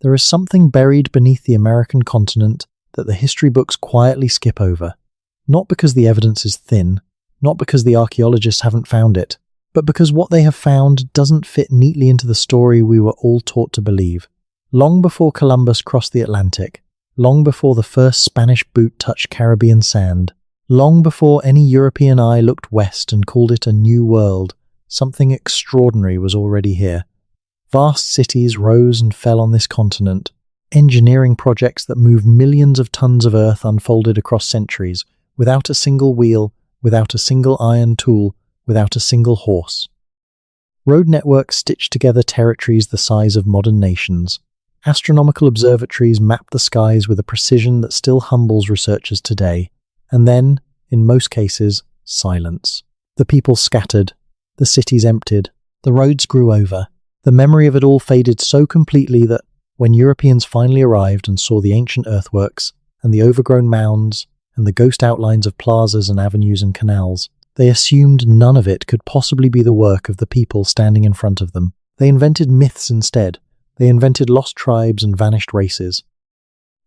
There is something buried beneath the American continent that the history books quietly skip over. Not because the evidence is thin, not because the archaeologists haven't found it, but because what they have found doesn't fit neatly into the story we were all taught to believe. Long before Columbus crossed the Atlantic, long before the first Spanish boot touched Caribbean sand, long before any European eye looked west and called it a new world, something extraordinary was already here. Vast cities rose and fell on this continent. Engineering projects that moved millions of tons of earth unfolded across centuries, without a single wheel, without a single iron tool, without a single horse. Road networks stitched together territories the size of modern nations. Astronomical observatories mapped the skies with a precision that still humbles researchers today. And then, in most cases, silence. The people scattered, the cities emptied, the roads grew over. The memory of it all faded so completely that when Europeans finally arrived and saw the ancient earthworks and the overgrown mounds and the ghost outlines of plazas and avenues and canals, they assumed none of it could possibly be the work of the people standing in front of them. They invented myths instead. They invented lost tribes and vanished races.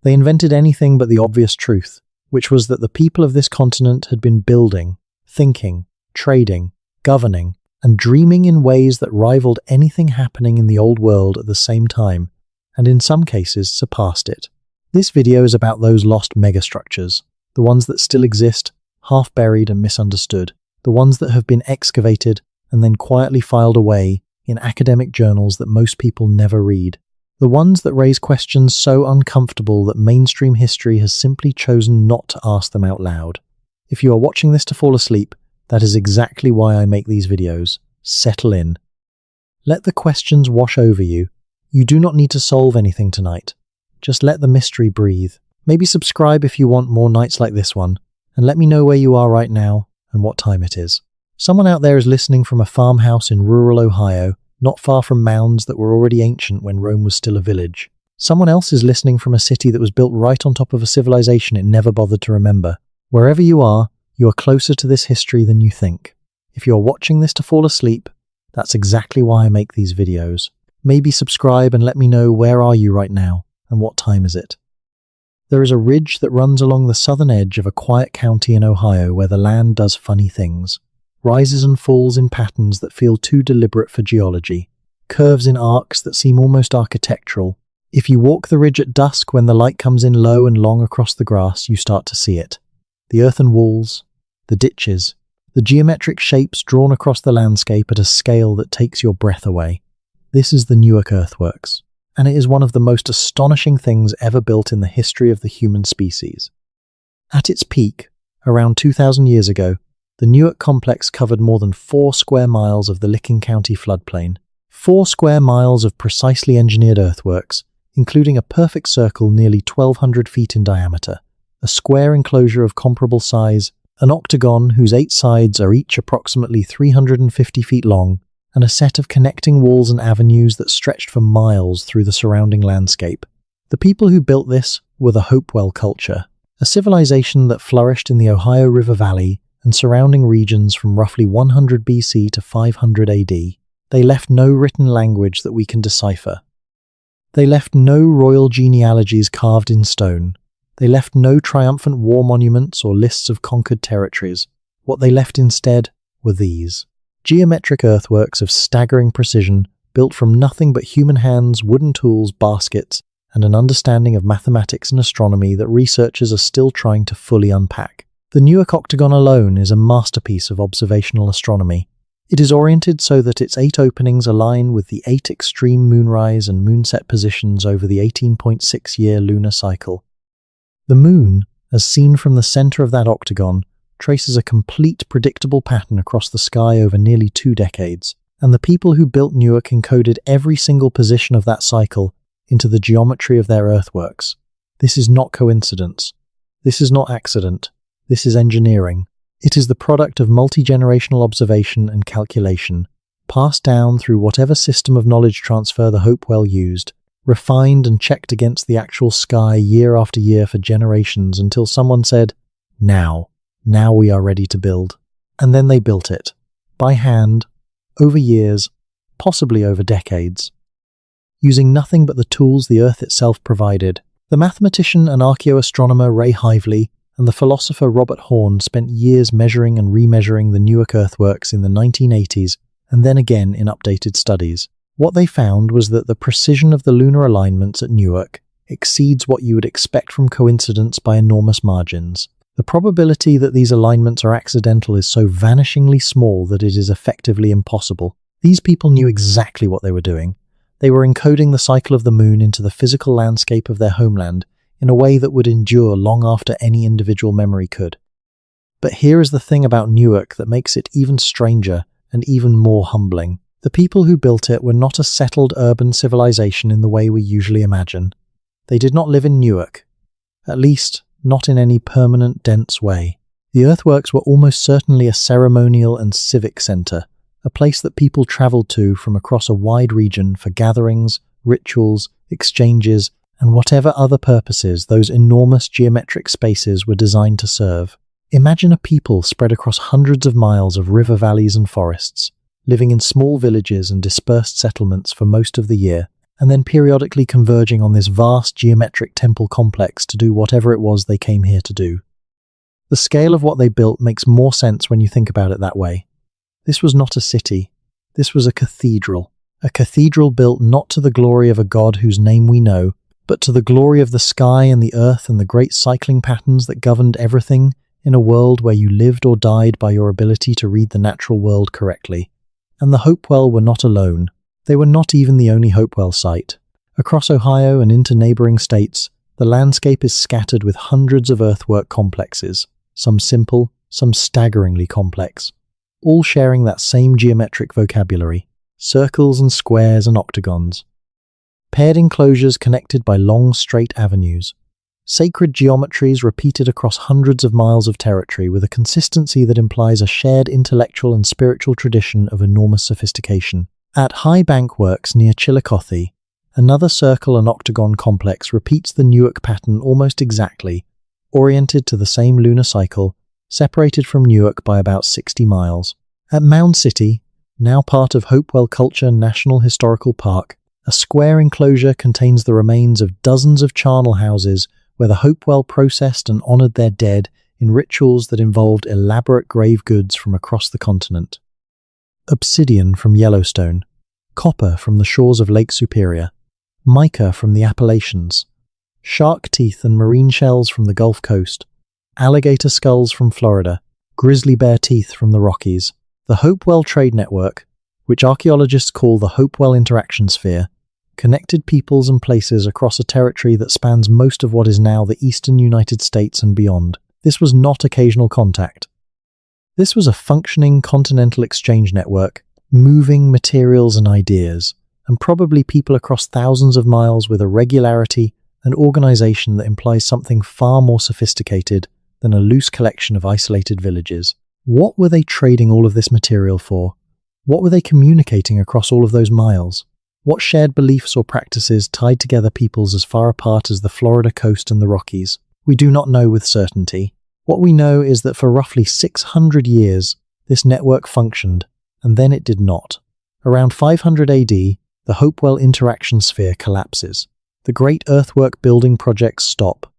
They invented anything but the obvious truth, which was that the people of this continent had been building, thinking, trading, governing, and dreaming in ways that rivaled anything happening in the old world at the same time, and in some cases surpassed it. This video is about those lost megastructures, the ones that still exist, half buried and misunderstood, the ones that have been excavated and then quietly filed away in academic journals that most people never read, the ones that raise questions so uncomfortable that mainstream history has simply chosen not to ask them out loud. If you are watching this to fall asleep, that is exactly why I make these videos. Settle in. Let the questions wash over you. You do not need to solve anything tonight. Just let the mystery breathe. Maybe subscribe if you want more nights like this one, and let me know where you are right now and what time it is. Someone out there is listening from a farmhouse in rural Ohio, not far from mounds that were already ancient when Rome was still a village. Someone else is listening from a city that was built right on top of a civilization it never bothered to remember. Wherever you are closer to this history than you think. If you're watching this to fall asleep, that's exactly why I make these videos. Maybe subscribe and let me know where are you right now and what time is it. There is a ridge that runs along the southern edge of a quiet county in Ohio where the land does funny things. Rises and falls in patterns that feel too deliberate for geology. Curves in arcs that seem almost architectural. If you walk the ridge at dusk when the light comes in low and long across the grass, you start to see it. The earthen walls, the ditches, the geometric shapes drawn across the landscape at a scale that takes your breath away. This is the Newark earthworks, and it is one of the most astonishing things ever built in the history of the human species. At its peak, around 2,000 years ago, the Newark complex covered more than 4 square miles of the Licking County floodplain. 4 square miles of precisely engineered earthworks, including a perfect circle nearly 1,200 feet in diameter, a square enclosure of comparable size, an octagon whose 8 sides are each approximately 350 feet long, and a set of connecting walls and avenues that stretched for miles through the surrounding landscape. The people who built this were the Hopewell culture, a civilization that flourished in the Ohio River Valley and surrounding regions from roughly 100 BC to 500 AD. They left no written language that we can decipher. They left no royal genealogies carved in stone. They left no triumphant war monuments or lists of conquered territories. What they left instead were these. Geometric earthworks of staggering precision, built from nothing but human hands, wooden tools, baskets, and an understanding of mathematics and astronomy that researchers are still trying to fully unpack. The Newark octagon alone is a masterpiece of observational astronomy. It is oriented so that its 8 openings align with the 8 extreme moonrise and moonset positions over the 18.6-year lunar cycle. The moon, as seen from the center of that octagon, traces a complete predictable pattern across the sky over nearly 2 decades, and the people who built Newark encoded every single position of that cycle into the geometry of their earthworks. This is not coincidence. This is not accident. This is engineering. It is the product of multi-generational observation and calculation, passed down through whatever system of knowledge transfer the Hopewell used, refined and checked against the actual sky year after year for generations until someone said, now we are ready to build. And then they built it, by hand, over years, possibly over decades. using nothing but the tools the Earth itself provided. The mathematician and archaeoastronomer Ray Hively and the philosopher Robert Horne spent years measuring and remeasuring the Newark earthworks in the 1980s and then again in updated studies. What they found was that the precision of the lunar alignments at Newark exceeds what you would expect from coincidence by enormous margins. The probability that these alignments are accidental is so vanishingly small that it is effectively impossible. These people knew exactly what they were doing. They were encoding the cycle of the moon into the physical landscape of their homeland in a way that would endure long after any individual memory could. But here is the thing about Newark that makes it even stranger and even more humbling. The people who built it were not a settled urban civilization in the way we usually imagine. They did not live in Newark, at least not in any permanent, dense way. The earthworks were almost certainly a ceremonial and civic center, a place that people traveled to from across a wide region for gatherings, rituals, exchanges, and whatever other purposes those enormous geometric spaces were designed to serve. Imagine a people spread across hundreds of miles of river valleys and forests, living in small villages and dispersed settlements for most of the year, and then periodically converging on this vast geometric temple complex to do whatever it was they came here to do. The scale of what they built makes more sense when you think about it that way. This was not a city. This was a cathedral built not to the glory of a god whose name we know, but to the glory of the sky and the earth and the great cycling patterns that governed everything in a world where you lived or died by your ability to read the natural world correctly. And the Hopewell were not alone. They were not even the only Hopewell site. Across Ohio and into neighboring states, the landscape is scattered with hundreds of earthwork complexes, some simple, some staggeringly complex, all sharing that same geometric vocabulary, circles and squares and octagons. Paired enclosures connected by long, straight avenues. Sacred geometries repeated across hundreds of miles of territory with a consistency that implies a shared intellectual and spiritual tradition of enormous sophistication. At High Bank Works near Chillicothe, another circle and octagon complex repeats the Newark pattern almost exactly, oriented to the same lunar cycle, separated from Newark by about 60 miles. At Mound City, now part of Hopewell Culture National Historical Park, a square enclosure contains the remains of dozens of charnel houses where the Hopewell processed and honored their dead in rituals that involved elaborate grave goods from across the continent. Obsidian from Yellowstone, copper from the shores of Lake Superior, mica from the Appalachians, shark teeth and marine shells from the Gulf Coast, alligator skulls from Florida, grizzly bear teeth from the Rockies. The Hopewell Trade Network, which archaeologists call the Hopewell Interaction Sphere, connected peoples and places across a territory that spans most of what is now the eastern United States and beyond. This was not occasional contact. This was a functioning continental exchange network, moving materials and ideas, and probably people across thousands of miles with a regularity and organization that implies something far more sophisticated than a loose collection of isolated villages. What were they trading all of this material for? What were they communicating across all of those miles? What shared beliefs or practices tied together peoples as far apart as the Florida coast and the Rockies? We do not know with certainty. What we know is that for roughly 600 years, this network functioned, and then it did not. Around 500 AD, the Hopewell Interaction Sphere collapses. The great earthwork building projects stop.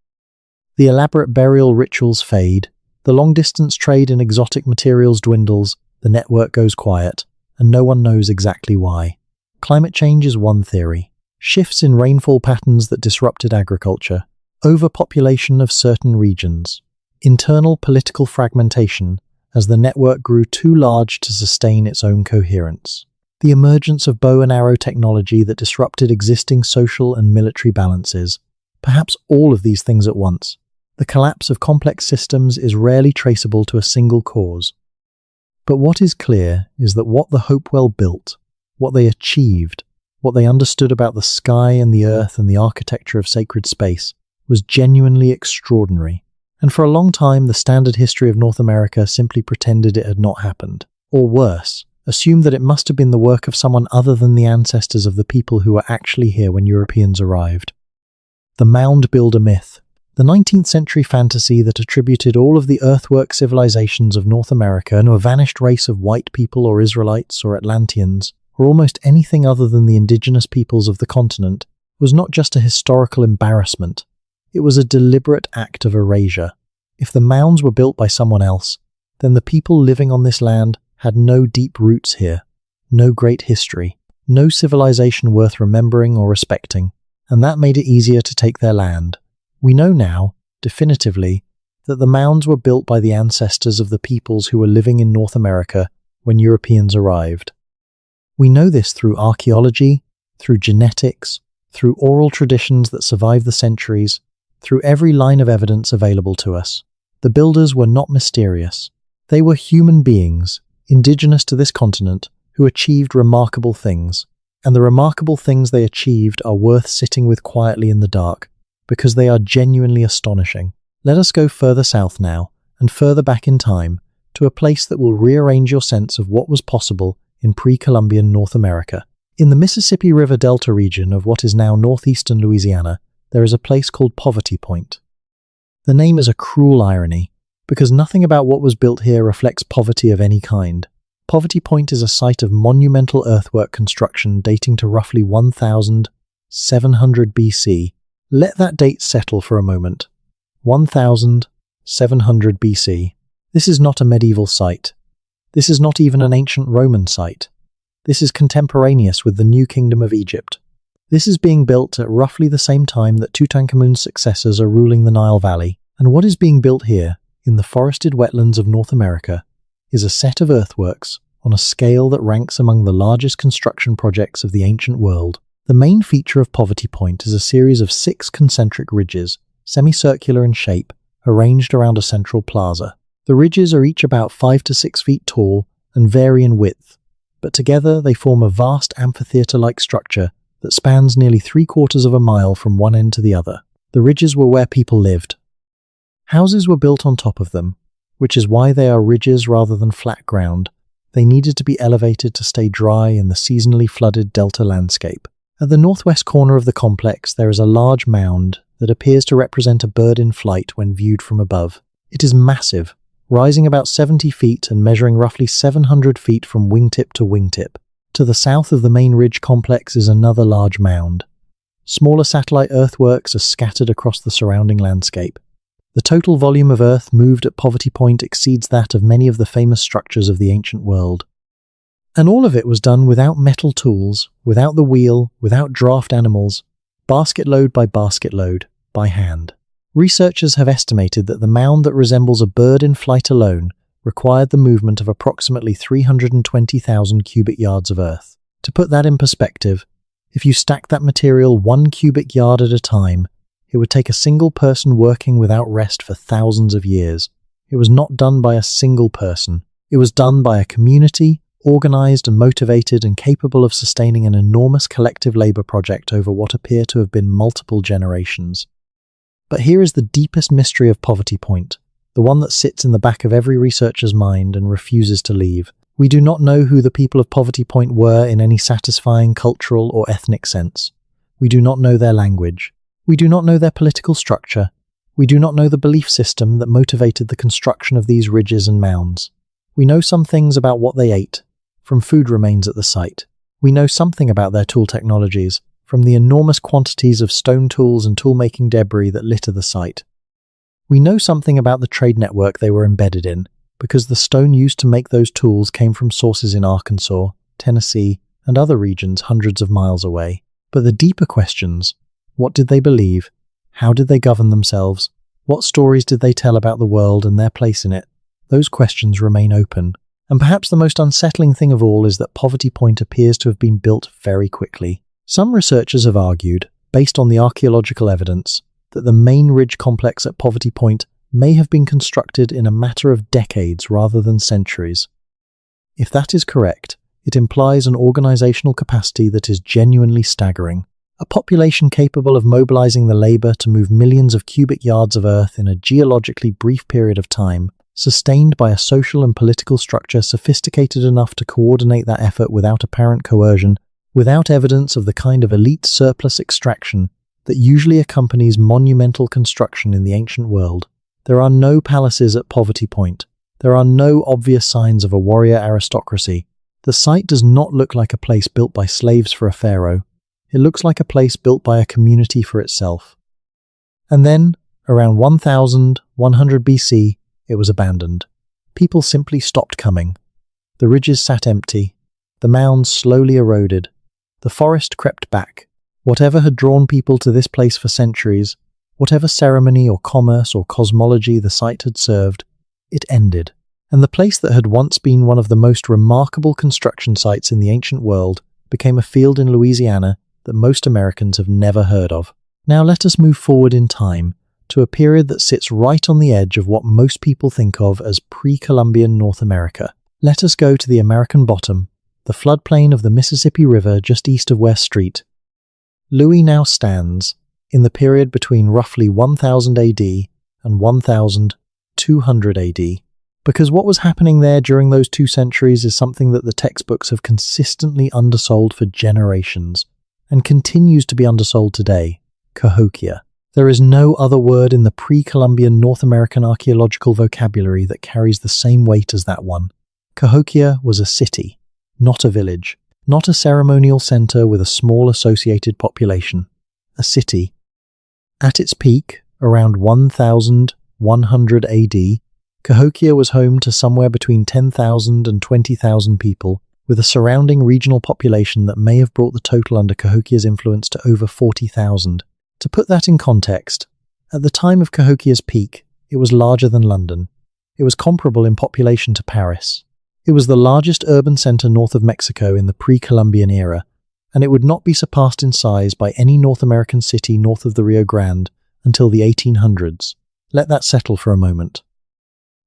The elaborate burial rituals fade. The long-distance trade in exotic materials dwindles. The network goes quiet, and no one knows exactly why. Climate change is one theory. Shifts in rainfall patterns that disrupted agriculture. Overpopulation of certain regions. Internal political fragmentation as the network grew too large to sustain its own coherence. The emergence of bow and arrow technology that disrupted existing social and military balances. Perhaps all of these things at once. The collapse of complex systems is rarely traceable to a single cause. But what is clear is that what the Hopewell built, what they achieved, what they understood about the sky and the earth and the architecture of sacred space, was genuinely extraordinary. And for a long time, the standard history of North America simply pretended it had not happened. Or worse, assumed that it must have been the work of someone other than the ancestors of the people who were actually here when Europeans arrived. The Mound Builder myth, the 19th century fantasy that attributed all of the earthwork civilizations of North America to a vanished race of white people or Israelites or Atlanteans, or almost anything other than the indigenous peoples of the continent, was not just a historical embarrassment. It was a deliberate act of erasure. If the mounds were built by someone else, then the people living on this land had no deep roots here, no great history, no civilization worth remembering or respecting, and that made it easier to take their land. We know now, definitively, that the mounds were built by the ancestors of the peoples who were living in North America when Europeans arrived. We know this through archaeology, through genetics, through oral traditions that survive the centuries, through every line of evidence available to us. The builders were not mysterious. They were human beings, indigenous to this continent, who achieved remarkable things. And the remarkable things they achieved are worth sitting with quietly in the dark, because they are genuinely astonishing. Let us go further south now, and further back in time, to a place that will rearrange your sense of what was possible in pre-Columbian North America. In the Mississippi River Delta region of what is now northeastern Louisiana, there is a place called Poverty Point. The name is a cruel irony, because nothing about what was built here reflects poverty of any kind. Poverty Point is a site of monumental earthwork construction dating to roughly 1700 BC. Let that date settle for a moment. 1700 BC. This is not a medieval site. This is not even an ancient Roman site. This is contemporaneous with the New Kingdom of Egypt. This is being built at roughly the same time that Tutankhamun's successors are ruling the Nile Valley. And what is being built here, in the forested wetlands of North America, is a set of earthworks on a scale that ranks among the largest construction projects of the ancient world. The main feature of Poverty Point is a series of 6 concentric ridges, semicircular in shape, arranged around a central plaza. The ridges are each about 5 to 6 feet tall and vary in width, but together they form a vast amphitheatre-like structure that spans nearly 3/4 of a mile from one end to the other. The ridges were where people lived. Houses were built on top of them, which is why they are ridges rather than flat ground. They needed to be elevated to stay dry in the seasonally flooded delta landscape. At the northwest corner of the complex, there is a large mound that appears to represent a bird in flight when viewed from above. It is massive, rising about 70 feet and measuring roughly 700 feet from wingtip to wingtip. To the south of the main ridge complex is another large mound. Smaller satellite earthworks are scattered across the surrounding landscape. The total volume of earth moved at Poverty Point exceeds that of many of the famous structures of the ancient world. And all of it was done without metal tools, without the wheel, without draft animals, basket load by basket load, by hand. Researchers have estimated that the mound that resembles a bird in flight alone required the movement of approximately 320,000 cubic yards of earth. To put that in perspective, if you stack that material 1 cubic yard at a time, it would take a single person working without rest for thousands of years. It was not done by a single person. It was done by a community, organized and motivated and capable of sustaining an enormous collective labor project over what appear to have been multiple generations. But here is the deepest mystery of Poverty Point, the one that sits in the back of every researcher's mind and refuses to leave. We do not know who the people of Poverty Point were in any satisfying cultural or ethnic sense. We do not know their language. We do not know their political structure. We do not know the belief system that motivated the construction of these ridges and mounds. We know some things about what they ate, from food remains at the site. We know something about their tool technologies, from the enormous quantities of stone tools and tool-making debris that litter the site. We know something about the trade network they were embedded in, because the stone used to make those tools came from sources in Arkansas, Tennessee, and other regions hundreds of miles away. But the deeper questions: what did they believe? How did they govern themselves? What stories did they tell about the world and their place in it? Those questions remain open. And perhaps the most unsettling thing of all is that Poverty Point appears to have been built very quickly. Some researchers have argued, based on the archaeological evidence, that the main ridge complex at Poverty Point may have been constructed in a matter of decades rather than centuries. If that is correct, it implies an organizational capacity that is genuinely staggering. A population capable of mobilizing the labor to move millions of cubic yards of earth in a geologically brief period of time, sustained by a social and political structure sophisticated enough to coordinate that effort without apparent coercion, without evidence of the kind of elite surplus extraction that usually accompanies monumental construction in the ancient world. There are no palaces at Poverty Point. There are no obvious signs of a warrior aristocracy. The site does not look like a place built by slaves for a pharaoh. It looks like a place built by a community for itself. And then, around 1100 BC, it was abandoned. People simply stopped coming. The ridges sat empty. The mounds slowly eroded. The forest crept back. Whatever had drawn people to this place for centuries, whatever ceremony or commerce or cosmology the site had served, it ended. And the place that had once been one of the most remarkable construction sites in the ancient world became a field in Louisiana that most Americans have never heard of. Now let us move forward in time to a period that sits right on the edge of what most people think of as pre-Columbian North America. Let us go to the American bottom, the floodplain of the Mississippi River just east of West Street. Louis now stands in the period between roughly 1000 AD and 1200 AD, because what was happening there during those 2 centuries is something that the textbooks have consistently undersold for generations, and continues to be undersold today: Cahokia. There is no other word in the pre-Columbian North American archaeological vocabulary that carries the same weight as that one. Cahokia was a city, not a village, not a ceremonial center with a small associated population. A city. At its peak, around 1100 AD, Cahokia was home to somewhere between 10,000 and 20,000 people, with a surrounding regional population that may have brought the total under Cahokia's influence to over 40,000. To put that in context, at the time of Cahokia's peak, it was larger than London. It was comparable in population to Paris. It was the largest urban center north of Mexico in the pre-Columbian era, and it would not be surpassed in size by any North American city north of the Rio Grande until the 1800s. Let that settle for a moment.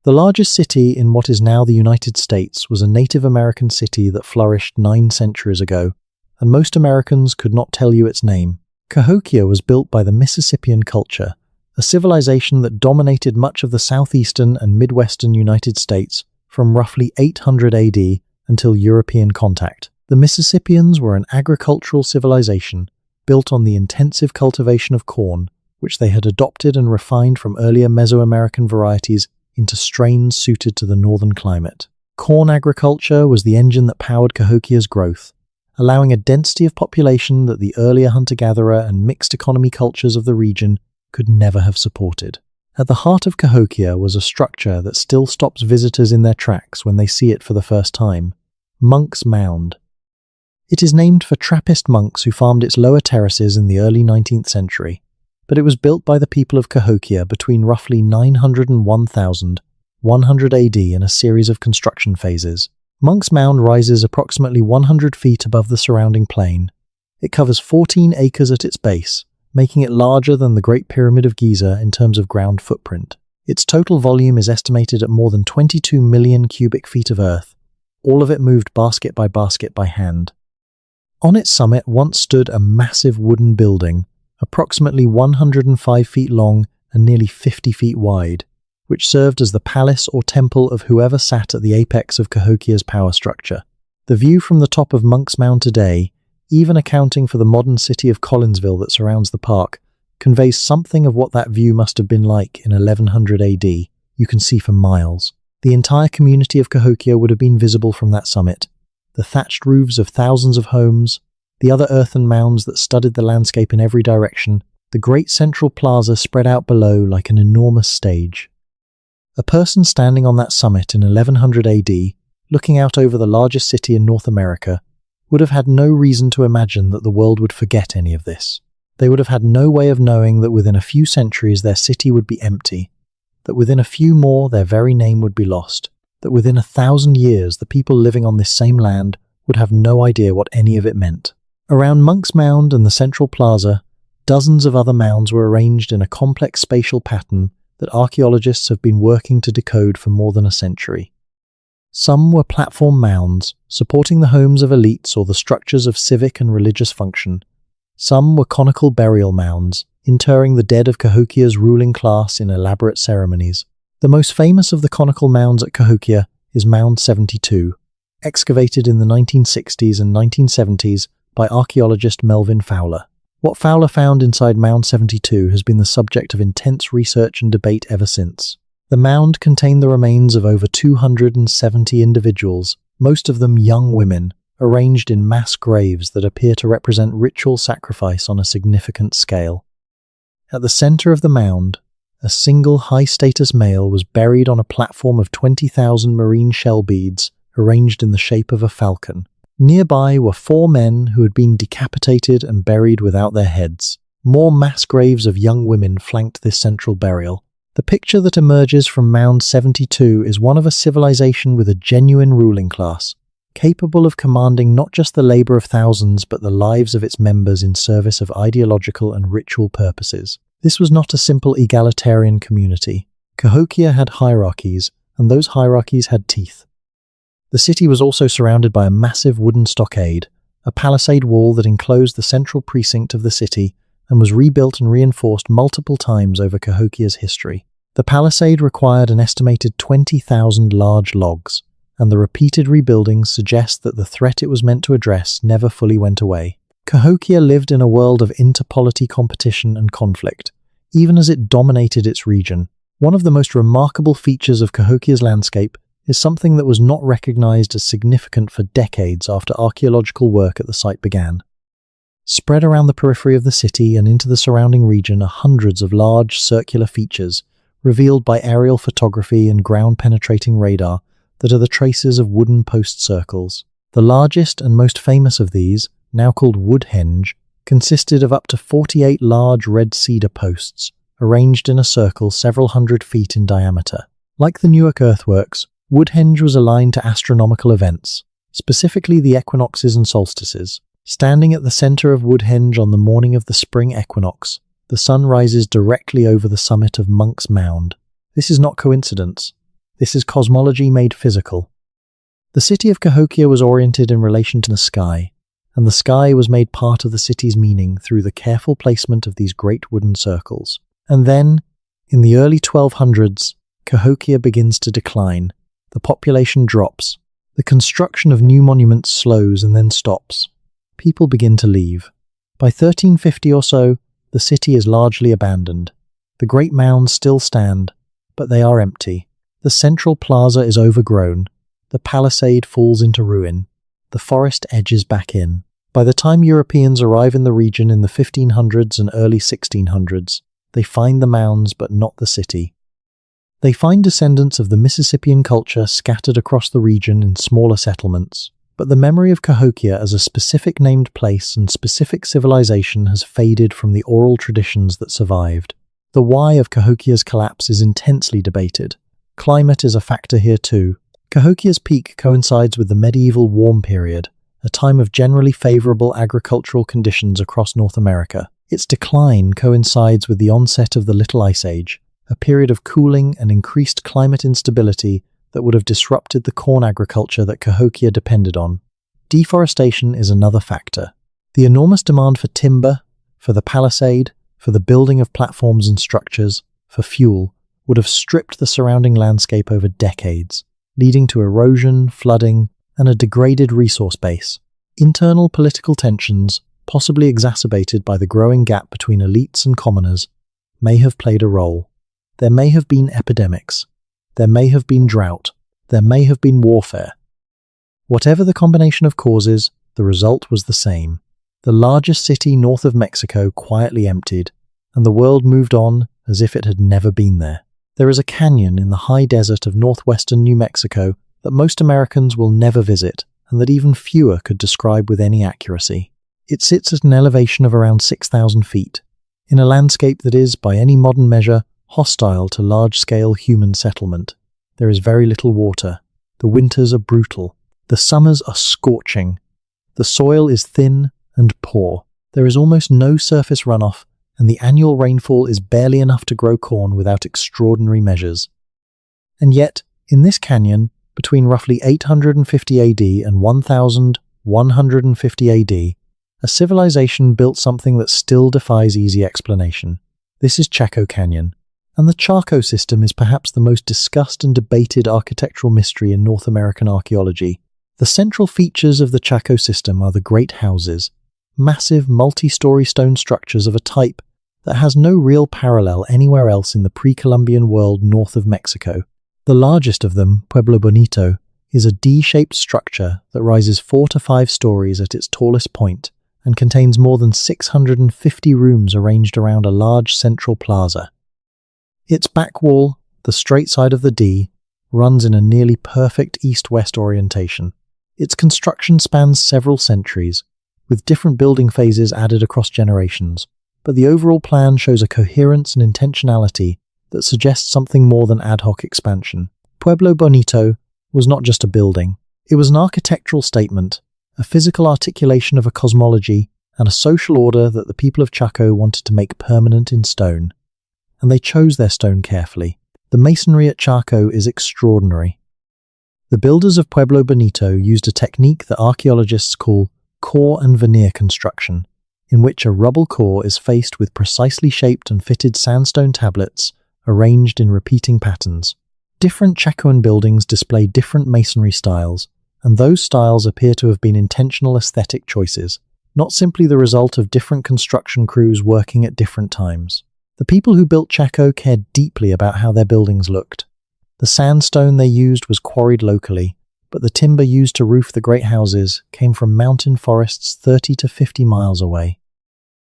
The largest city in what is now the United States was a Native American city that flourished 9 centuries ago, and most Americans could not tell you its name. Cahokia was built by the Mississippian culture, a civilization that dominated much of the southeastern and midwestern United States from roughly 800 AD until European contact. The Mississippians were an agricultural civilization built on the intensive cultivation of corn, which they had adopted and refined from earlier Mesoamerican varieties into strains suited to the northern climate. Corn agriculture was the engine that powered Cahokia's growth, allowing a density of population that the earlier hunter-gatherer and mixed economy cultures of the region could never have supported. At the heart of Cahokia was a structure that still stops visitors in their tracks when they see it for the first time: Monk's Mound. It is named for Trappist monks who farmed its lower terraces in the early 19th century, but it was built by the people of Cahokia between roughly 900 and 1100 AD in a series of construction phases. Monk's Mound rises approximately 100 feet above the surrounding plain. It covers 14 acres at its base, making it larger than the Great Pyramid of Giza in terms of ground footprint. Its total volume is estimated at more than 22 million cubic feet of earth, all of it moved basket by hand. On its summit once stood a massive wooden building, approximately 105 feet long and nearly 50 feet wide, which served as the palace or temple of whoever sat at the apex of Cahokia's power structure. The view from the top of Monk's Mound today, even accounting for the modern city of Collinsville that surrounds the park, conveys something of what that view must have been like in 1100 AD. You can see for miles. The entire community of Cahokia would have been visible from that summit. The thatched roofs of thousands of homes, the other earthen mounds that studded the landscape in every direction, the great central plaza spread out below like an enormous stage. A person standing on that summit in 1100 AD, looking out over the largest city in North America, would have had no reason to imagine that the world would forget any of this. They would have had no way of knowing that within a few centuries their city would be empty, that within a few more their very name would be lost, that within 1,000 years the people living on this same land would have no idea what any of it meant. Around Monk's Mound and the central plaza, dozens of other mounds were arranged in a complex spatial pattern that archaeologists have been working to decode for more than a century. Some were platform mounds, supporting the homes of elites or the structures of civic and religious function. Some were conical burial mounds, interring the dead of Cahokia's ruling class in elaborate ceremonies. The most famous of the conical mounds at Cahokia is Mound 72, excavated in the 1960s and 1970s by archaeologist Melvin Fowler. What Fowler found inside Mound 72 has been the subject of intense research and debate ever since. The mound contained the remains of over 270 individuals, most of them young women, arranged in mass graves that appear to represent ritual sacrifice on a significant scale. At the center of the mound, a single high-status male was buried on a platform of 20,000 marine shell beads arranged in the shape of a falcon. Nearby were 4 men who had been decapitated and buried without their heads. More mass graves of young women flanked this central burial. The picture that emerges from Mound 72 is one of a civilization with a genuine ruling class, capable of commanding not just the labor of thousands but the lives of its members in service of ideological and ritual purposes. This was not a simple egalitarian community. Cahokia had hierarchies, and those hierarchies had teeth. The city was also surrounded by a massive wooden stockade, a palisade wall that enclosed the central precinct of the city and was rebuilt and reinforced multiple times over Cahokia's history. The palisade required an estimated 20,000 large logs, and the repeated rebuildings suggest that the threat it was meant to address never fully went away. Cahokia lived in a world of interpolity competition and conflict, even as it dominated its region. One of the most remarkable features of Cahokia's landscape is something that was not recognized as significant for decades after archaeological work at the site began. Spread around the periphery of the city and into the surrounding region are hundreds of large circular features, revealed by aerial photography and ground-penetrating radar, that are the traces of wooden post circles. The largest and most famous of these, now called Woodhenge, consisted of up to 48 large red cedar posts, arranged in a circle several hundred feet in diameter. Like the Newark earthworks, Woodhenge was aligned to astronomical events, specifically the equinoxes and solstices. Standing at the center of Woodhenge on the morning of the spring equinox, the sun rises directly over the summit of Monk's Mound. This is not coincidence. This is cosmology made physical. The city of Cahokia was oriented in relation to the sky, and the sky was made part of the city's meaning through the careful placement of these great wooden circles. And then, in the early 1200s, Cahokia begins to decline. The population drops. The construction of new monuments slows and then stops. People begin to leave. By 1350 or so, the city is largely abandoned. The great mounds still stand, but they are empty. The central plaza is overgrown. The palisade falls into ruin. The forest edges back in. By the time Europeans arrive in the region in the 1500s and early 1600s, they find the mounds but not the city. They find descendants of the Mississippian culture scattered across the region in smaller settlements. But the memory of Cahokia as a specific named place and specific civilization has faded from the oral traditions that survived. The why of Cahokia's collapse is intensely debated. Climate is a factor here too. Cahokia's peak coincides with the medieval warm period, a time of generally favorable agricultural conditions across North America. Its decline coincides with the onset of the Little Ice Age, a period of cooling and increased climate instability that would have disrupted the corn agriculture that Cahokia depended on. Deforestation is another factor. The enormous demand for timber, for the palisade, for the building of platforms and structures, for fuel, would have stripped the surrounding landscape over decades, leading to erosion, flooding, and a degraded resource base. Internal political tensions, possibly exacerbated by the growing gap between elites and commoners, may have played a role. There may have been epidemics. There may have been drought. There may have been warfare. Whatever the combination of causes, the result was the same. The largest city north of Mexico quietly emptied, and the world moved on as if it had never been there. There is a canyon in the high desert of northwestern New Mexico that most Americans will never visit, and that even fewer could describe with any accuracy. It sits at an elevation of around 6,000 feet, in a landscape that is, by any modern measure, hostile to large-scale human settlement. There is very little water. The winters are brutal. The summers are scorching. The soil is thin and poor. There is almost no surface runoff, and the annual rainfall is barely enough to grow corn without extraordinary measures. And yet, in this canyon, between roughly 850 AD and 1150 AD, a civilization built something that still defies easy explanation. This is Chaco Canyon. And the Chaco system is perhaps the most discussed and debated architectural mystery in North American archaeology. The central features of the Chaco system are the great houses, massive multi-story stone structures of a type that has no real parallel anywhere else in the pre-Columbian world north of Mexico. The largest of them, Pueblo Bonito, is a D-shaped structure that rises 4 to 5 stories at its tallest point and contains more than 650 rooms arranged around a large central plaza. Its back wall, the straight side of the D, runs in a nearly perfect east-west orientation. Its construction spans several centuries, with different building phases added across generations, but the overall plan shows a coherence and intentionality that suggests something more than ad hoc expansion. Pueblo Bonito was not just a building. It was an architectural statement, a physical articulation of a cosmology, and a social order that the people of Chaco wanted to make permanent in stone. And they chose their stone carefully. The masonry at Chaco is extraordinary. The builders of Pueblo Bonito used a technique that archaeologists call core and veneer construction, in which a rubble core is faced with precisely shaped and fitted sandstone tablets arranged in repeating patterns. Different Chacoan buildings display different masonry styles, and those styles appear to have been intentional aesthetic choices, not simply the result of different construction crews working at different times. The people who built Chaco cared deeply about how their buildings looked. The sandstone they used was quarried locally, but the timber used to roof the great houses came from mountain forests 30 to 50 miles away.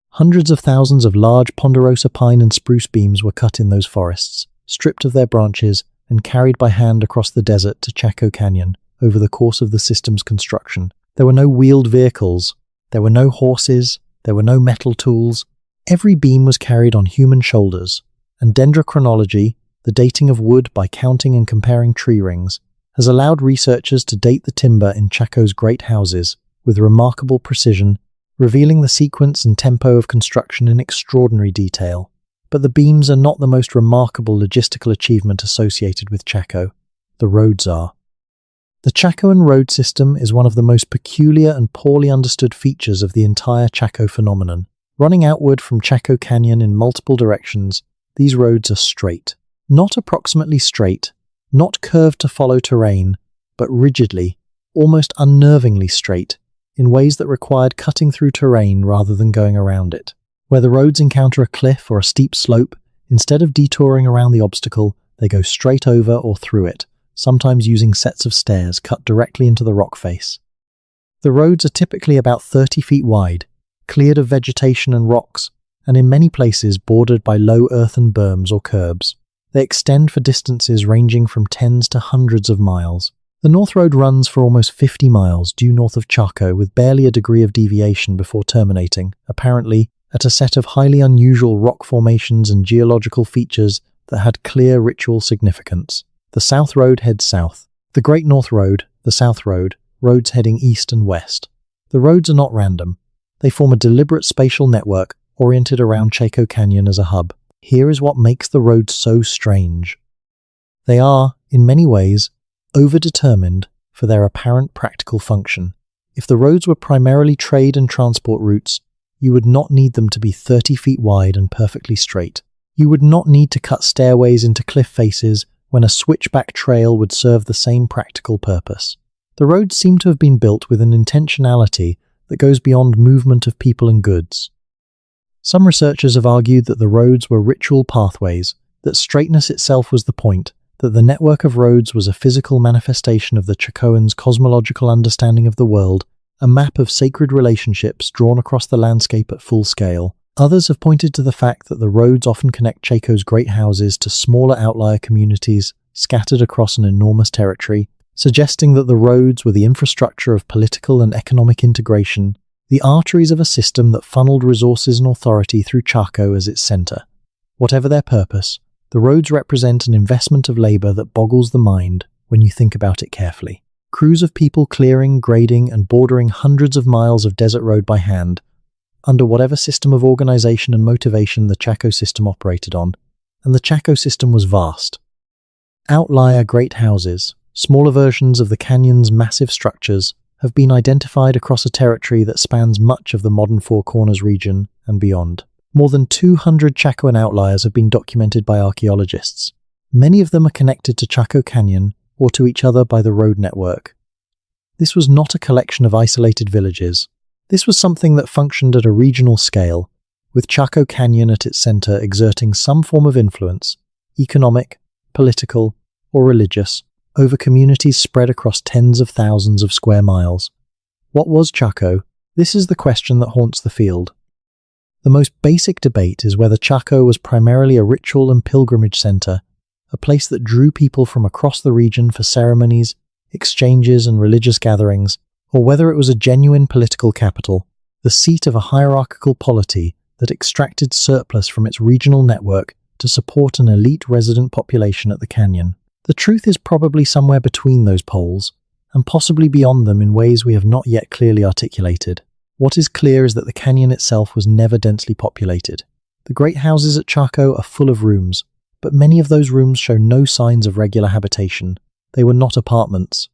Hundreds of thousands of large ponderosa pine and spruce beams were cut in those forests, stripped of their branches, and carried by hand across the desert to Chaco Canyon over the course of the system's construction. There were no wheeled vehicles, there were no horses, there were no metal tools. Every beam was carried on human shoulders, and dendrochronology, the dating of wood by counting and comparing tree rings, has allowed researchers to date the timber in Chaco's great houses with remarkable precision, revealing the sequence and tempo of construction in extraordinary detail. But the beams are not the most remarkable logistical achievement associated with Chaco. The roads are. The Chacoan road system is one of the most peculiar and poorly understood features of the entire Chaco phenomenon. Running outward from Chaco Canyon in multiple directions, these roads are straight. Not approximately straight, not curved to follow terrain, but rigidly, almost unnervingly straight, in ways that required cutting through terrain rather than going around it. Where the roads encounter a cliff or a steep slope, instead of detouring around the obstacle, they go straight over or through it, sometimes using sets of stairs cut directly into the rock face. The roads are typically about 30 feet wide, cleared of vegetation and rocks, and in many places bordered by low earthen berms or curbs. They extend for distances ranging from tens to hundreds of miles. The North Road runs for almost 50 miles due north of Chaco with barely a degree of deviation before terminating, apparently, at a set of highly unusual rock formations and geological features that had clear ritual significance. The South Road heads south. The Great North Road, the South Road, roads heading east and west. The roads are not random. They form a deliberate spatial network oriented around Chaco Canyon as a hub. Here is what makes the roads so strange. They are, in many ways, overdetermined for their apparent practical function. If the roads were primarily trade and transport routes, you would not need them to be 30 feet wide and perfectly straight. You would not need to cut stairways into cliff faces when a switchback trail would serve the same practical purpose. The roads seem to have been built with an intentionality that goes beyond movement of people and goods. Some researchers have argued that the roads were ritual pathways, that straightness itself was the point, that the network of roads was a physical manifestation of the Chacoans' cosmological understanding of the world, a map of sacred relationships drawn across the landscape at full scale. Others have pointed to the fact that the roads often connect Chaco's great houses to smaller outlier communities scattered across an enormous territory, suggesting that the roads were the infrastructure of political and economic integration, the arteries of a system that funneled resources and authority through Chaco as its center. Whatever their purpose, the roads represent an investment of labor that boggles the mind when you think about it carefully. Crews of people clearing, grading, and bordering hundreds of miles of desert road by hand, under whatever system of organization and motivation the Chaco system operated on, and the Chaco system was vast. Outlier great houses, smaller versions of the canyon's massive structures, have been identified across a territory that spans much of the modern Four Corners region and beyond. More than 200 Chacoan outliers have been documented by archaeologists. Many of them are connected to Chaco Canyon or to each other by the road network. This was not a collection of isolated villages. This was something that functioned at a regional scale, with Chaco Canyon at its center exerting some form of influence, economic, political, or religious, over communities spread across tens of thousands of square miles. What was Chaco? This is the question that haunts the field. The most basic debate is whether Chaco was primarily a ritual and pilgrimage center, a place that drew people from across the region for ceremonies, exchanges, and religious gatherings, or whether it was a genuine political capital, the seat of a hierarchical polity that extracted surplus from its regional network to support an elite resident population at the canyon. The truth is probably somewhere between those poles, and possibly beyond them in ways we have not yet clearly articulated. What is clear is that the canyon itself was never densely populated. The great houses at Chaco are full of rooms, but many of those rooms show no signs of regular habitation. They were not apartments.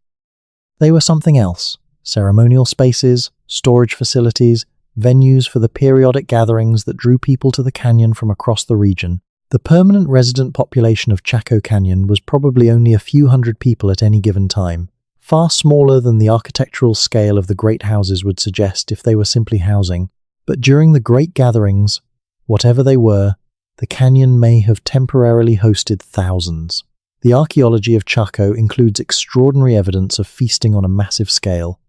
They were something else: ceremonial spaces, storage facilities, venues for the periodic gatherings that drew people to the canyon from across the region. The permanent resident population of Chaco Canyon was probably only a few hundred people at any given time, far smaller than the architectural scale of the great houses would suggest if they were simply housing. But during the great gatherings, whatever they were, the canyon may have temporarily hosted thousands. The archaeology of Chaco includes extraordinary evidence of feasting on a massive scale.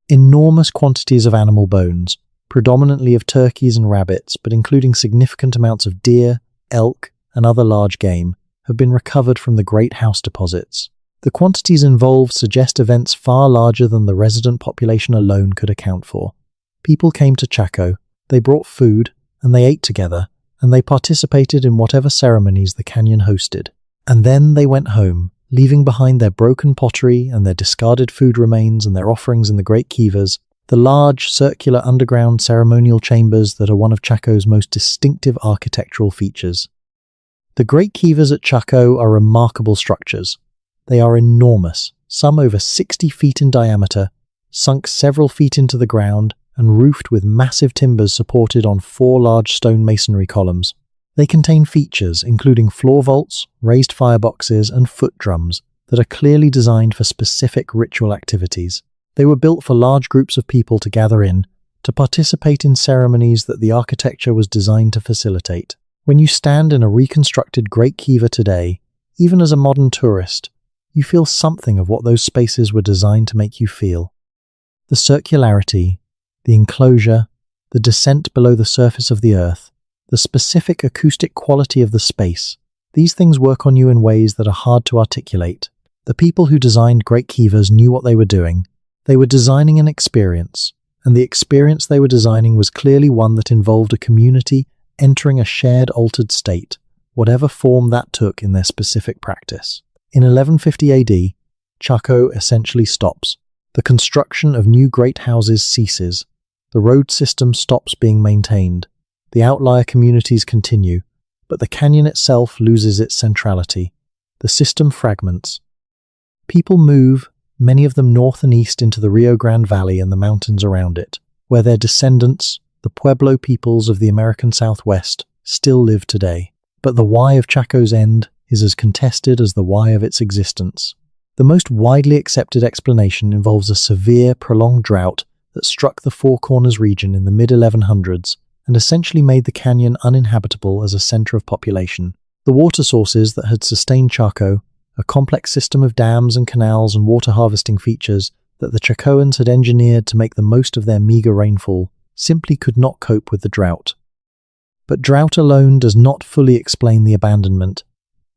Enormous quantities of animal bones, predominantly of turkeys and rabbits, but including significant amounts of deer, elk, and other large game, have been recovered from the great house deposits. The quantities involved suggest events far larger than the resident population alone could account for. People came to Chaco, they brought food, and they ate together, and they participated in whatever ceremonies the canyon hosted. And then they went home, leaving behind their broken pottery and their discarded food remains and their offerings in the great kivas, the large, circular underground ceremonial chambers that are one of Chaco's most distinctive architectural features. The great kivas at Chaco are remarkable structures. They are enormous, some over 60 feet in diameter, sunk several feet into the ground, and roofed with massive timbers supported on 4 large stone masonry columns. They contain features including floor vaults, raised fireboxes, and foot drums that are clearly designed for specific ritual activities. They were built for large groups of people to gather in, to participate in ceremonies that the architecture was designed to facilitate. When you stand in a reconstructed Great Kiva today, even as a modern tourist, you feel something of what those spaces were designed to make you feel. The circularity, the enclosure, the descent below the surface of the earth, the specific acoustic quality of the space, these things work on you in ways that are hard to articulate. The people who designed Great Kivas knew what they were doing. They were designing an experience, and the experience they were designing was clearly one that involved a community entering a shared altered state, whatever form that took in their specific practice. In 1150 AD, Chaco essentially stops. The construction of new great houses ceases. The road system stops being maintained. The outlier communities continue, but the canyon itself loses its centrality. The system fragments. People move, many of them north and east into the Rio Grande Valley and the mountains around it, where their descendants, the Pueblo peoples of the American Southwest, still live today. But the why of Chaco's end is as contested as the why of its existence. The most widely accepted explanation involves a severe, prolonged drought that struck the Four Corners region in the mid-1100s and essentially made the canyon uninhabitable as a center of population. The water sources that had sustained Chaco, a complex system of dams and canals and water harvesting features that the Chacoans had engineered to make the most of their meager rainfall, simply could not cope with the drought. But drought alone does not fully explain the abandonment.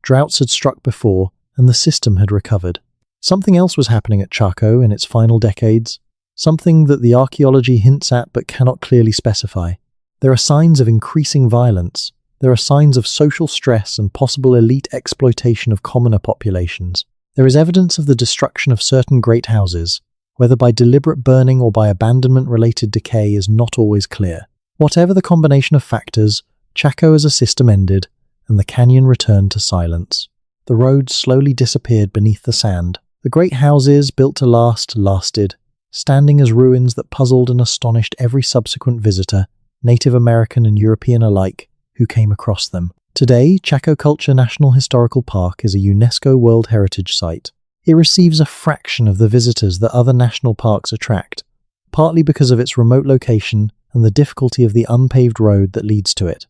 Droughts had struck before, and the system had recovered. Something else was happening at Chaco in its final decades, something that the archaeology hints at but cannot clearly specify. There are signs of increasing violence. There are signs of social stress and possible elite exploitation of commoner populations. There is evidence of the destruction of certain great houses, whether by deliberate burning or by abandonment-related decay is not always clear. Whatever the combination of factors, Chaco as a system ended, and the canyon returned to silence. The roads slowly disappeared beneath the sand. The great houses, built to last, lasted, standing as ruins that puzzled and astonished every subsequent visitor, Native American and European alike, who came across them. Today, Chaco Culture National Historical Park is a UNESCO World Heritage Site. It receives a fraction of the visitors that other national parks attract, partly because of its remote location and the difficulty of the unpaved road that leads to it.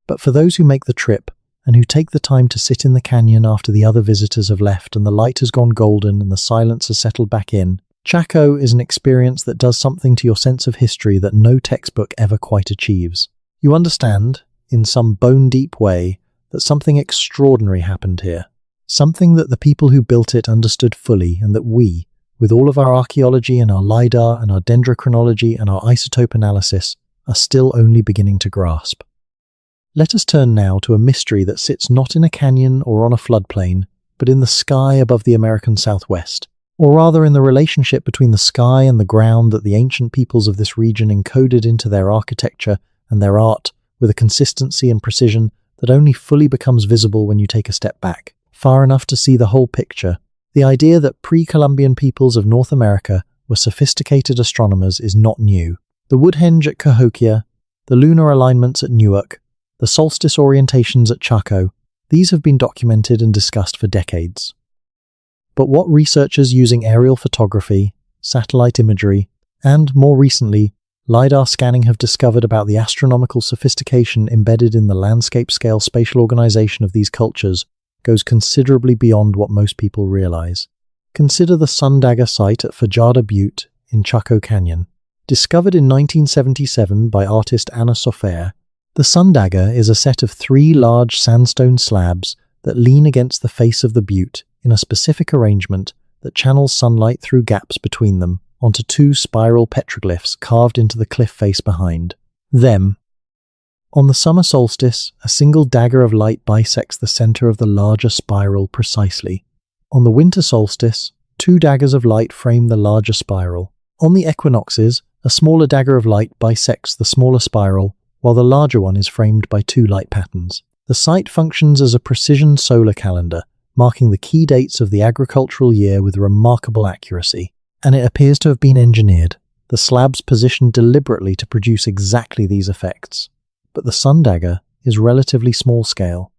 But for those who make the trip, and who take the time to sit in the canyon after the other visitors have left and the light has gone golden and the silence has settled back in, Chaco is an experience that does something to your sense of history that no textbook ever quite achieves. You understand, in some bone-deep way, that something extraordinary happened here. Something that the people who built it understood fully, and that we, with all of our archaeology and our LiDAR and our dendrochronology and our isotope analysis, are still only beginning to grasp. Let us turn now to a mystery that sits not in a canyon or on a floodplain, but in the sky above the American Southwest, or rather in the relationship between the sky and the ground that the ancient peoples of this region encoded into their architecture and their art with a consistency and precision that only fully becomes visible when you take a step back, far enough to see the whole picture. The idea that pre-Columbian peoples of North America were sophisticated astronomers is not new. The Woodhenge at Cahokia, the lunar alignments at Newark, the solstice orientations at Chaco, these have been documented and discussed for decades. But what researchers using aerial photography, satellite imagery, and, more recently, LiDAR scanning have discovered about the astronomical sophistication embedded in the landscape-scale spatial organization of these cultures goes considerably beyond what most people realize. Consider the Sundagger site at Fajada Butte in Chaco Canyon. Discovered in 1977 by artist Anna Sofer, the Sundagger is a set of 3 large sandstone slabs that lean against the face of the butte in a specific arrangement that channels sunlight through gaps between them onto 2 spiral petroglyphs carved into the cliff face behind them. On the summer solstice, a single dagger of light bisects the center of the larger spiral precisely. On the winter solstice, 2 daggers of light frame the larger spiral. On the equinoxes, a smaller dagger of light bisects the smaller spiral, while the larger one is framed by 2 light patterns. The site functions as a precision solar calendar, marking the key dates of the agricultural year with remarkable accuracy. And it appears to have been engineered, the slabs positioned deliberately to produce exactly these effects. But the Sundagger is relatively small scale.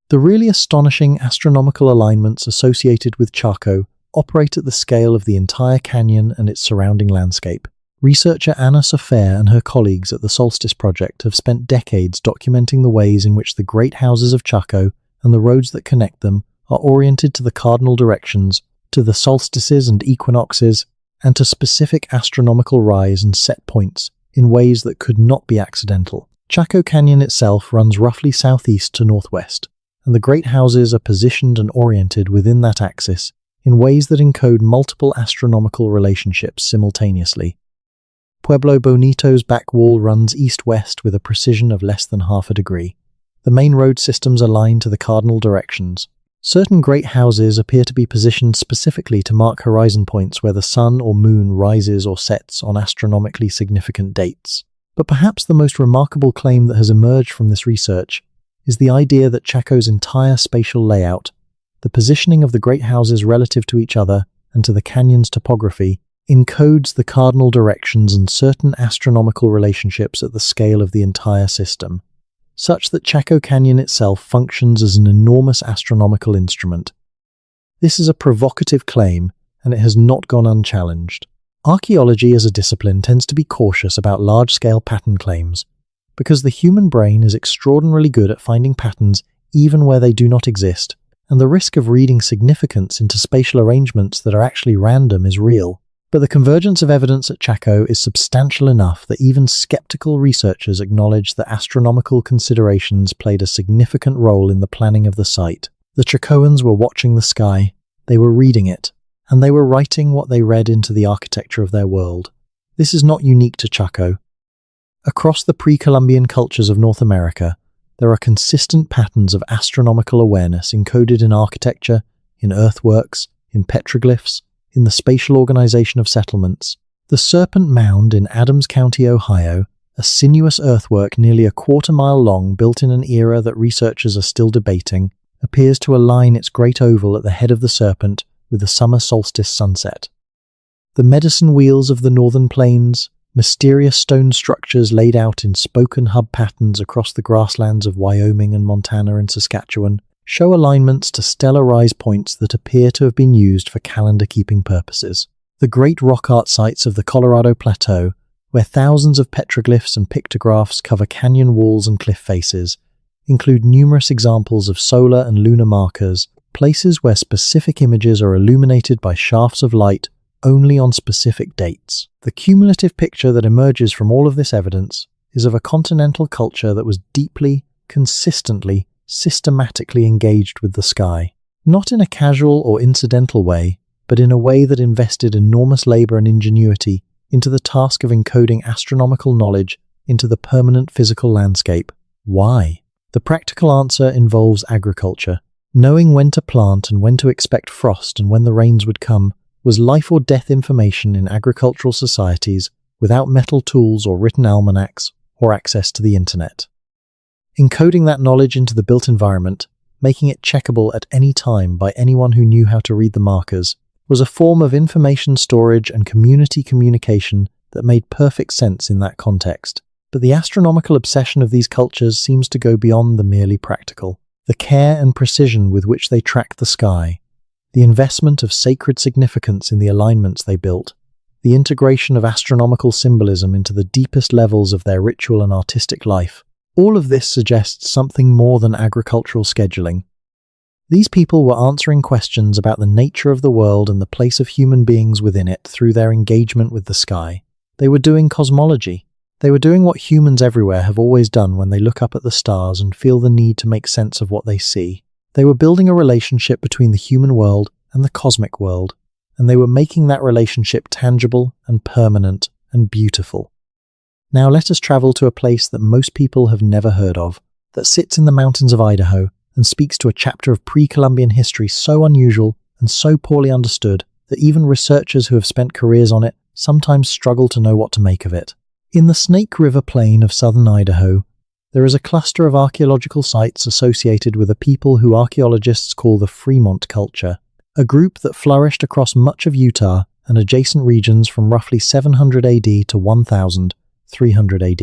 The really astonishing astronomical alignments associated with Chaco operate at the scale of the entire canyon and its surrounding landscape. Researcher Anna Sofer and her colleagues at the Solstice Project have spent decades documenting the ways in which the great houses of Chaco and the roads that connect them are oriented to the cardinal directions, to the solstices and equinoxes, and to specific astronomical rise and set points in ways that could not be accidental. Chaco Canyon itself runs roughly southeast to northwest, and the great houses are positioned and oriented within that axis in ways that encode multiple astronomical relationships simultaneously. Pueblo Bonito's back wall runs east-west with a precision of less than half a degree. The main road systems align to the cardinal directions. Certain great houses appear to be positioned specifically to mark horizon points where the sun or moon rises or sets on astronomically significant dates. But perhaps the most remarkable claim that has emerged from this research is the idea that Chaco's entire spatial layout, the positioning of the great houses relative to each other and to the canyon's topography, encodes the cardinal directions and certain astronomical relationships at the scale of the entire system, such that Chaco Canyon itself functions as an enormous astronomical instrument. This is a provocative claim, and it has not gone unchallenged. Archaeology as a discipline tends to be cautious about large-scale pattern claims, because the human brain is extraordinarily good at finding patterns even where they do not exist, and the risk of reading significance into spatial arrangements that are actually random is real. But the convergence of evidence at Chaco is substantial enough that even skeptical researchers acknowledge that astronomical considerations played a significant role in the planning of the site. The Chacoans were watching the sky, they were reading it, and they were writing what they read into the architecture of their world. This is not unique to Chaco. Across the pre-Columbian cultures of North America, there are consistent patterns of astronomical awareness encoded in architecture, in earthworks, in petroglyphs, in the spatial organization of settlements. The Serpent Mound in Adams County, Ohio, a sinuous earthwork nearly a quarter-mile long built in an era that researchers are still debating, appears to align its great oval at the head of the serpent with the summer solstice sunset. The medicine wheels of the northern plains, mysterious stone structures laid out in spoken hub patterns across the grasslands of Wyoming and Montana and Saskatchewan, show alignments to stellar rise points that appear to have been used for calendar-keeping purposes. The great rock art sites of the Colorado Plateau, where thousands of petroglyphs and pictographs cover canyon walls and cliff faces, include numerous examples of solar and lunar markers, places where specific images are illuminated by shafts of light only on specific dates. The cumulative picture that emerges from all of this evidence is of a continental culture that was deeply, consistently, systematically engaged with the sky. Not in a casual or incidental way, but in a way that invested enormous labor and ingenuity into the task of encoding astronomical knowledge into the permanent physical landscape. Why? The practical answer involves agriculture. Knowing when to plant and when to expect frost and when the rains would come was life or death information in agricultural societies without metal tools or written almanacs or access to the internet. Encoding that knowledge into the built environment, making it checkable at any time by anyone who knew how to read the markers, was a form of information storage and community communication that made perfect sense in that context. But the astronomical obsession of these cultures seems to go beyond the merely practical. The care and precision with which they tracked the sky, the investment of sacred significance in the alignments they built, the integration of astronomical symbolism into the deepest levels of their ritual and artistic life, all of this suggests something more than agricultural scheduling. These people were answering questions about the nature of the world and the place of human beings within it through their engagement with the sky. They were doing cosmology. They were doing what humans everywhere have always done when they look up at the stars and feel the need to make sense of what they see. They were building a relationship between the human world and the cosmic world, and they were making that relationship tangible and permanent and beautiful. Now let us travel to a place that most people have never heard of, that sits in the mountains of Idaho and speaks to a chapter of pre-Columbian history so unusual and so poorly understood that even researchers who have spent careers on it sometimes struggle to know what to make of it. In the Snake River Plain of southern Idaho, there is a cluster of archaeological sites associated with a people who archaeologists call the Fremont culture, a group that flourished across much of Utah and adjacent regions from roughly 700 AD to 1300 AD.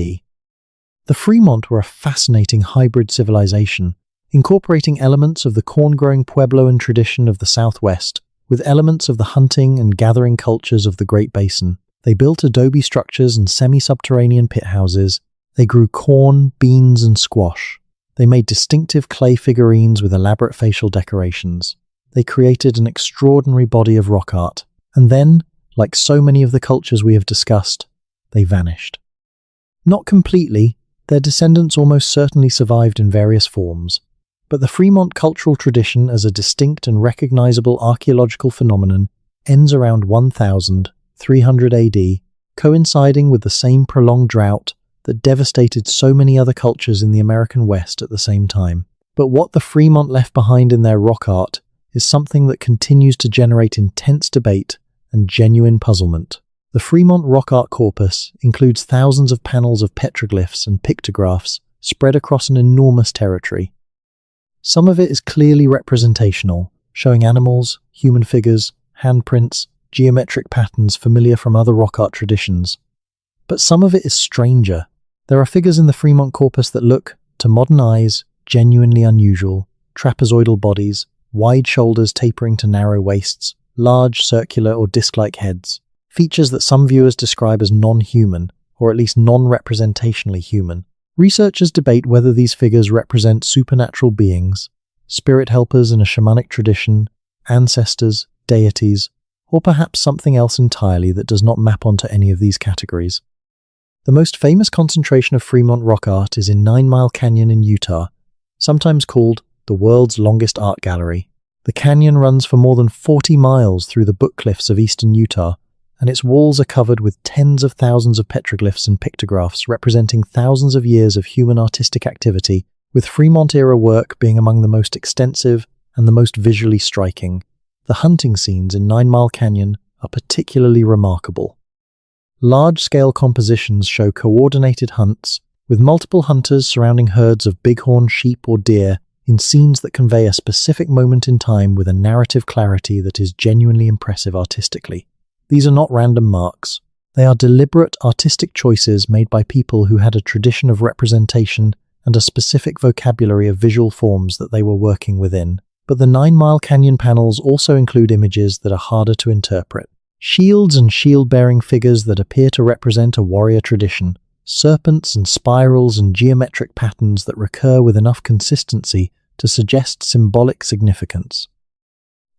The Fremont were a fascinating hybrid civilization, incorporating elements of the corn-growing Puebloan tradition of the Southwest with elements of the hunting and gathering cultures of the Great Basin. They built adobe structures and semi-subterranean pit houses. They grew corn, beans, and squash. They made distinctive clay figurines with elaborate facial decorations. They created an extraordinary body of rock art. And then, like so many of the cultures we have discussed, they vanished. Not completely, their descendants almost certainly survived in various forms. But the Fremont cultural tradition as a distinct and recognizable archaeological phenomenon ends around 1300 AD, coinciding with the same prolonged drought that devastated so many other cultures in the American West at the same time. But what the Fremont left behind in their rock art is something that continues to generate intense debate and genuine puzzlement. The Fremont rock art corpus includes thousands of panels of petroglyphs and pictographs spread across an enormous territory. Some of it is clearly representational, showing animals, human figures, handprints, geometric patterns familiar from other rock art traditions. But some of it is stranger. There are figures in the Fremont corpus that look, to modern eyes, genuinely unusual. Trapezoidal bodies, wide shoulders tapering to narrow waists, large circular or disc-like heads. Features that some viewers describe as non-human, or at least non-representationally human. Researchers debate whether these figures represent supernatural beings, spirit helpers in a shamanic tradition, ancestors, deities, or perhaps something else entirely that does not map onto any of these categories. The most famous concentration of Fremont rock art is in 9 Mile Canyon in Utah, sometimes called the world's longest art gallery. The canyon runs for more than 40 miles through the Book Cliffs of eastern Utah, and its walls are covered with tens of thousands of petroglyphs and pictographs representing thousands of years of human artistic activity, with Fremont-era work being among the most extensive and the most visually striking. The hunting scenes in 9 Mile Canyon are particularly remarkable. Large-scale compositions show coordinated hunts, with multiple hunters surrounding herds of bighorn sheep or deer in scenes that convey a specific moment in time with a narrative clarity that is genuinely impressive artistically. These are not random marks. They are deliberate artistic choices made by people who had a tradition of representation and a specific vocabulary of visual forms that they were working within. But the 9 Mile Canyon panels also include images that are harder to interpret. Shields and shield-bearing figures that appear to represent a warrior tradition, serpents and spirals and geometric patterns that recur with enough consistency to suggest symbolic significance.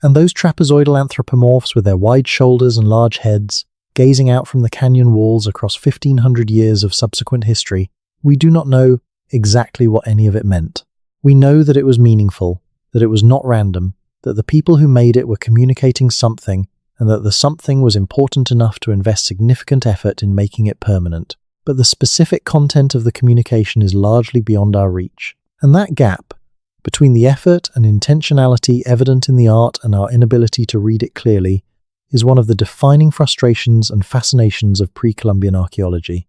And those trapezoidal anthropomorphs with their wide shoulders and large heads, gazing out from the canyon walls across 1,500 years of subsequent history, we do not know exactly what any of it meant. We know that it was meaningful, that it was not random, that the people who made it were communicating something, and that the something was important enough to invest significant effort in making it permanent. But the specific content of the communication is largely beyond our reach. And that gap, between the effort and intentionality evident in the art and our inability to read it clearly, is one of the defining frustrations and fascinations of pre-Columbian archaeology.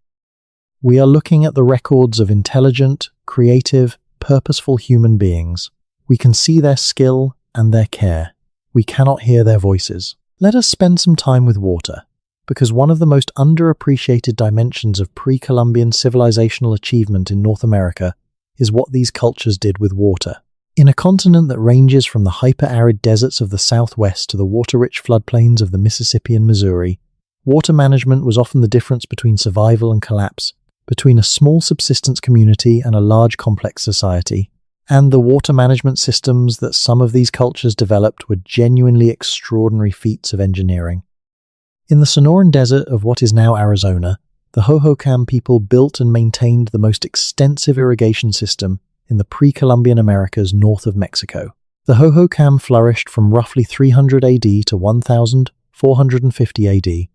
We are looking at the records of intelligent, creative, purposeful human beings. We can see their skill and their care. We cannot hear their voices. Let us spend some time with water, because one of the most underappreciated dimensions of pre-Columbian civilizational achievement in North America is what these cultures did with water. In a continent that ranges from the hyper-arid deserts of the Southwest to the water-rich floodplains of the Mississippi and Missouri, water management was often the difference between survival and collapse, between a small subsistence community and a large complex society. And the water management systems that some of these cultures developed were genuinely extraordinary feats of engineering. In the Sonoran Desert of what is now Arizona, the Hohokam people built and maintained the most extensive irrigation system in the pre-Columbian Americas north of Mexico. The Hohokam flourished from roughly 300 AD to 1450 AD,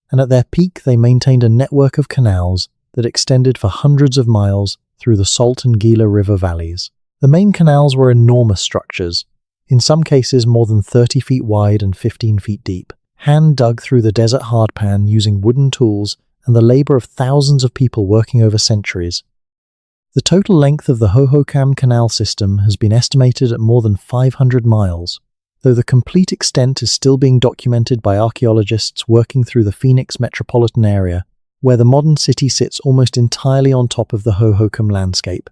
and at their peak they maintained a network of canals that extended for hundreds of miles through the Salt and Gila River valleys. The main canals were enormous structures, in some cases more than 30 feet wide and 15 feet deep, hand-dug through the desert hardpan using wooden tools and the labor of thousands of people working over centuries. The total length of the Hohokam Canal system has been estimated at more than 500 miles, though the complete extent is still being documented by archaeologists working through the Phoenix metropolitan area, where the modern city sits almost entirely on top of the Hohokam landscape.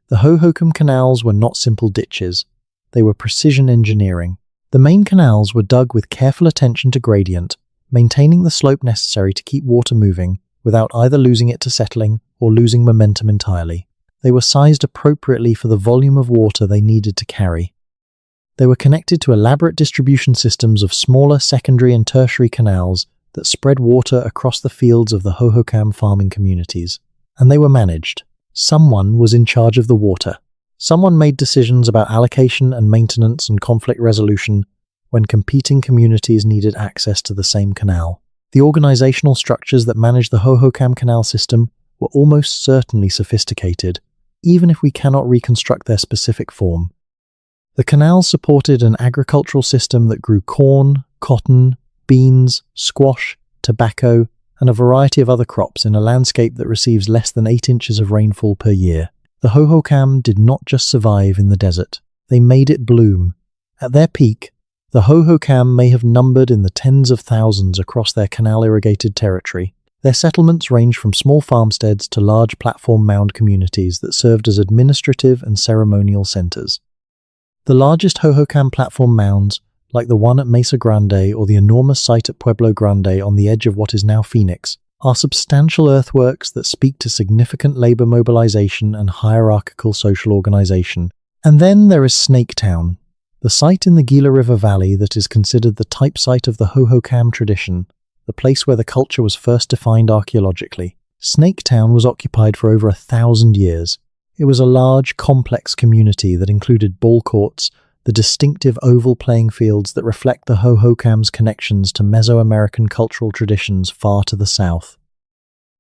The Hohokam canals were not simple ditches. They were precision engineering. The main canals were dug with careful attention to gradient, maintaining the slope necessary to keep water moving without either losing it to settling or losing momentum entirely. They were sized appropriately for the volume of water they needed to carry. They were connected to elaborate distribution systems of smaller secondary and tertiary canals that spread water across the fields of the Hohokam farming communities. And they were managed. Someone was in charge of the water. Someone made decisions about allocation and maintenance and conflict resolution when competing communities needed access to the same canal. The organizational structures that managed the Hohokam Canal system were almost certainly sophisticated, even if we cannot reconstruct their specific form. The canals supported an agricultural system that grew corn, cotton, beans, squash, tobacco, and a variety of other crops in a landscape that receives less than 8 inches of rainfall per year. The Hohokam did not just survive in the desert, they made it bloom. At their peak, the Hohokam may have numbered in the tens of thousands across their canal-irrigated territory. Their settlements ranged from small farmsteads to large platform mound communities that served as administrative and ceremonial centers. The largest Hohokam platform mounds, like the one at Mesa Grande or the enormous site at Pueblo Grande on the edge of what is now Phoenix, are substantial earthworks that speak to significant labor mobilization and hierarchical social organization. And then there is Snaketown, the site in the Gila River Valley that is considered the type site of the Hohokam tradition, the place where the culture was first defined archaeologically. Snaketown was occupied for over 1,000 years. It was a large, complex community that included ball courts, the distinctive oval playing fields that reflect the Hohokam's connections to Mesoamerican cultural traditions far to the south.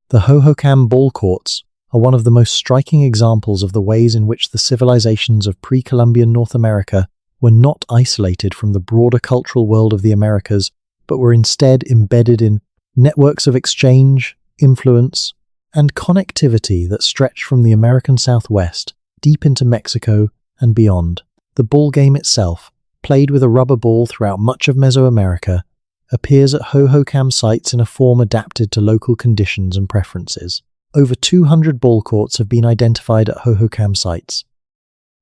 The Hohokam ball courts are one of the most striking examples of the ways in which the civilizations of pre-Columbian North America were not isolated from the broader cultural world of the Americas, but were instead embedded in networks of exchange, influence, and connectivity that stretched from the American Southwest deep into Mexico and beyond. The ball game itself, played with a rubber ball throughout much of Mesoamerica, appears at Hohokam sites in a form adapted to local conditions and preferences. Over 200 ball courts have been identified at Hohokam sites.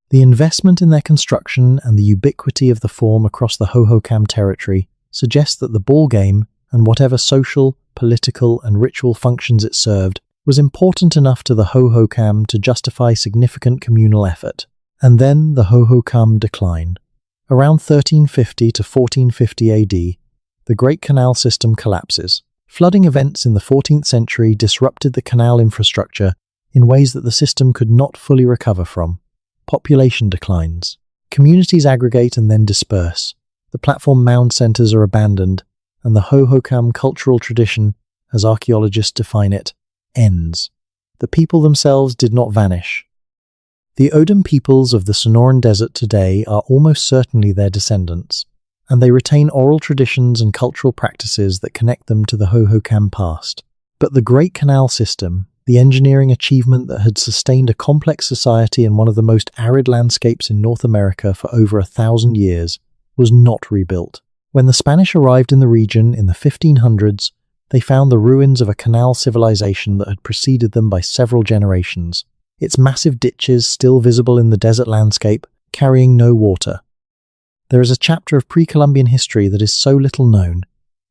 The investment in their construction and the ubiquity of the form across the Hohokam territory suggests that the ball game, and whatever social, political, and ritual functions it served, was important enough to the Hohokam to justify significant communal effort. And then the Hohokam decline. Around 1350 to 1450 AD, the Great Canal system collapses. Flooding events in the 14th century disrupted the canal infrastructure in ways that the system could not fully recover from. Population declines. Communities aggregate and then disperse. The platform mound centers are abandoned, and the Hohokam cultural tradition, as archaeologists define it, ends. The people themselves did not vanish. The Odum peoples of the Sonoran Desert today are almost certainly their descendants, and they retain oral traditions and cultural practices that connect them to the Hohokam past. But the Great Canal system, the engineering achievement that had sustained a complex society in one of the most arid landscapes in North America for over 1,000 years, was not rebuilt. When the Spanish arrived in the region in the 1500s, they found the ruins of a canal civilization that had preceded them by several generations, its massive ditches still visible in the desert landscape, carrying no water. There is a chapter of pre-Columbian history that is so little known,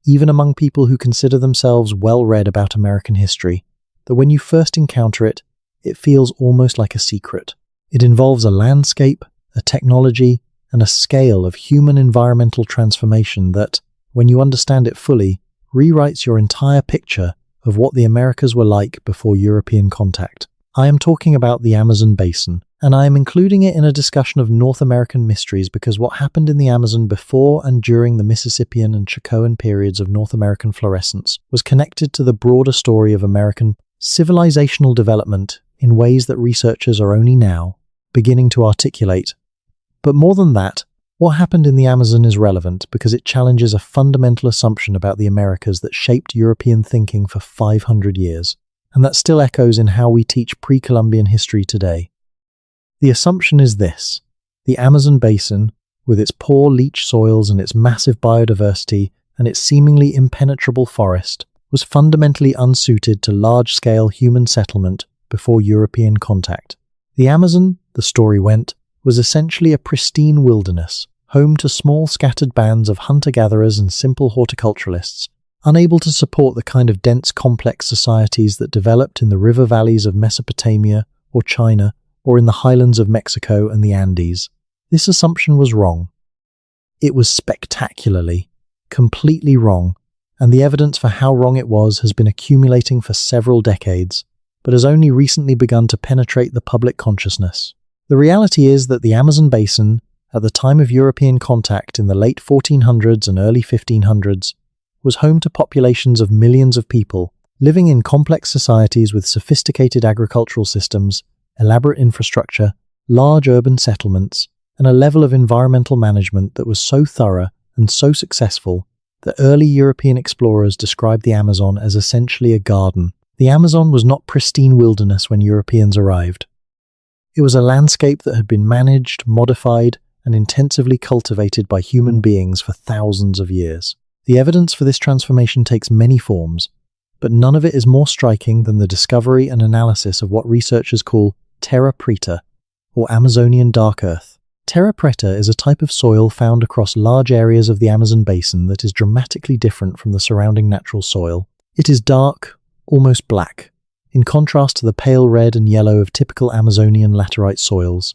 even among people who consider themselves well-read about American history, that when you first encounter it, it feels almost like a secret. It involves a landscape, a technology, and a scale of human environmental transformation that, when you understand it fully, rewrites your entire picture of what the Americas were like before European contact. I am talking about the Amazon basin, and I am including it in a discussion of North American mysteries because what happened in the Amazon before and during the Mississippian and Chacoan periods of North American fluorescence was connected to the broader story of American civilizational development in ways that researchers are only now beginning to articulate. But more than that, what happened in the Amazon is relevant because it challenges a fundamental assumption about the Americas that shaped European thinking for 500 years, and that still echoes in how we teach pre-Columbian history today. The assumption is this: the Amazon basin, with its poor leach soils and its massive biodiversity and its seemingly impenetrable forest, was fundamentally unsuited to large-scale human settlement before European contact. The Amazon, the story went, was essentially a pristine wilderness, home to small scattered bands of hunter-gatherers and simple horticulturalists, unable to support the kind of dense, complex societies that developed in the river valleys of Mesopotamia or China or in the highlands of Mexico and the Andes. This assumption was wrong. It was spectacularly, completely wrong, and the evidence for how wrong it was has been accumulating for several decades, but has only recently begun to penetrate the public consciousness. The reality is that the Amazon basin, at the time of European contact in the late 1400s and early 1500s, was home to populations of millions of people, living in complex societies with sophisticated agricultural systems, elaborate infrastructure, large urban settlements, and a level of environmental management that was so thorough and so successful that early European explorers described the Amazon as essentially a garden. The Amazon was not pristine wilderness when Europeans arrived. It was a landscape that had been managed, modified, and intensively cultivated by human beings for thousands of years. The evidence for this transformation takes many forms, but none of it is more striking than the discovery and analysis of what researchers call terra preta, or Amazonian dark earth. Terra preta is a type of soil found across large areas of the Amazon basin that is dramatically different from the surrounding natural soil. It is dark, almost black, in contrast to the pale red and yellow of typical Amazonian laterite soils.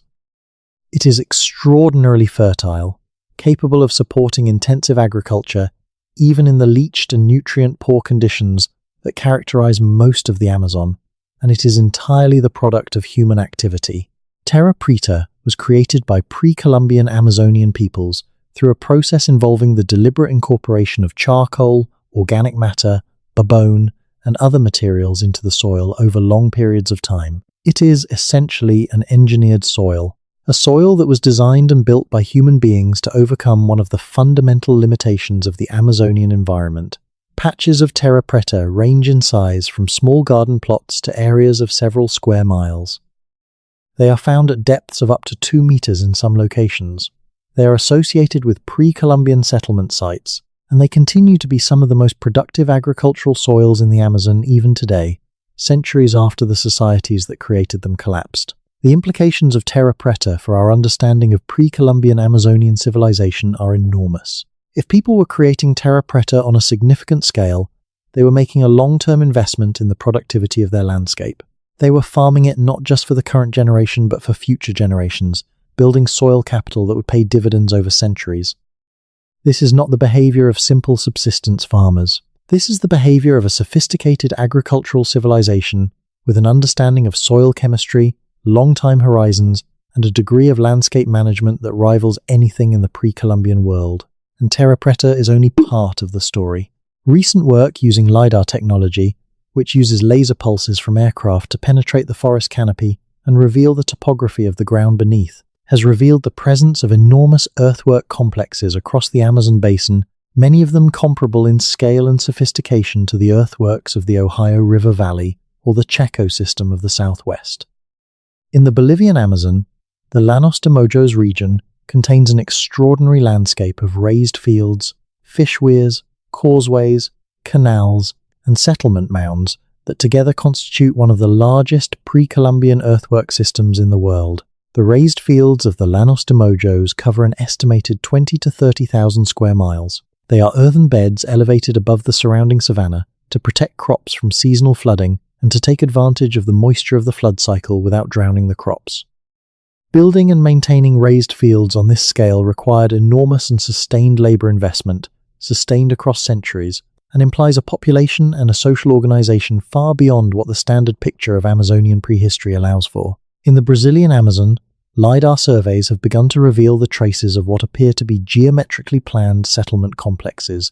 It is extraordinarily fertile, capable of supporting intensive agriculture, even in the leached and nutrient-poor conditions that characterize most of the Amazon, and it is entirely the product of human activity. Terra preta was created by pre-Columbian Amazonian peoples through a process involving the deliberate incorporation of charcoal, organic matter, bone, and other materials into the soil over long periods of time. It is essentially an engineered soil, a soil that was designed and built by human beings to overcome one of the fundamental limitations of the Amazonian environment. Patches of terra preta range in size from small garden plots to areas of several square miles. They are found at depths of up to 2 meters in some locations. They are associated with pre-Columbian settlement sites, and they continue to be some of the most productive agricultural soils in the Amazon even today, centuries after the societies that created them collapsed. The implications of terra preta for our understanding of pre-Columbian Amazonian civilization are enormous. If people were creating terra preta on a significant scale, They were making a long-term investment in the productivity of their landscape. They were farming it not just for the current generation but for future generations, building soil capital that would pay dividends over centuries. This is not the behavior of simple subsistence farmers. This is the behavior of a sophisticated agricultural civilization with an understanding of soil chemistry, long-time horizons, and a degree of landscape management that rivals anything in the pre-Columbian world. And Terra Preta is only part of the story. Recent work using LiDAR technology, which uses laser pulses from aircraft to penetrate the forest canopy and reveal the topography of the ground beneath, has revealed the presence of enormous earthwork complexes across the Amazon basin, many of them comparable in scale and sophistication to the earthworks of the Ohio River Valley or the Chaco system of the Southwest. In the Bolivian Amazon, the Llanos de Mojos region contains an extraordinary landscape of raised fields, fish weirs, causeways, canals, and settlement mounds that together constitute one of the largest pre-Columbian earthwork systems in the world. The raised fields of the Llanos de Mojos cover an estimated 20 to 30,000 square miles. They are earthen beds elevated above the surrounding savanna to protect crops from seasonal flooding and to take advantage of the moisture of the flood cycle without drowning the crops. Building and maintaining raised fields on this scale required enormous and sustained labor investment, sustained across centuries, and implies a population and a social organization far beyond what the standard picture of Amazonian prehistory allows for. In the Brazilian Amazon, LiDAR surveys have begun to reveal the traces of what appear to be geometrically planned settlement complexes,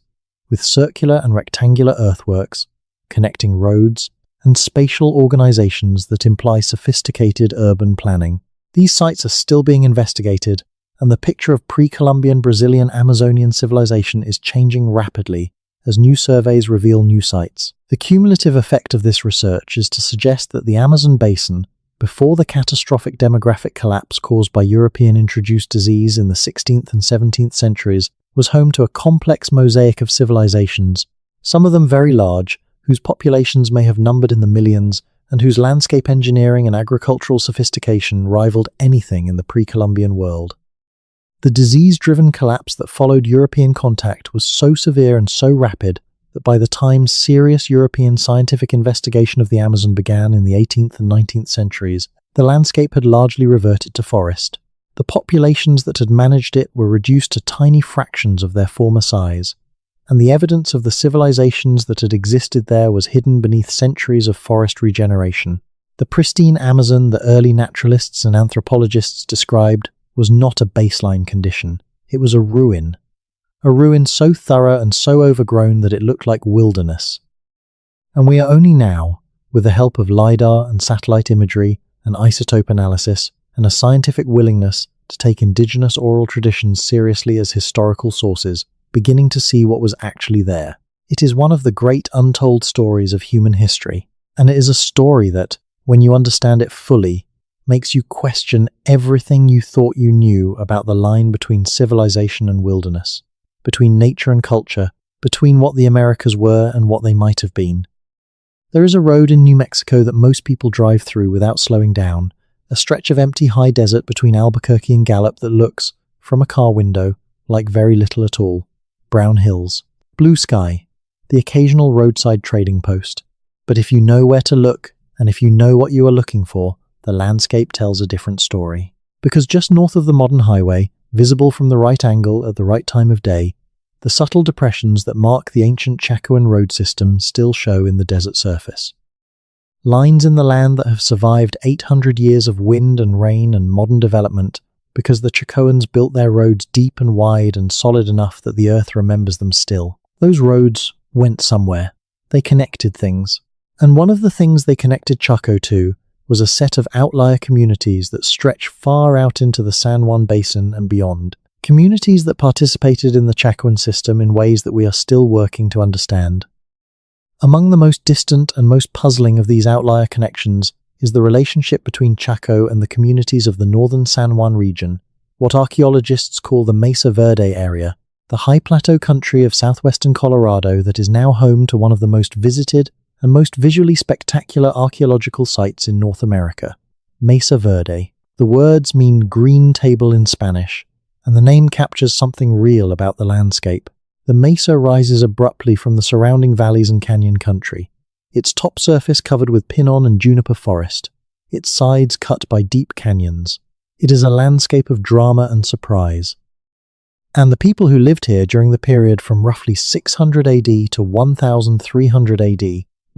with circular and rectangular earthworks, connecting roads, and spatial organizations that imply sophisticated urban planning. These sites are still being investigated, and the picture of pre-Columbian Brazilian Amazonian civilization is changing rapidly as new surveys reveal new sites. The cumulative effect of this research is to suggest that the Amazon basin, before the catastrophic demographic collapse caused by European-introduced disease in the 16th and 17th centuries, was home to a complex mosaic of civilizations, some of them very large, whose populations may have numbered in the millions, and whose landscape engineering and agricultural sophistication rivaled anything in the pre-Columbian world. The disease-driven collapse that followed European contact was so severe and so rapid that by the time serious European scientific investigation of the Amazon began in the 18th and 19th centuries, the landscape had largely reverted to forest. The populations that had managed it were reduced to tiny fractions of their former size, and the evidence of the civilizations that had existed there was hidden beneath centuries of forest regeneration. The pristine Amazon that early naturalists and anthropologists described was not a baseline condition. It was a ruin so thorough and so overgrown that it looked like wilderness. And we are only now, with the help of LiDAR and satellite imagery and isotope analysis and a scientific willingness to take indigenous oral traditions seriously as historical sources, beginning to see what was actually there. It is one of the great untold stories of human history, and it is a story that, when you understand it fully, makes you question everything you thought you knew about the line between civilization and wilderness, between nature and culture, between what the Americas were and what they might have been. There is a road in New Mexico that most people drive through without slowing down, a stretch of empty high desert between Albuquerque and Gallup that looks, from a car window, like very little at all. Brown hills, blue sky, the occasional roadside trading post. But if you know where to look, and if you know what you are looking for, the landscape tells a different story. Because just north of the modern highway, visible from the right angle at the right time of day, the subtle depressions that mark the ancient Chacoan road system still show in the desert surface. Lines in the land that have survived 800 years of wind and rain and modern development, because the Chacoans built their roads deep and wide and solid enough that the earth remembers them still. Those roads went somewhere. They connected things. And one of the things they connected Chaco to was a set of outlier communities that stretch far out into the San Juan Basin and beyond. Communities that participated in the Chacoan system in ways that we are still working to understand. Among the most distant and most puzzling of these outlier connections is the relationship between Chaco and the communities of the northern San Juan region, what archaeologists call the Mesa Verde area, the high plateau country of southwestern Colorado that is now home to one of the most visited and most visually spectacular archaeological sites in North America, Mesa Verde. The words mean green table in Spanish, and the name captures something real about the landscape. The mesa rises abruptly from the surrounding valleys and canyon country, its top surface covered with pinon and juniper forest, its sides cut by deep canyons. It is a landscape of drama and surprise. And the people who lived here during the period from roughly 600 AD to 1300 AD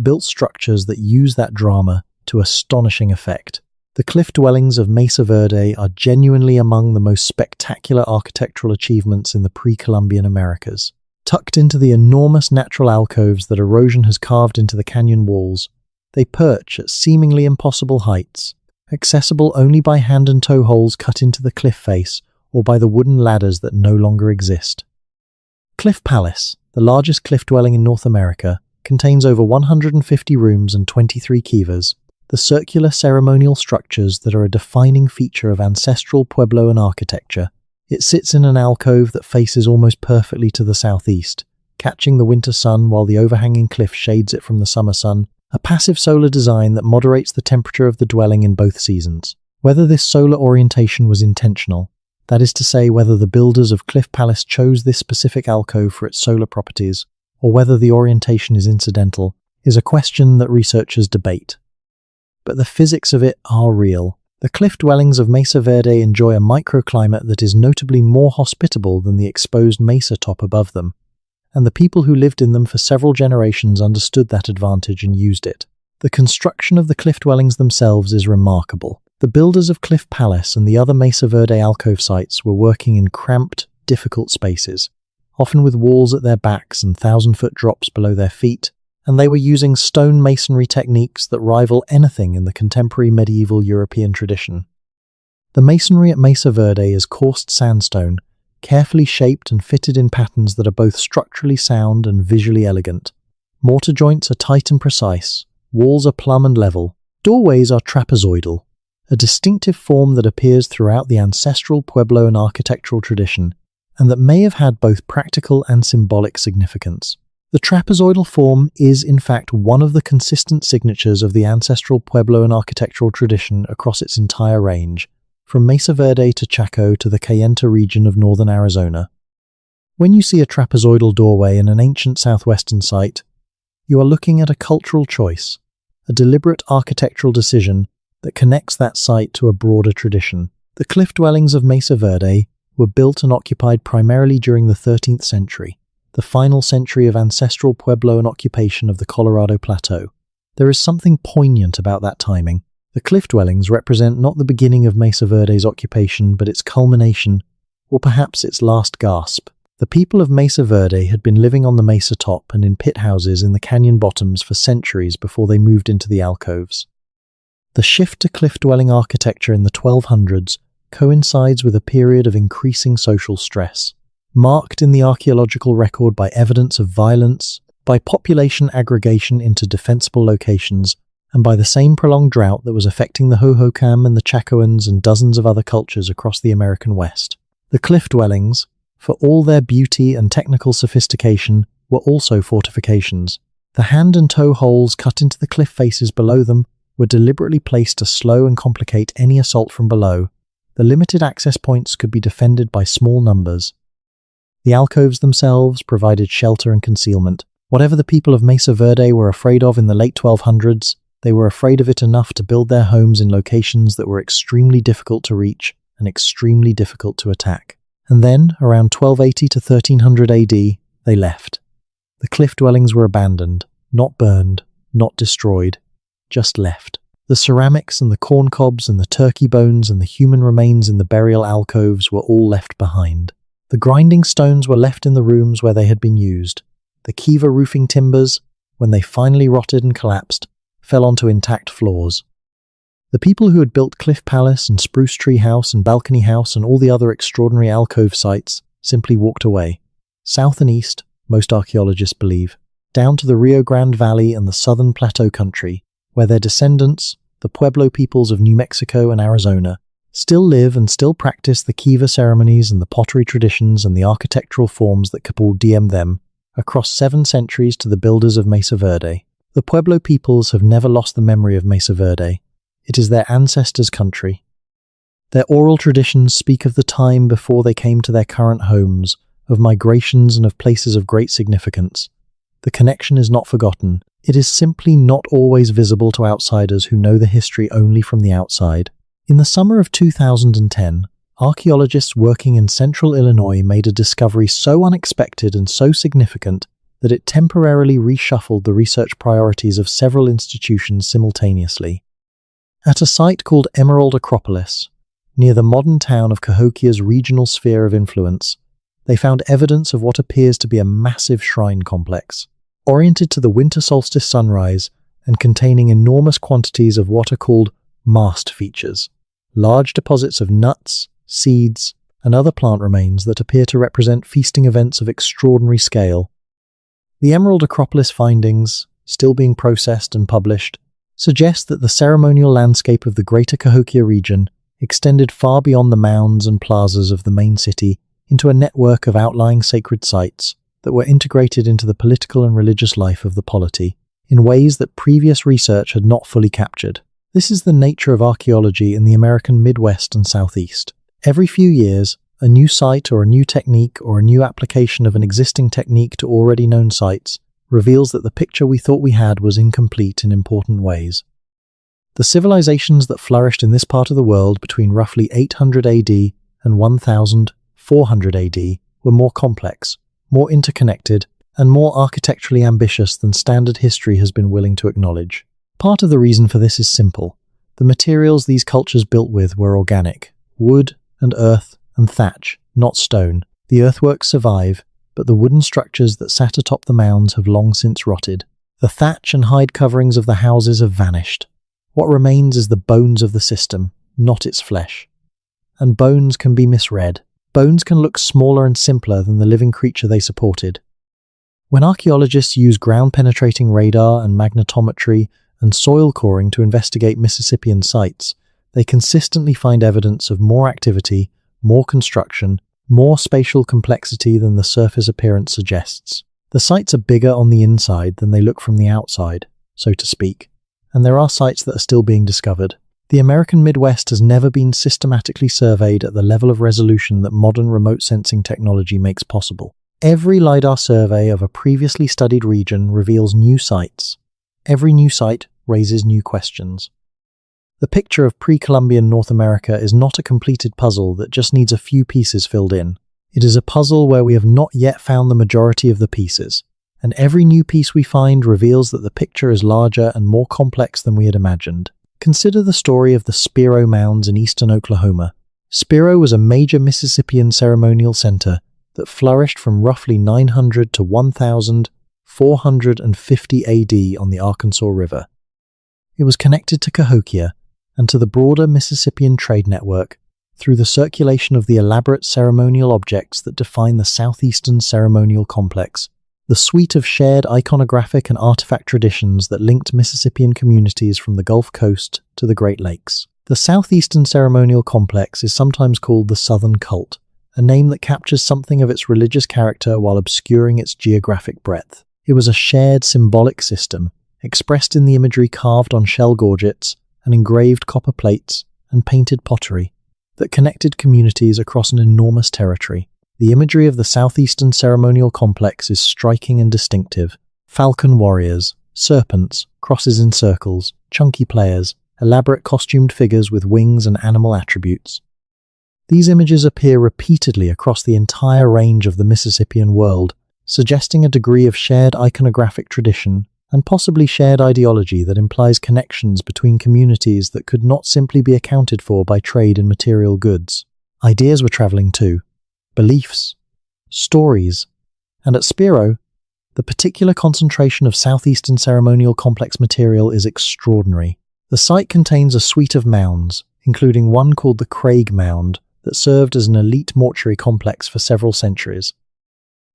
built structures that use that drama to astonishing effect. The cliff dwellings of Mesa Verde are genuinely among the most spectacular architectural achievements in the pre-Columbian Americas. Tucked into the enormous natural alcoves that erosion has carved into the canyon walls, they perch at seemingly impossible heights, accessible only by hand and toe holes cut into the cliff face or by the wooden ladders that no longer exist. Cliff Palace, the largest cliff dwelling in North America, contains over 150 rooms and 23 kivas, the circular ceremonial structures that are a defining feature of ancestral Puebloan architecture. It sits in an alcove that faces almost perfectly to the southeast, catching the winter sun while the overhanging cliff shades it from the summer sun, a passive solar design that moderates the temperature of the dwelling in both seasons. Whether this solar orientation was intentional, that is to say whether the builders of Cliff Palace chose this specific alcove for its solar properties, or whether the orientation is incidental, is a question that researchers debate. But the physics of it are real. The cliff dwellings of Mesa Verde enjoy a microclimate that is notably more hospitable than the exposed mesa top above them, and the people who lived in them for several generations understood that advantage and used it. The construction of the cliff dwellings themselves is remarkable. The builders of Cliff Palace and the other Mesa Verde alcove sites were working in cramped, difficult spaces, often with walls at their backs and 1,000-foot drops below their feet, and they were using stone masonry techniques that rival anything in the contemporary medieval European tradition. The masonry at Mesa Verde is coursed sandstone, carefully shaped and fitted in patterns that are both structurally sound and visually elegant. Mortar joints are tight and precise, walls are plumb and level, doorways are trapezoidal, a distinctive form that appears throughout the ancestral Puebloan architectural tradition, and that may have had both practical and symbolic significance. The trapezoidal form is, in fact, one of the consistent signatures of the ancestral Puebloan architectural tradition across its entire range, from Mesa Verde to Chaco to the Kayenta region of northern Arizona. When you see a trapezoidal doorway in an ancient southwestern site, you are looking at a cultural choice, a deliberate architectural decision that connects that site to a broader tradition. The cliff dwellings of Mesa Verde were built and occupied primarily during the 13th century, the final century of ancestral Puebloan occupation of the Colorado Plateau. There is something poignant about that timing. The cliff dwellings represent not the beginning of Mesa Verde's occupation, but its culmination, or perhaps its last gasp. The people of Mesa Verde had been living on the mesa top and in pit houses in the canyon bottoms for centuries before they moved into the alcoves. The shift to cliff-dwelling architecture in the 1200s coincides with a period of increasing social stress, marked in the archaeological record by evidence of violence, by population aggregation into defensible locations, and by the same prolonged drought that was affecting the Hohokam and the Chacoans and dozens of other cultures across the American West. The cliff dwellings, for all their beauty and technical sophistication, were also fortifications. The hand and toe holes cut into the cliff faces below them were deliberately placed to slow and complicate any assault from below. The limited access points could be defended by small numbers. The alcoves themselves provided shelter and concealment. Whatever the people of Mesa Verde were afraid of in the late 1200s, they were afraid of it enough to build their homes in locations that were extremely difficult to reach and extremely difficult to attack. And then, around 1280 to 1300 AD, they left. The cliff dwellings were abandoned, not burned, not destroyed, just left. The ceramics and the corn cobs and the turkey bones and the human remains in the burial alcoves were all left behind. The grinding stones were left in the rooms where they had been used. The kiva roofing timbers, when they finally rotted and collapsed, fell onto intact floors. The people who had built Cliff Palace and Spruce Tree House and Balcony House and all the other extraordinary alcove sites simply walked away, south and east, most archaeologists believe, down to the Rio Grande Valley and the southern plateau country, where their descendants, the Pueblo peoples of New Mexico and Arizona, still live and still practice the kiva ceremonies and the pottery traditions and the architectural forms that Kapul them across 7 centuries to the builders of Mesa Verde. The Pueblo peoples have never lost the memory of Mesa Verde. It is their ancestors' country. Their oral traditions speak of the time before they came to their current homes, of migrations and of places of great significance. The connection is not forgotten. It is simply not always visible to outsiders who know the history only from the outside. In the summer of 2010, archaeologists working in central Illinois made a discovery so unexpected and so significant that it temporarily reshuffled the research priorities of several institutions simultaneously. At a site called Emerald Acropolis, near the modern town of Cahokia's regional sphere of influence, they found evidence of what appears to be a massive shrine complex, oriented to the winter solstice sunrise and containing enormous quantities of what are called mast features, large deposits of nuts, seeds, and other plant remains that appear to represent feasting events of extraordinary scale. The Emerald Acropolis findings, still being processed and published, suggest that the ceremonial landscape of the Greater Cahokia region extended far beyond the mounds and plazas of the main city into a network of outlying sacred sites that were integrated into the political and religious life of the polity in ways that previous research had not fully captured. This is the nature of archaeology in the American Midwest and Southeast. Every few years, a new site or a new technique or a new application of an existing technique to already known sites reveals that the picture we thought we had was incomplete in important ways. The civilizations that flourished in this part of the world between roughly 800 AD and 1400 AD were more complex, more interconnected, and more architecturally ambitious than standard history has been willing to acknowledge. Part of the reason for this is simple. The materials these cultures built with were organic: wood and earth and thatch, not stone. The earthworks survive, but the wooden structures that sat atop the mounds have long since rotted. The thatch and hide coverings of the houses have vanished. What remains is the bones of the system, not its flesh. And bones can be misread. Bones can look smaller and simpler than the living creature they supported. When archaeologists use ground-penetrating radar and magnetometry and soil coring to investigate Mississippian sites, they consistently find evidence of more activity, more construction, more spatial complexity than the surface appearance suggests. The sites are bigger on the inside than they look from the outside, so to speak, and there are sites that are still being discovered. The American Midwest has never been systematically surveyed at the level of resolution that modern remote sensing technology makes possible. Every LiDAR survey of a previously studied region reveals new sites. Every new site raises new questions. The picture of pre-Columbian North America is not a completed puzzle that just needs a few pieces filled in. It is a puzzle where we have not yet found the majority of the pieces, and every new piece we find reveals that the picture is larger and more complex than we had imagined. Consider the story of the Spiro Mounds in eastern Oklahoma. Spiro was a major Mississippian ceremonial center that flourished from roughly 900 to 1450 AD on the Arkansas River. It was connected to Cahokia and to the broader Mississippian trade network through the circulation of the elaborate ceremonial objects that define the southeastern ceremonial complex, the suite of shared iconographic and artifact traditions that linked Mississippian communities from the Gulf Coast to the Great Lakes. The southeastern ceremonial complex is sometimes called the Southern Cult, a name that captures something of its religious character while obscuring its geographic breadth. It was a shared symbolic system, expressed in the imagery carved on shell gorgets and engraved copper plates and painted pottery, that connected communities across an enormous territory. The imagery of the southeastern ceremonial complex is striking and distinctive. Falcon warriors, serpents, crosses in circles, chunky players, elaborate costumed figures with wings and animal attributes. These images appear repeatedly across the entire range of the Mississippian world, suggesting a degree of shared iconographic tradition and possibly shared ideology that implies connections between communities that could not simply be accounted for by trade in material goods. Ideas were traveling too. Beliefs, stories, and at Spiro, the particular concentration of southeastern ceremonial complex material is extraordinary. The site contains a suite of mounds, including one called the Craig Mound, that served as an elite mortuary complex for several centuries.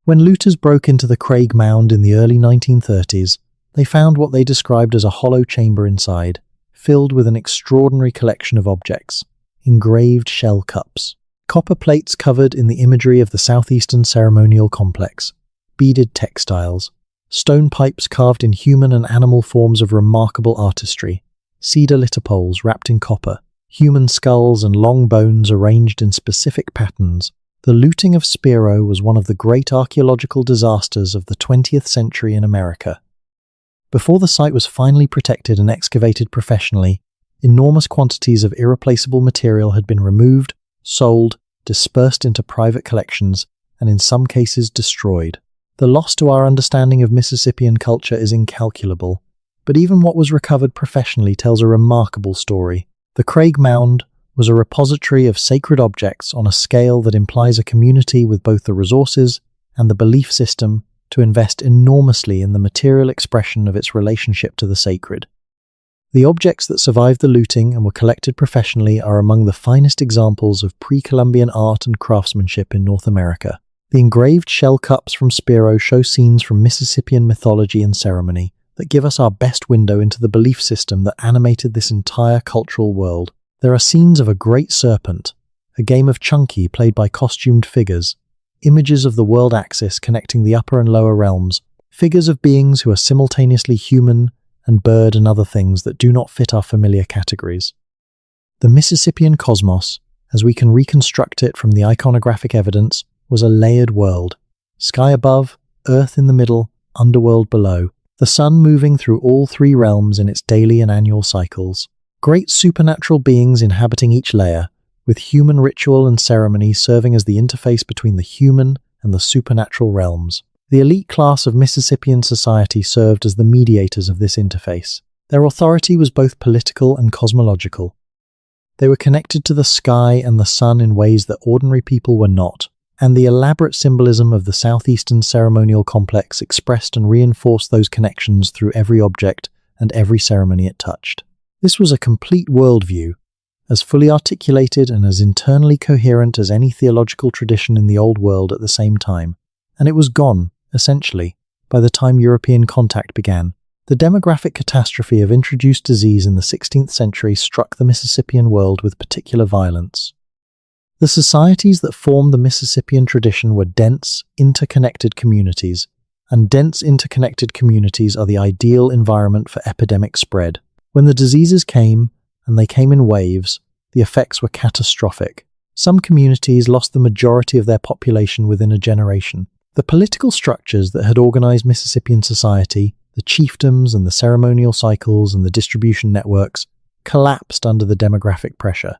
When looters broke into the Craig Mound in the early 1930s, they found what they described as a hollow chamber inside, filled with an extraordinary collection of objects: engraved shell cups, copper plates covered in the imagery of the southeastern ceremonial complex, beaded textiles, stone pipes carved in human and animal forms of remarkable artistry, cedar litter poles wrapped in copper, human skulls and long bones arranged in specific patterns, The looting of Spiro was one of the great archaeological disasters of the 20th century in America. Before the site was finally protected and excavated professionally, enormous quantities of irreplaceable material had been removed, sold, dispersed into private collections, and in some cases destroyed. The loss to our understanding of Mississippian culture is incalculable, but even what was recovered professionally tells a remarkable story. The Craig Mound was a repository of sacred objects on a scale that implies a community with both the resources and the belief system to invest enormously in the material expression of its relationship to the sacred. The objects that survived the looting and were collected professionally are among the finest examples of pre-Columbian art and craftsmanship in North America. The engraved shell cups from Spiro show scenes from Mississippian mythology and ceremony that give us our best window into the belief system that animated this entire cultural world. There are scenes of a great serpent, a game of chunky played by costumed figures, images of the world axis connecting the upper and lower realms, figures of beings who are simultaneously human and bird and other things that do not fit our familiar categories. The Mississippian cosmos, as we can reconstruct it from the iconographic evidence, was a layered world. Sky above, earth in the middle, underworld below, the sun moving through all three realms in its daily and annual cycles. Great supernatural beings inhabiting each layer, with human ritual and ceremony serving as the interface between the human and the supernatural realms. The elite class of Mississippian society served as the mediators of this interface. Their authority was both political and cosmological. They were connected to the sky and the sun in ways that ordinary people were not, and the elaborate symbolism of the southeastern ceremonial complex expressed and reinforced those connections through every object and every ceremony it touched. This was a complete worldview, as fully articulated and as internally coherent as any theological tradition in the Old World at the same time, and it was gone, essentially, by the time European contact began. The demographic catastrophe of introduced disease in the 16th century struck the Mississippian world with particular violence. The societies that formed the Mississippian tradition were dense, interconnected communities, and dense, interconnected communities are the ideal environment for epidemic spread. When the diseases came, and they came in waves, the effects were catastrophic. Some communities lost the majority of their population within a generation. The political structures that had organized Mississippian society, the chiefdoms and the ceremonial cycles and the distribution networks, collapsed under the demographic pressure.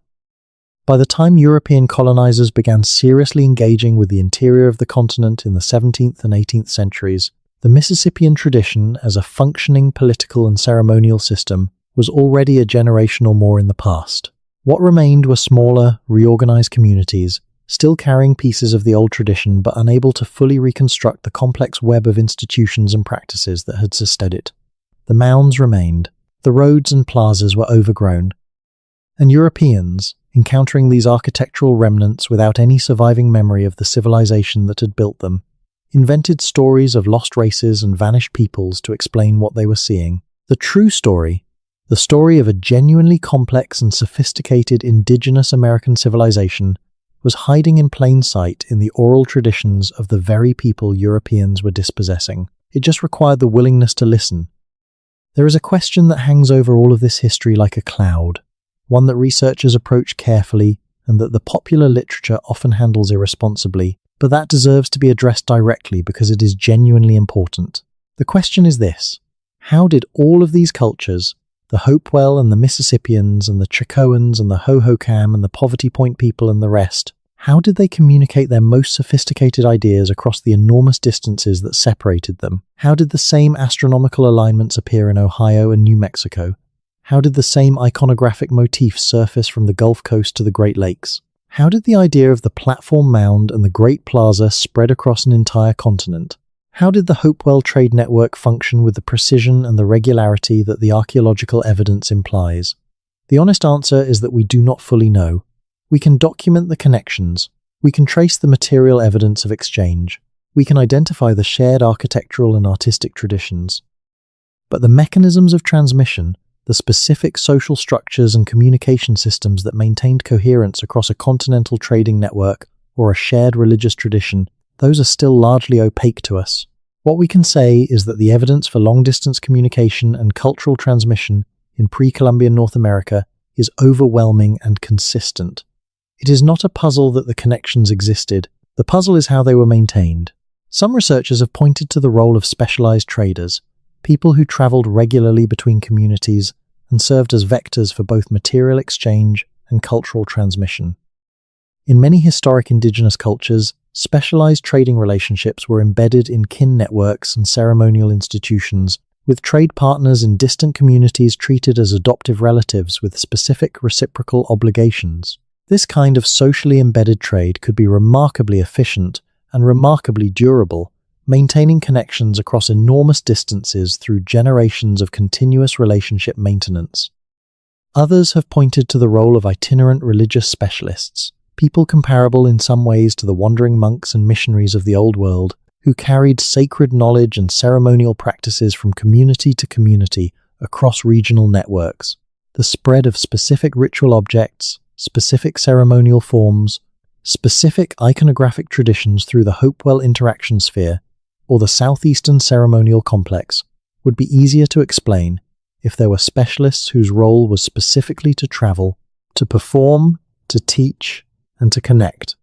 By the time European colonizers began seriously engaging with the interior of the continent in the 17th and 18th centuries, the Mississippian tradition as a functioning political and ceremonial system was already a generation or more in the past. What remained were smaller, reorganized communities, still carrying pieces of the old tradition but unable to fully reconstruct the complex web of institutions and practices that had sustained it. The mounds remained, the roads and plazas were overgrown, and Europeans, encountering these architectural remnants without any surviving memory of the civilization that had built them, invented stories of lost races and vanished peoples to explain what they were seeing. The true story, the story of a genuinely complex and sophisticated indigenous American civilization, was hiding in plain sight in the oral traditions of the very people Europeans were dispossessing. It just required the willingness to listen. There is a question that hangs over all of this history like a cloud, one that researchers approach carefully and that the popular literature often handles irresponsibly, but that deserves to be addressed directly because it is genuinely important. The question is this: how did all of these cultures, the Hopewell and the Mississippians and the Chacoans and the Hohokam and the Poverty Point people and the rest, how did they communicate their most sophisticated ideas across the enormous distances that separated them? How did the same astronomical alignments appear in Ohio and New Mexico? How did the same iconographic motifs surface from the Gulf Coast to the Great Lakes? How did the idea of the platform mound and the Great Plaza spread across an entire continent? How did the Hopewell trade network function with the precision and the regularity that the archaeological evidence implies? The honest answer is that we do not fully know. We can document the connections. We can trace the material evidence of exchange. We can identify the shared architectural and artistic traditions. But the mechanisms of transmission, the specific social structures and communication systems that maintained coherence across a continental trading network or a shared religious tradition, those are still largely opaque to us. What we can say is that the evidence for long-distance communication and cultural transmission in pre-Columbian North America is overwhelming and consistent. It is not a puzzle that the connections existed. The puzzle is how they were maintained. Some researchers have pointed to the role of specialized traders, people who traveled regularly between communities and served as vectors for both material exchange and cultural transmission. In many historic indigenous cultures, specialized trading relationships were embedded in kin networks and ceremonial institutions, with trade partners in distant communities treated as adoptive relatives with specific reciprocal obligations. This kind of socially embedded trade could be remarkably efficient and remarkably durable, maintaining connections across enormous distances through generations of continuous relationship maintenance. Others have pointed to the role of itinerant religious specialists, people comparable in some ways to the wandering monks and missionaries of the Old World, who carried sacred knowledge and ceremonial practices from community to community across regional networks. The spread of specific ritual objects, specific ceremonial forms, specific iconographic traditions through the Hopewell interaction sphere, or the Southeastern ceremonial complex, would be easier to explain if there were specialists whose role was specifically to travel, to perform, to teach, and to connect.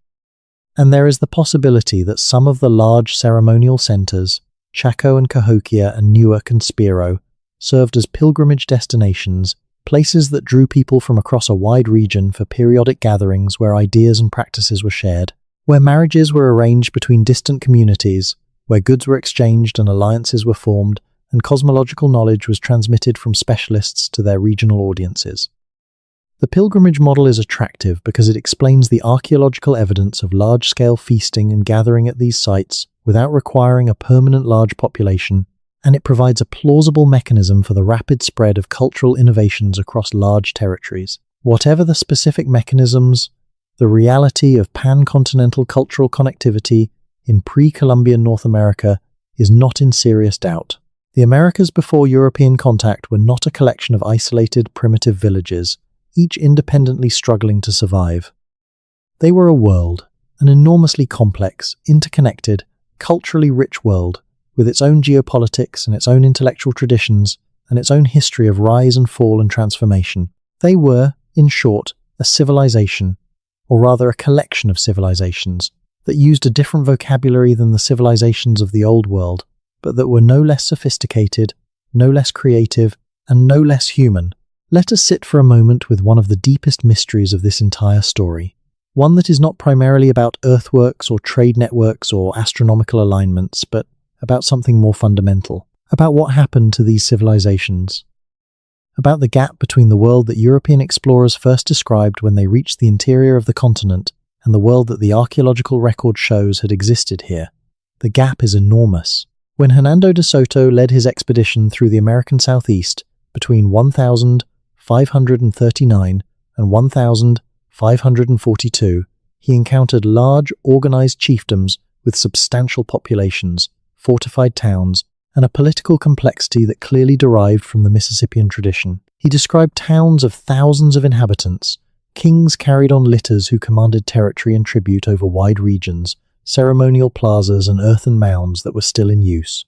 And there is the possibility that some of the large ceremonial centers, Chaco and Cahokia and Newark and Spiro, served as pilgrimage destinations, places that drew people from across a wide region for periodic gatherings where ideas and practices were shared, where marriages were arranged between distant communities, where goods were exchanged and alliances were formed, and cosmological knowledge was transmitted from specialists to their regional audiences. The pilgrimage model is attractive because it explains the archaeological evidence of large-scale feasting and gathering at these sites without requiring a permanent large population, and it provides a plausible mechanism for the rapid spread of cultural innovations across large territories. Whatever the specific mechanisms, the reality of pan-continental cultural connectivity in pre-Columbian North America is not in serious doubt. The Americas before European contact were not a collection of isolated, primitive villages, each independently struggling to survive. They were a world, an enormously complex, interconnected, culturally rich world, with its own geopolitics and its own intellectual traditions and its own history of rise and fall and transformation. They were, in short, a civilization, or rather a collection of civilizations, that used a different vocabulary than the civilizations of the Old World, but that were no less sophisticated, no less creative, and no less human. Let us sit for a moment with one of the deepest mysteries of this entire story, one that is not primarily about earthworks or trade networks or astronomical alignments, but about something more fundamental, about what happened to these civilizations, about the gap between the world that European explorers first described when they reached the interior of the continent and the world that the archaeological record shows had existed here. The gap is enormous. When Hernando de Soto led his expedition through the American Southeast between 1539 and 1542, he encountered large, organized chiefdoms with substantial populations, fortified towns, and a political complexity that clearly derived from the Mississippian tradition. He described towns of thousands of inhabitants, kings carried on litters who commanded territory and tribute over wide regions, ceremonial plazas and earthen mounds that were still in use.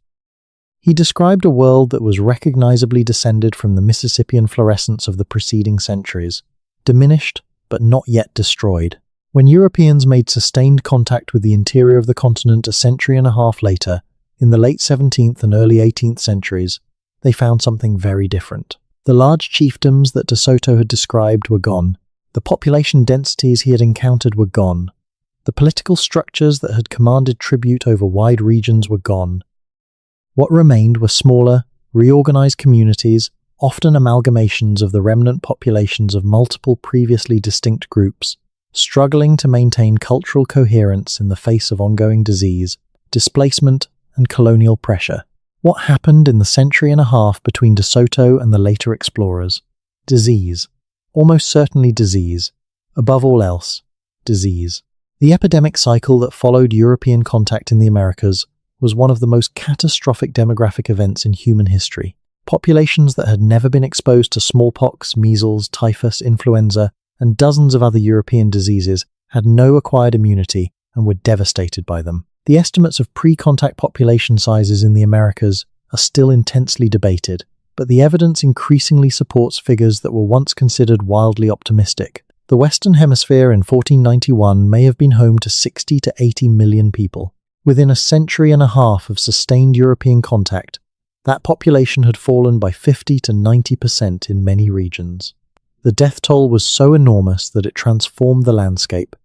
He described a world that was recognizably descended from the Mississippian florescence of the preceding centuries, diminished but not yet destroyed. When Europeans made sustained contact with the interior of the continent a century and a half later, in the late 17th and early 18th centuries, they found something very different. The large chiefdoms that de Soto had described were gone. The population densities he had encountered were gone. The political structures that had commanded tribute over wide regions were gone. What remained were smaller, reorganized communities, often amalgamations of the remnant populations of multiple previously distinct groups, struggling to maintain cultural coherence in the face of ongoing disease, displacement, and colonial pressure. What happened in the century and a half between de Soto and the later explorers? Disease. Almost certainly disease. Above all else, disease. The epidemic cycle that followed European contact in the Americas was one of the most catastrophic demographic events in human history. Populations that had never been exposed to smallpox, measles, typhus, influenza, and dozens of other European diseases had no acquired immunity and were devastated by them. The estimates of pre-contact population sizes in the Americas are still intensely debated, but the evidence increasingly supports figures that were once considered wildly optimistic. The Western Hemisphere in 1491 may have been home to 60 to 80 million people. Within a century and a half of sustained European contact, that population had fallen by 50 to 90% in many regions. The death toll was so enormous that it transformed the landscape.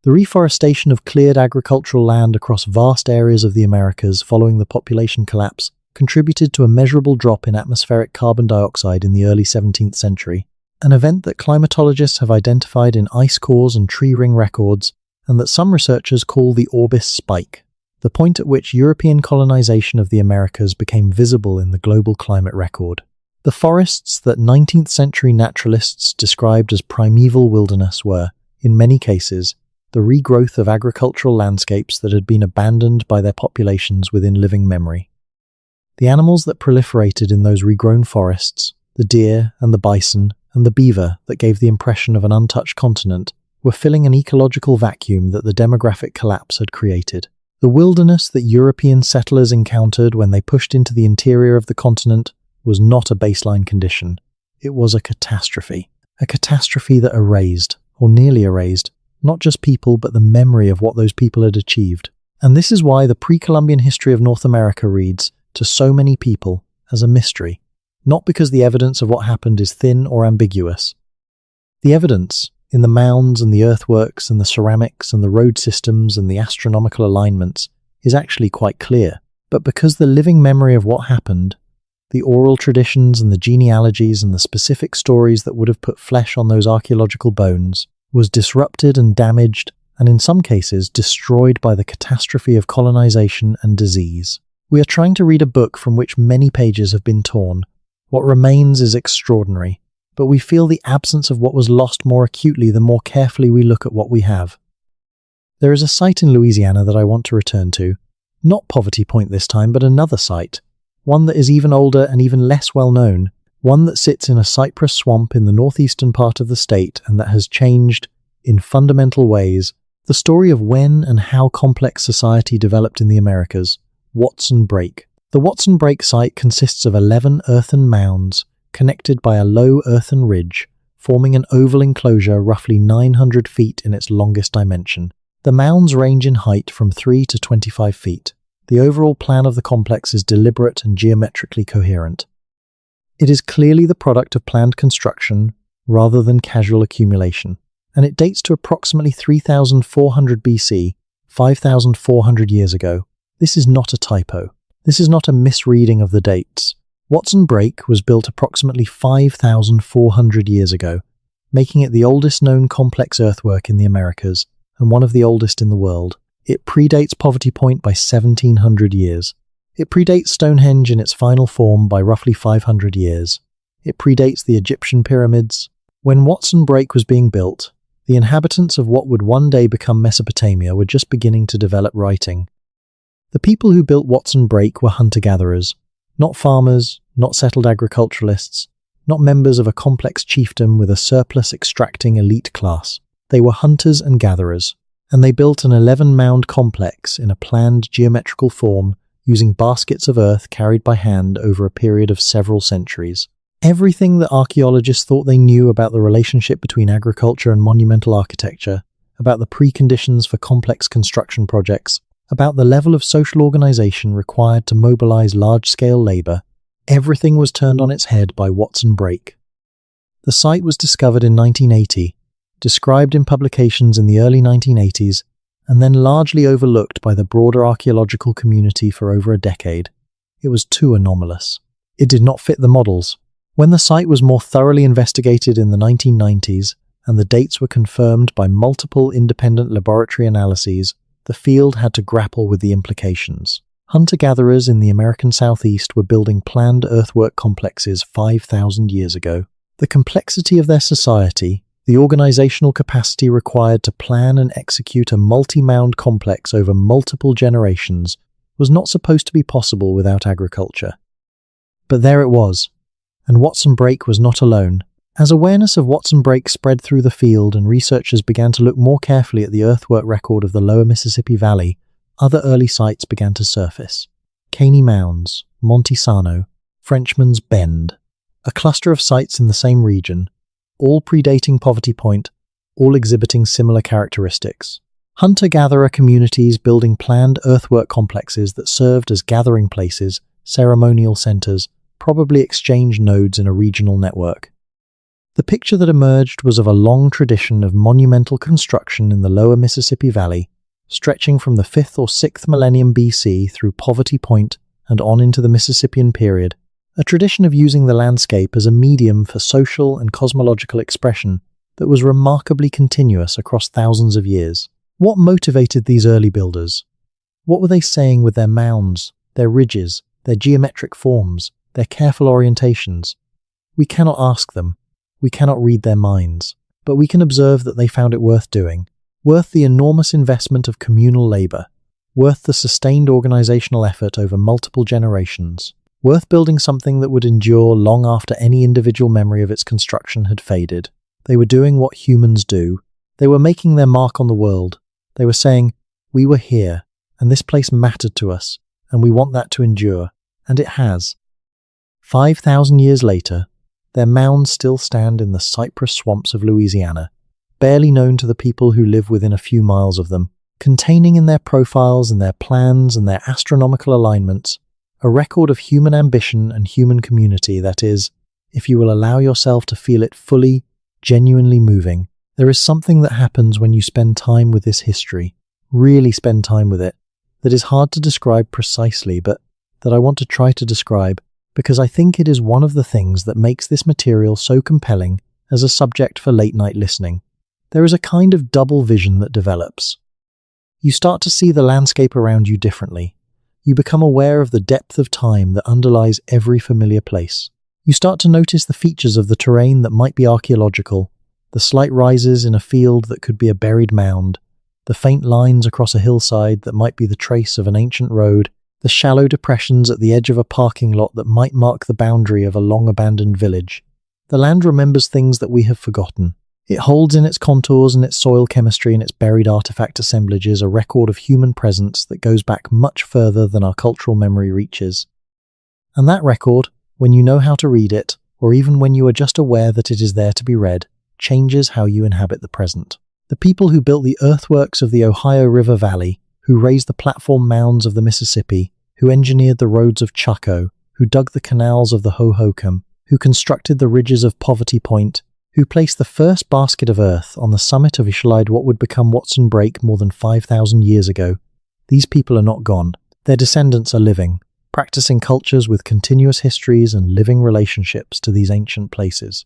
The reforestation of cleared agricultural land across vast areas of the Americas following the population collapse contributed to a measurable drop in atmospheric carbon dioxide in the early 17th century, an event that climatologists have identified in ice cores and tree ring records, and that some researchers call the Orbis spike, the point at which European colonization of the Americas became visible in the global climate record. The forests that 19th century naturalists described as primeval wilderness were, in many cases, the regrowth of agricultural landscapes that had been abandoned by their populations within living memory. The animals that proliferated in those regrown forests, the deer and the bison and the beaver that gave the impression of an untouched continent, were filling an ecological vacuum that the demographic collapse had created. The wilderness that European settlers encountered when they pushed into the interior of the continent was not a baseline condition. It was a catastrophe that erased, or nearly erased, not just people but the memory of what those people had achieved. And this is why the pre-Columbian history of North America reads, to so many people, as a mystery, not because the evidence of what happened is thin or ambiguous. The evidence, in the mounds and the earthworks and the ceramics and the road systems and the astronomical alignments, is actually quite clear. But because the living memory of what happened, the oral traditions and the genealogies and the specific stories that would have put flesh on those archaeological bones, was disrupted and damaged, and in some cases destroyed by the catastrophe of colonization and disease. We are trying to read a book from which many pages have been torn. What remains is extraordinary, but we feel the absence of what was lost more acutely the more carefully we look at what we have. There is a site in Louisiana that I want to return to, not Poverty Point this time, but another site, one that is even older and even less well known, one that sits in a cypress swamp in the northeastern part of the state and that has changed, in fundamental ways, the story of when and how complex society developed in the Americas, Watson Brake. The Watson Brake site consists of 11 earthen mounds connected by a low earthen ridge, forming an oval enclosure roughly 900 feet in its longest dimension. The mounds range in height from 3 to 25 feet. The overall plan of the complex is deliberate and geometrically coherent. It is clearly the product of planned construction rather than casual accumulation, and it dates to approximately 3400 BC, 5,400 years ago. This is not a typo. This is not a misreading of the dates. Watson Brake was built approximately 5,400 years ago, making it the oldest known complex earthwork in the Americas and one of the oldest in the world. It predates Poverty Point by 1,700 years. It predates Stonehenge in its final form by roughly 500 years. It predates the Egyptian pyramids. When Watson Brake was being built, the inhabitants of what would one day become Mesopotamia were just beginning to develop writing. The people who built Watson Brake were hunter-gatherers, not farmers, not settled agriculturalists, not members of a complex chiefdom with a surplus-extracting elite class. They were hunters and gatherers, and they built an 11-mound complex in a planned geometrical form using baskets of earth carried by hand over a period of several centuries. Everything that archaeologists thought they knew about the relationship between agriculture and monumental architecture, about the preconditions for complex construction projects, about the level of social organization required to mobilize large-scale labor, everything was turned on its head by Watson Brake. The site was discovered in 1980, described in publications in the early 1980s, and then largely overlooked by the broader archaeological community for over a decade. It was too anomalous. It did not fit the models. When the site was more thoroughly investigated in the 1990s, and the dates were confirmed by multiple independent laboratory analyses, the field had to grapple with the implications. Hunter-gatherers in the American Southeast were building planned earthwork complexes 5,000 years ago. The complexity of their society, the organizational capacity required to plan and execute a multi-mound complex over multiple generations, was not supposed to be possible without agriculture. But there it was, and Watson Brake was not alone. As awareness of Watson Brake spread through the field and researchers began to look more carefully at the earthwork record of the lower Mississippi Valley, other early sites began to surface. Caney Mounds, Monte Sano, Frenchman's Bend, a cluster of sites in the same region, all predating Poverty Point, all exhibiting similar characteristics. Hunter-gatherer communities building planned earthwork complexes that served as gathering places, ceremonial centers, probably exchange nodes in a regional network. The picture that emerged was of a long tradition of monumental construction in the lower Mississippi Valley, stretching from the 5th or 6th millennium BC through Poverty Point and on into the Mississippian period, a tradition of using the landscape as a medium for social and cosmological expression that was remarkably continuous across thousands of years. What motivated these early builders? What were they saying with their mounds, their ridges, their geometric forms, their careful orientations? We cannot ask them. We cannot read their minds. But we can observe that they found it worth doing, worth the enormous investment of communal labor, worth the sustained organizational effort over multiple generations, worth building something that would endure long after any individual memory of its construction had faded. They were doing what humans do. They were making their mark on the world. They were saying, we were here, and this place mattered to us, and we want that to endure. And it has. 5,000 years later, their mounds still stand in the cypress swamps of Louisiana, barely known to the people who live within a few miles of them, containing in their profiles and their plans and their astronomical alignments a record of human ambition and human community that is, if you will allow yourself to feel it fully, genuinely moving. There is something that happens when you spend time with this history, really spend time with it, that is hard to describe precisely, but that I want to try to describe because I think it is one of the things that makes this material so compelling as a subject for late-night listening. There is a kind of double vision that develops. You start to see the landscape around you differently. You become aware of the depth of time that underlies every familiar place. You start to notice the features of the terrain that might be archaeological, the slight rises in a field that could be a buried mound, the faint lines across a hillside that might be the trace of an ancient road, the shallow depressions at the edge of a parking lot that might mark the boundary of a long-abandoned village. The land remembers things that we have forgotten. It holds in its contours and its soil chemistry and its buried artifact assemblages a record of human presence that goes back much further than our cultural memory reaches. And that record, when you know how to read it, or even when you are just aware that it is there to be read, changes how you inhabit the present. The people who built the earthworks of the Ohio River Valley, who raised the platform mounds of the Mississippi, who engineered the roads of Chaco, who dug the canals of the Hohokam, who constructed the ridges of Poverty Point, who placed the first basket of earth on the summit of what would become Watson Break more than 5,000 years ago. These people are not gone. Their descendants are living, practicing cultures with continuous histories and living relationships to these ancient places.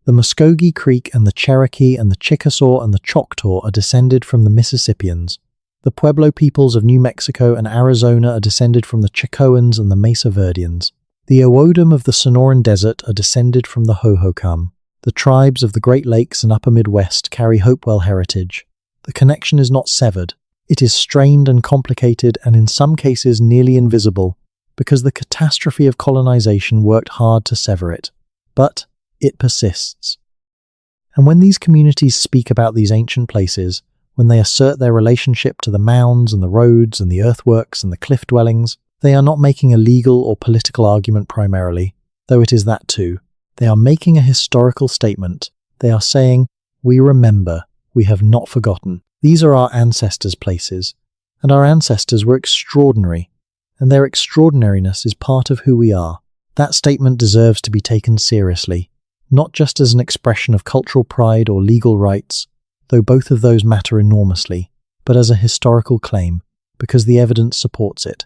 The Muskogee Creek and the Cherokee and the Chickasaw and the Choctaw are descended from the Mississippians. The Pueblo peoples of New Mexico and Arizona are descended from the Chicoans and the Mesa Verdeans. The Owodam of the Sonoran Desert are descended from the Hohokam. The tribes of the Great Lakes and Upper Midwest carry Hopewell heritage. The connection is not severed. It is strained and complicated and in some cases nearly invisible, because the catastrophe of colonization worked hard to sever it. But it persists. And when these communities speak about these ancient places, when they assert their relationship to the mounds and the roads and the earthworks and the cliff dwellings, they are not making a legal or political argument primarily, though it is that too. They are making a historical statement. They are saying, we remember, we have not forgotten. These are our ancestors' places, and our ancestors were extraordinary, and their extraordinariness is part of who we are. That statement deserves to be taken seriously, not just as an expression of cultural pride or legal rights, though both of those matter enormously, but as a historical claim, because the evidence supports it.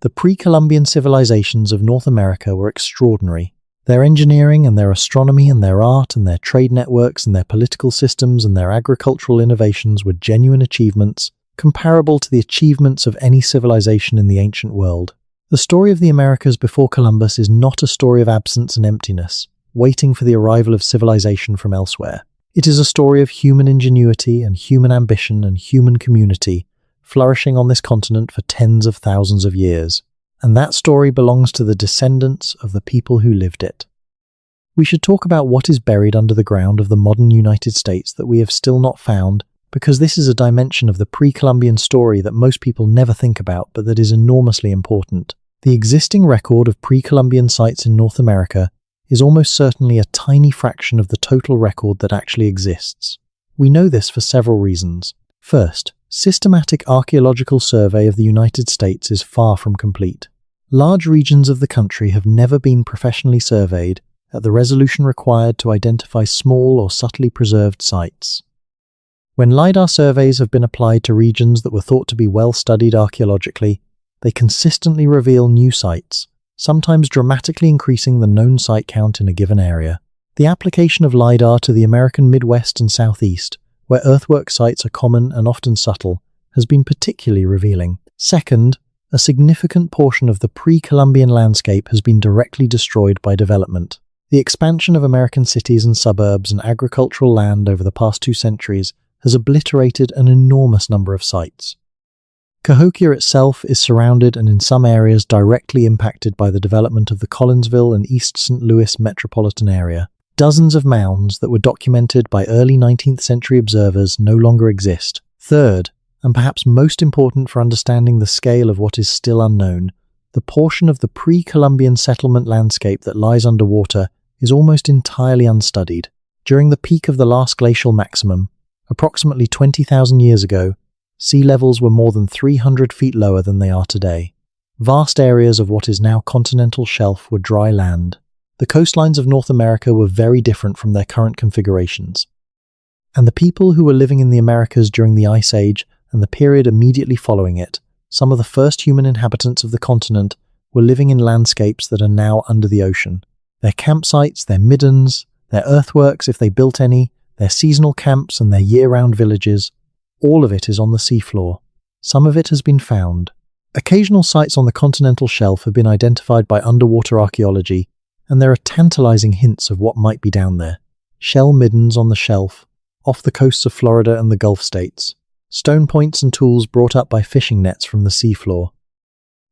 The pre-Columbian civilizations of North America were extraordinary. Their engineering and their astronomy and their art and their trade networks and their political systems and their agricultural innovations were genuine achievements, comparable to the achievements of any civilization in the ancient world. The story of the Americas before Columbus is not a story of absence and emptiness, waiting for the arrival of civilization from elsewhere. It is a story of human ingenuity and human ambition and human community, flourishing on this continent for tens of thousands of years. And that story belongs to the descendants of the people who lived it. We should talk about what is buried under the ground of the modern United States that we have still not found, because this is a dimension of the pre-Columbian story that most people never think about, but that is enormously important. The existing record of pre-Columbian sites in North America is almost certainly a tiny fraction of the total record that actually exists. We know this for several reasons. First, systematic archaeological survey of the United States is far from complete. Large regions of the country have never been professionally surveyed at the resolution required to identify small or subtly preserved sites. When LiDAR surveys have been applied to regions that were thought to be well studied archaeologically, they consistently reveal new sites, sometimes dramatically increasing the known site count in a given area. The application of LiDAR to the American Midwest and Southeast, where earthwork sites are common and often subtle, has been particularly revealing. Second, a significant portion of the pre-Columbian landscape has been directly destroyed by development. The expansion of American cities and suburbs and agricultural land over the past 2 centuries has obliterated an enormous number of sites. Cahokia itself is surrounded and in some areas directly impacted by the development of the Collinsville and East St. Louis metropolitan area. Dozens of mounds that were documented by early 19th century observers no longer exist. Third, and perhaps most important for understanding the scale of what is still unknown, the portion of the pre-Columbian settlement landscape that lies underwater is almost entirely unstudied. During the peak of the last glacial maximum, approximately 20,000 years ago, sea levels were more than 300 feet lower than they are today. Vast areas of what is now continental shelf were dry land. The coastlines of North America were very different from their current configurations. And the people who were living in the Americas during the Ice Age and the period immediately following it, some of the first human inhabitants of the continent, were living in landscapes that are now under the ocean. Their campsites, their middens, their earthworks if they built any, their seasonal camps and their year-round villages, all of it is on the seafloor. Some of it has been found. Occasional sites on the continental shelf have been identified by underwater archaeology, and there are tantalizing hints of what might be down there. Shell middens on the shelf, off the coasts of Florida and the Gulf states. Stone points and tools brought up by fishing nets from the seafloor.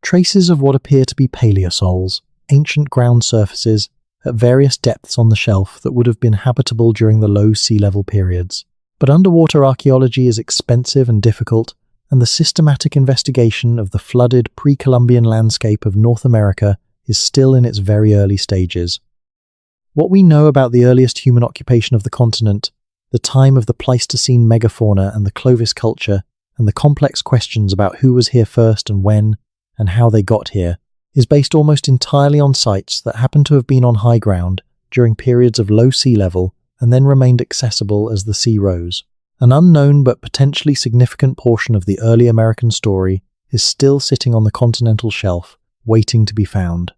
Traces of what appear to be paleosols, ancient ground surfaces, at various depths on the shelf that would have been habitable during the low sea level periods. But underwater archaeology is expensive and difficult, and the systematic investigation of the flooded pre-Columbian landscape of North America is still in its very early stages. What we know about the earliest human occupation of the continent, the time of the Pleistocene megafauna and the Clovis culture, and the complex questions about who was here first and when, and how they got here, is based almost entirely on sites that happen to have been on high ground during periods of low sea level and then remained accessible as the sea rose. An unknown but potentially significant portion of the early American story is still sitting on the continental shelf, waiting to be found.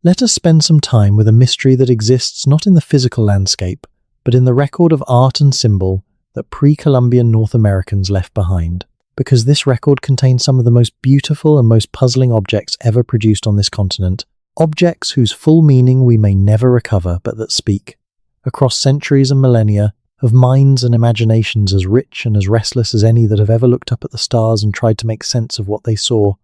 Let us spend some time with a mystery that exists not in the physical landscape, but in the record of art and symbol that pre-Columbian North Americans left behind, because this record contains some of the most beautiful and most puzzling objects ever produced on this continent, objects whose full meaning we may never recover but that speak, across centuries and millennia, of minds and imaginations as rich and as restless as any that have ever looked up at the stars and tried to make sense of what they saw.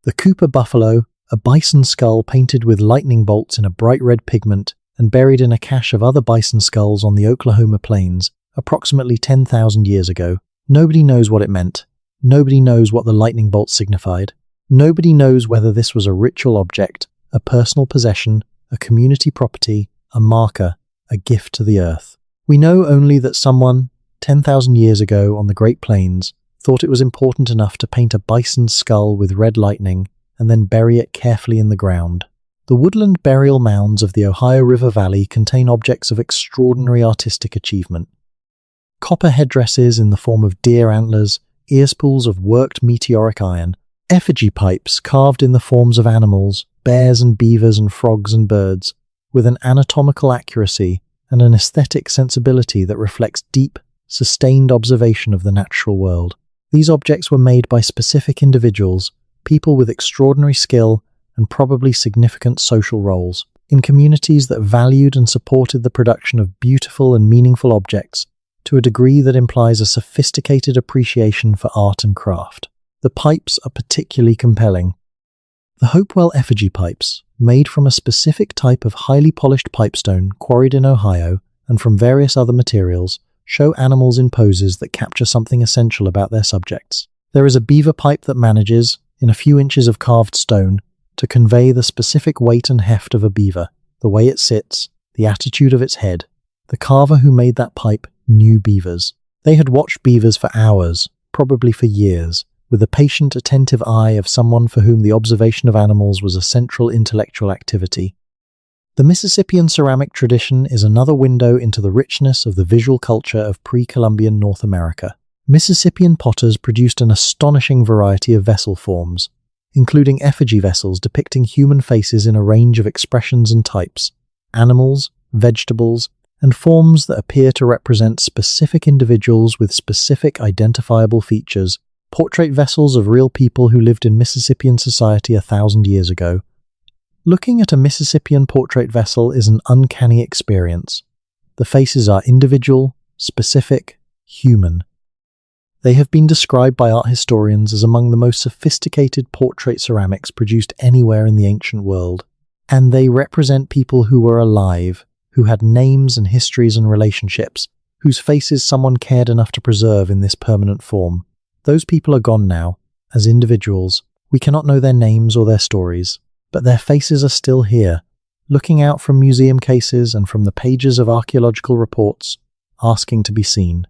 The Cooper buffalo, a bison skull painted with lightning bolts in a bright red pigment and buried in a cache of other bison skulls on the Oklahoma plains, approximately 10,000 years ago. Nobody knows what it meant. Nobody knows what the lightning bolts signified. Nobody knows whether this was a ritual object, a personal possession, a community property, a marker, a gift to the earth. We know only that someone, 10,000 years ago on the Great Plains, thought it was important enough to paint a bison's skull with red lightning and then bury it carefully in the ground. The woodland burial mounds of the Ohio River Valley contain objects of extraordinary artistic achievement. Copper headdresses in the form of deer antlers, ear spools of worked meteoric iron, effigy pipes carved in the forms of animals, bears and beavers and frogs and birds, with an anatomical accuracy and an aesthetic sensibility that reflects deep, sustained observation of the natural world. These objects were made by specific individuals, people with extraordinary skill and probably significant social roles, in communities that valued and supported the production of beautiful and meaningful objects to a degree that implies a sophisticated appreciation for art and craft. The pipes are particularly compelling. The Hopewell effigy pipes, made from a specific type of highly polished pipestone quarried in Ohio and from various other materials, show animals in poses that capture something essential about their subjects. There is a beaver pipe that manages, in a few inches of carved stone, to convey the specific weight and heft of a beaver. the way it sits, the attitude of its head. The carver who made that pipe knew beavers. They had watched beavers for hours, probably for years, with the patient, attentive eye of someone for whom the observation of animals was a central intellectual activity. The Mississippian ceramic tradition is another window into the richness of the visual culture of pre-Columbian North America. Mississippian potters produced an astonishing variety of vessel forms, including effigy vessels depicting human faces in a range of expressions and types, animals, vegetables, and forms that appear to represent specific individuals with specific identifiable features, portrait vessels of real people who lived in Mississippian society 1,000 years ago. Looking at a Mississippian portrait vessel is an uncanny experience. The faces are individual, specific, human. They have been described by art historians as among the most sophisticated portrait ceramics produced anywhere in the ancient world, and they represent people who were alive, who had names and histories and relationships, whose faces someone cared enough to preserve in this permanent form. Those people are gone now. As individuals, we cannot know their names or their stories, but their faces are still here, looking out from museum cases and from the pages of archaeological reports, asking to be seen.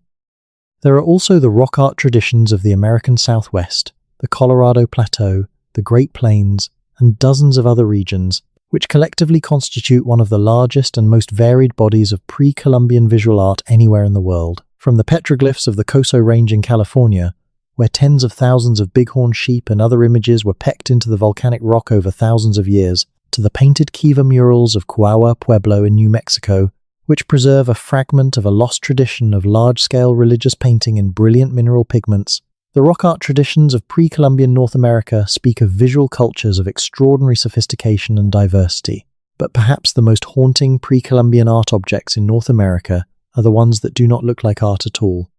There are also the rock art traditions of the American Southwest, the Colorado Plateau, the Great Plains, and dozens of other regions, which collectively constitute one of the largest and most varied bodies of pre-Columbian visual art anywhere in the world. From the petroglyphs of the Coso Range in California, where tens of thousands of bighorn sheep and other images were pecked into the volcanic rock over thousands of years, to the painted kiva murals of Chihuahua Pueblo in New Mexico, which preserve a fragment of a lost tradition of large-scale religious painting in brilliant mineral pigments. The rock art traditions of pre-Columbian North America speak of visual cultures of extraordinary sophistication and diversity, but perhaps the most haunting pre-Columbian art objects in North America are the ones that do not look like art at all.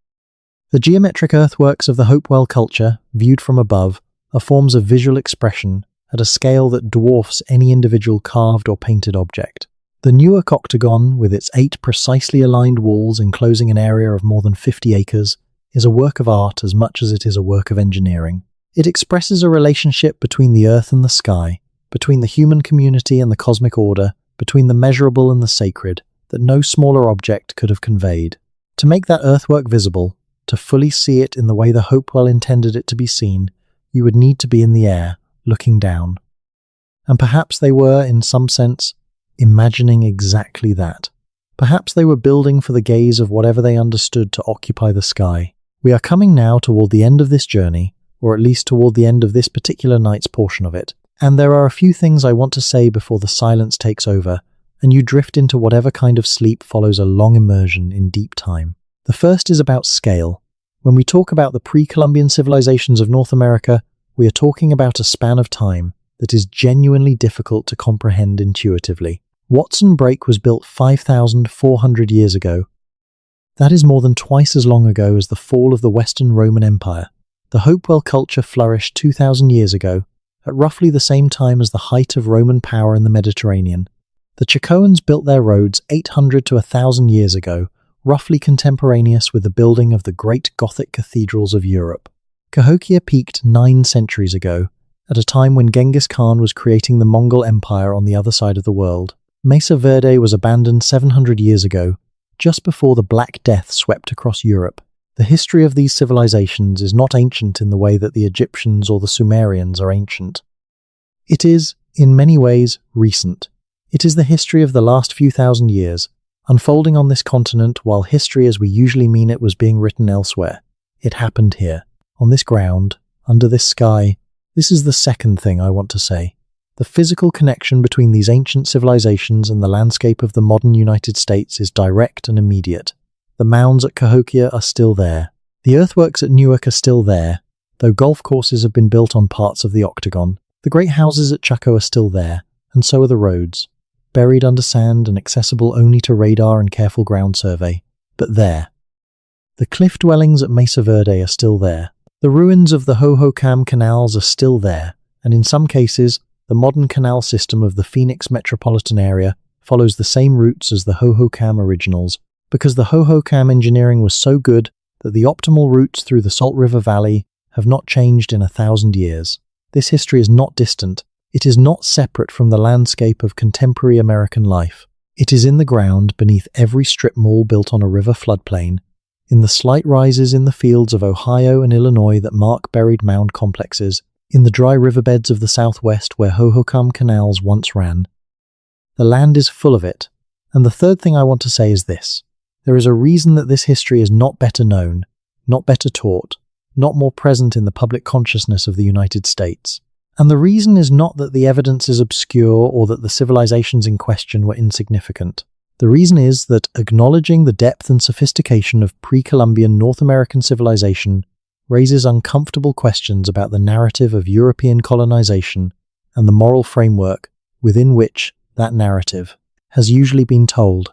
The geometric earthworks of the Hopewell culture, viewed from above, are forms of visual expression at a scale that dwarfs any individual carved or painted object. The Newark octagon, with its 8 precisely aligned walls enclosing an area of more than 50 acres, is a work of art as much as it is a work of engineering. It expresses a relationship between the earth and the sky, between the human community and the cosmic order, between the measurable and the sacred, that no smaller object could have conveyed. To make that earthwork visible, to fully see it in the way the Hopewell intended it to be seen, you would need to be in the air, looking down. And perhaps they were, in some sense, imagining exactly that. Perhaps they were building for the gaze of whatever they understood to occupy the sky. We are coming now toward the end of this journey, or at least toward the end of this particular night's portion of it, and there are a few things I want to say before the silence takes over, and you drift into whatever kind of sleep follows a long immersion in deep time. The first is about scale. When we talk about the pre-Columbian civilizations of North America, we are talking about a span of time that is genuinely difficult to comprehend intuitively. Watson Brake was built 5,400 years ago. That is more than twice as long ago as the fall of the Western Roman Empire. The Hopewell culture flourished 2,000 years ago, at roughly the same time as the height of Roman power in the Mediterranean. The Chacoans built their roads 800 to 1,000 years ago, roughly contemporaneous with the building of the great Gothic cathedrals of Europe. Cahokia peaked 9 centuries ago, at a time when Genghis Khan was creating the Mongol Empire on the other side of the world. Mesa Verde was abandoned 700 years ago, just before the Black Death swept across Europe. The history of these civilizations is not ancient in the way that the Egyptians or the Sumerians are ancient. It is, in many ways, recent. It is the history of the last few thousand years, unfolding on this continent while history as we usually mean it was being written elsewhere. It happened here, on this ground, under this sky. This is the second thing I want to say. The physical connection between these ancient civilizations and the landscape of the modern United States is direct and immediate. The mounds at Cahokia are still there. The earthworks at Newark are still there, though golf courses have been built on parts of the octagon. The great houses at Chaco are still there, and so are the roads, buried under sand and accessible only to radar and careful ground survey, but there. The cliff dwellings at Mesa Verde are still there. The ruins of the Hohokam canals are still there, and in some cases, the modern canal system of the Phoenix metropolitan area follows the same routes as the Hohokam originals, because the Hohokam engineering was so good that the optimal routes through the Salt River Valley have not changed in 1,000 years. This history is not distant. It is not separate from the landscape of contemporary American life. It is in the ground beneath every strip mall built on a river floodplain, in the slight rises in the fields of Ohio and Illinois that mark buried mound complexes, in the dry riverbeds of the Southwest where Hohokam canals once ran. The land is full of it. And the third thing I want to say is this. There is a reason that this history is not better known, not better taught, not more present in the public consciousness of the United States. And the reason is not that the evidence is obscure or that the civilizations in question were insignificant. The reason is that acknowledging the depth and sophistication of pre-Columbian North American civilization raises uncomfortable questions about the narrative of European colonization and the moral framework within which that narrative has usually been told.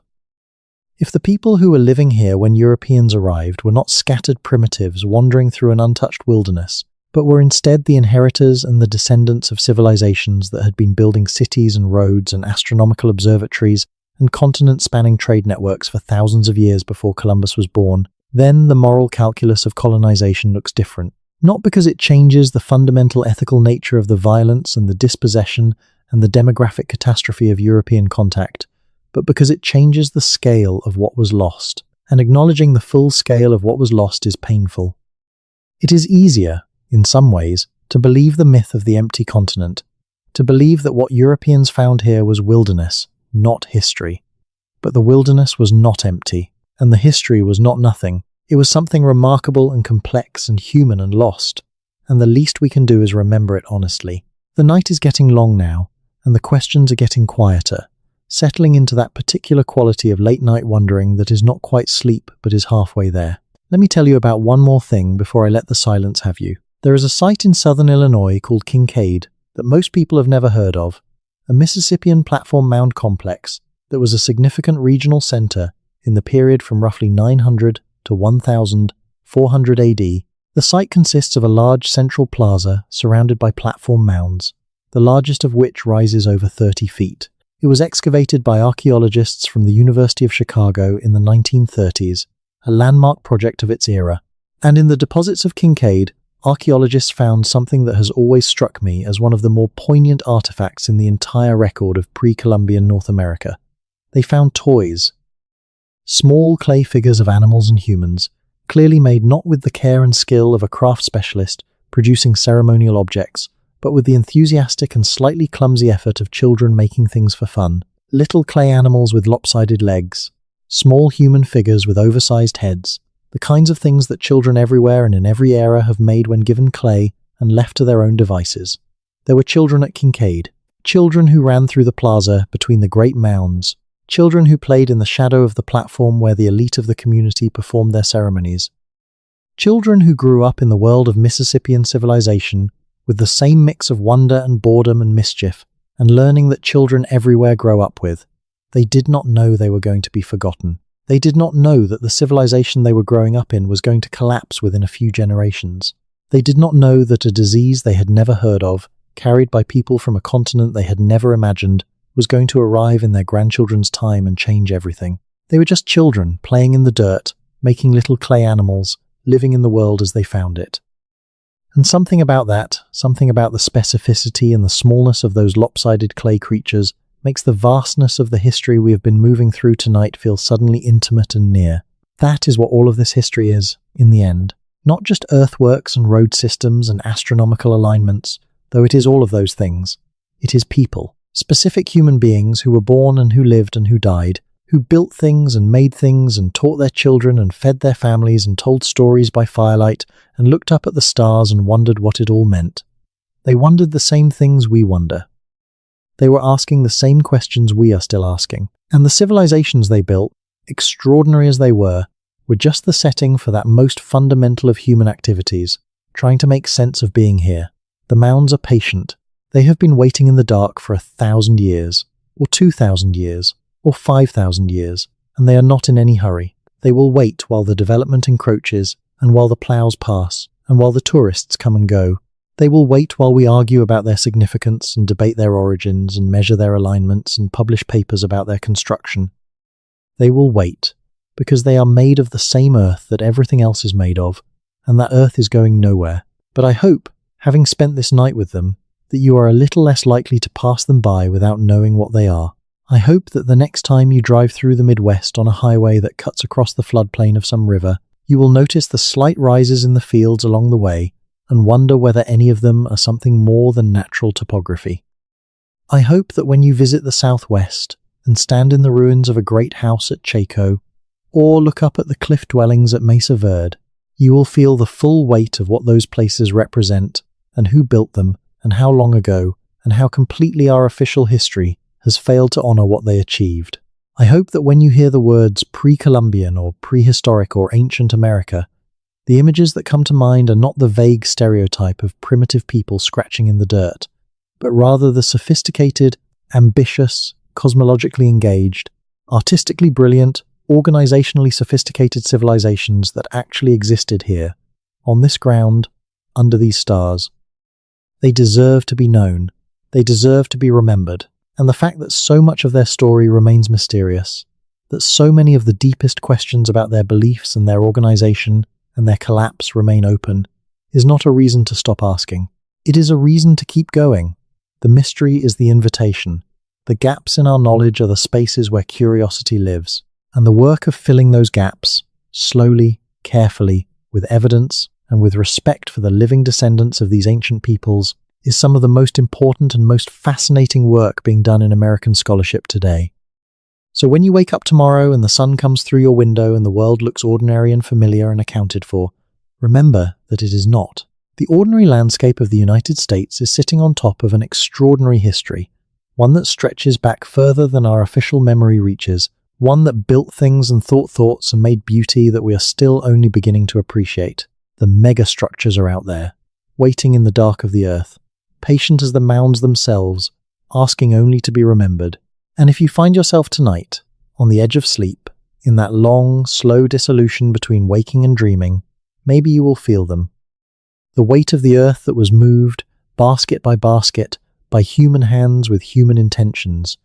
If the people who were living here when Europeans arrived were not scattered primitives wandering through an untouched wilderness, but were instead the inheritors and the descendants of civilizations that had been building cities and roads and astronomical observatories and continent-spanning trade networks for thousands of years before Columbus was born, then the moral calculus of colonization looks different. Not because it changes the fundamental ethical nature of the violence and the dispossession and the demographic catastrophe of European contact, but because it changes the scale of what was lost, and acknowledging the full scale of what was lost is painful. It is easier, in some ways, to believe the myth of the empty continent, to believe that what Europeans found here was wilderness, not history. But the wilderness was not empty, and the history was not nothing. It was something remarkable and complex and human and lost, and the least we can do is remember it honestly. The night is getting long now, and the questions are getting quieter, settling into that particular quality of late-night wondering that is not quite sleep but is halfway there. Let me tell you about one more thing before I let the silence have you. There is a site in southern Illinois called Kincaid that most people have never heard of, a Mississippian platform mound complex that was a significant regional center in the period from roughly 900 to 1400 AD. The site consists of a large central plaza surrounded by platform mounds, the largest of which rises over 30 feet. It was excavated by archaeologists from the University of Chicago in the 1930s, a landmark project of its era. And in the deposits of Kincaid, archaeologists found something that has always struck me as one of the more poignant artifacts in the entire record of pre-Columbian North America. They found toys. Small clay figures of animals and humans, clearly made not with the care and skill of a craft specialist producing ceremonial objects, but with the enthusiastic and slightly clumsy effort of children making things for fun. Little clay animals with lopsided legs, small human figures with oversized heads, the kinds of things that children everywhere and in every era have made when given clay and left to their own devices. There were children at Kincaid, children who ran through the plaza between the great mounds, children who played in the shadow of the platform where the elite of the community performed their ceremonies, children who grew up in the world of Mississippian civilization with the same mix of wonder and boredom and mischief and learning that children everywhere grow up with. They did not know they were going to be forgotten. They did not know that the civilization they were growing up in was going to collapse within a few generations. They did not know that a disease they had never heard of, carried by people from a continent they had never imagined, was going to arrive in their grandchildren's time and change everything. They were just children, playing in the dirt, making little clay animals, living in the world as they found it. And something about that, something about the specificity and the smallness of those lopsided clay creatures, makes the vastness of the history we have been moving through tonight feel suddenly intimate and near. That is what all of this history is, in the end. Not just earthworks and road systems and astronomical alignments, though it is all of those things. It is people. Specific human beings who were born and who lived and who died, who built things and made things and taught their children and fed their families and told stories by firelight and looked up at the stars and wondered what it all meant. They wondered the same things we wonder. They were asking the same questions we are still asking. And the civilizations they built, extraordinary as they were just the setting for that most fundamental of human activities, trying to make sense of being here. The mounds are patient. They have been waiting in the dark for 1,000 years, or 2,000 years, or 5,000 years, and they are not in any hurry. They will wait while the development encroaches, and while the plows pass, and while the tourists come and go. They will wait while we argue about their significance and debate their origins and measure their alignments and publish papers about their construction. They will wait, because they are made of the same earth that everything else is made of, and that earth is going nowhere. But I hope, having spent this night with them, that you are a little less likely to pass them by without knowing what they are. I hope that the next time you drive through the Midwest on a highway that cuts across the floodplain of some river, you will notice the slight rises in the fields along the way and wonder whether any of them are something more than natural topography. I hope that when you visit the Southwest and stand in the ruins of a great house at Chaco, or look up at the cliff dwellings at Mesa Verde, you will feel the full weight of what those places represent and who built them and how long ago and how completely our official history has failed to honor what they achieved. I hope that when you hear the words pre-Columbian or prehistoric or ancient America, the images that come to mind are not the vague stereotype of primitive people scratching in the dirt, but rather the sophisticated, ambitious, cosmologically engaged, artistically brilliant, organizationally sophisticated civilizations that actually existed here, on this ground, under these stars. They deserve to be known. They deserve to be remembered. And the fact that so much of their story remains mysterious, that so many of the deepest questions about their beliefs and their organization and their collapse remain open, is not a reason to stop asking. It is a reason to keep going. The mystery is the invitation. The gaps in our knowledge are the spaces where curiosity lives. And the work of filling those gaps, slowly, carefully, with evidence, and with respect for the living descendants of these ancient peoples, is some of the most important and most fascinating work being done in American scholarship today. So when you wake up tomorrow and the sun comes through your window and the world looks ordinary and familiar and accounted for, remember that it is not. The ordinary landscape of the United States is sitting on top of an extraordinary history, one that stretches back further than our official memory reaches, one that built things and thought thoughts and made beauty that we are still only beginning to appreciate. The megastructures are out there, waiting in the dark of the earth, patient as the mounds themselves, asking only to be remembered. And if you find yourself tonight, on the edge of sleep, in that long, slow dissolution between waking and dreaming, maybe you will feel them. The weight of the earth that was moved, basket by basket, by human hands with human intentions.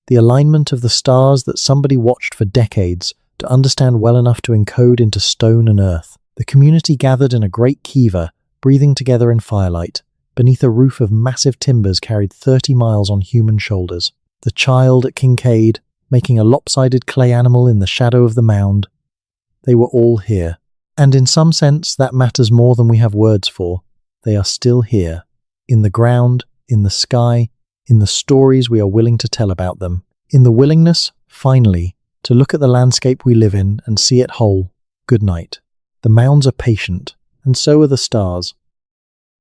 The alignment of the stars that somebody watched for decades to understand well enough to encode into stone and earth. The community gathered in a great kiva, breathing together in firelight, beneath a roof of massive timbers carried 30 miles on human shoulders. The child at Kincaid, making a lopsided clay animal in the shadow of the mound. They were all here. And in some sense, that matters more than we have words for. They are still here. In the ground, in the sky, in the stories we are willing to tell about them. In the willingness, finally, to look at the landscape we live in and see it whole. Good night. The mounds are patient, and so are the stars.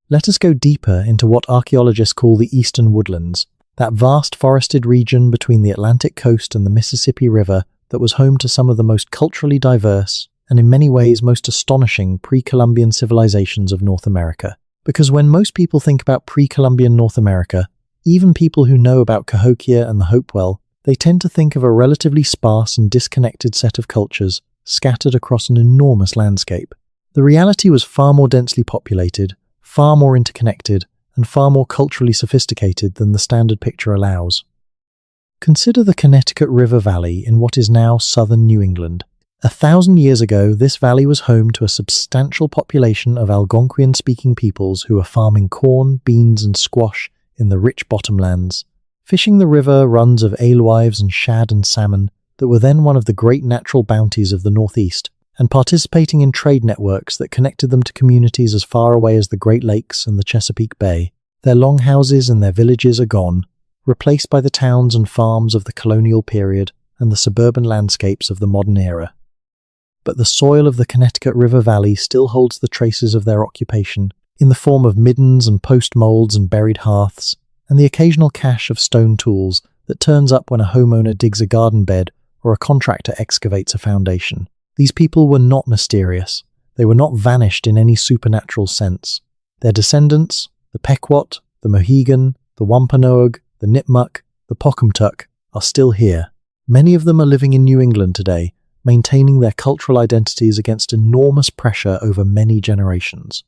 Let us go deeper into what archaeologists call the Eastern Woodlands, that vast forested region between the Atlantic coast and the Mississippi River that was home to some of the most culturally diverse and in many ways most astonishing pre-Columbian civilizations of North America. Because when most people think about pre-Columbian North America, even people who know about Cahokia and the Hopewell, they tend to think of a relatively sparse and disconnected set of cultures scattered across an enormous landscape. The reality was far more densely populated, far more interconnected, and far more culturally sophisticated than the standard picture allows. Consider the Connecticut River Valley in what is now southern New England. 1,000 years ago, this valley was home to a substantial population of Algonquian-speaking peoples who were farming corn, beans, and squash in the rich bottomlands, fishing the river runs of alewives and shad and salmon that were then one of the great natural bounties of the Northeast, and participating in trade networks that connected them to communities as far away as the Great Lakes and the Chesapeake Bay. Their longhouses and their villages are gone, replaced by the towns and farms of the colonial period and the suburban landscapes of the modern era. But the soil of the Connecticut River Valley still holds the traces of their occupation, in the form of middens and post molds and buried hearths, and the occasional cache of stone tools that turns up when a homeowner digs a garden bed or a contractor excavates a foundation. These people were not mysterious. They were not vanished in any supernatural sense. Their descendants, the Pequot, the Mohegan, the Wampanoag, the Nipmuc, the Pocumtuck, are still here. Many of them are living in New England today, maintaining their cultural identities against enormous pressure over many generations.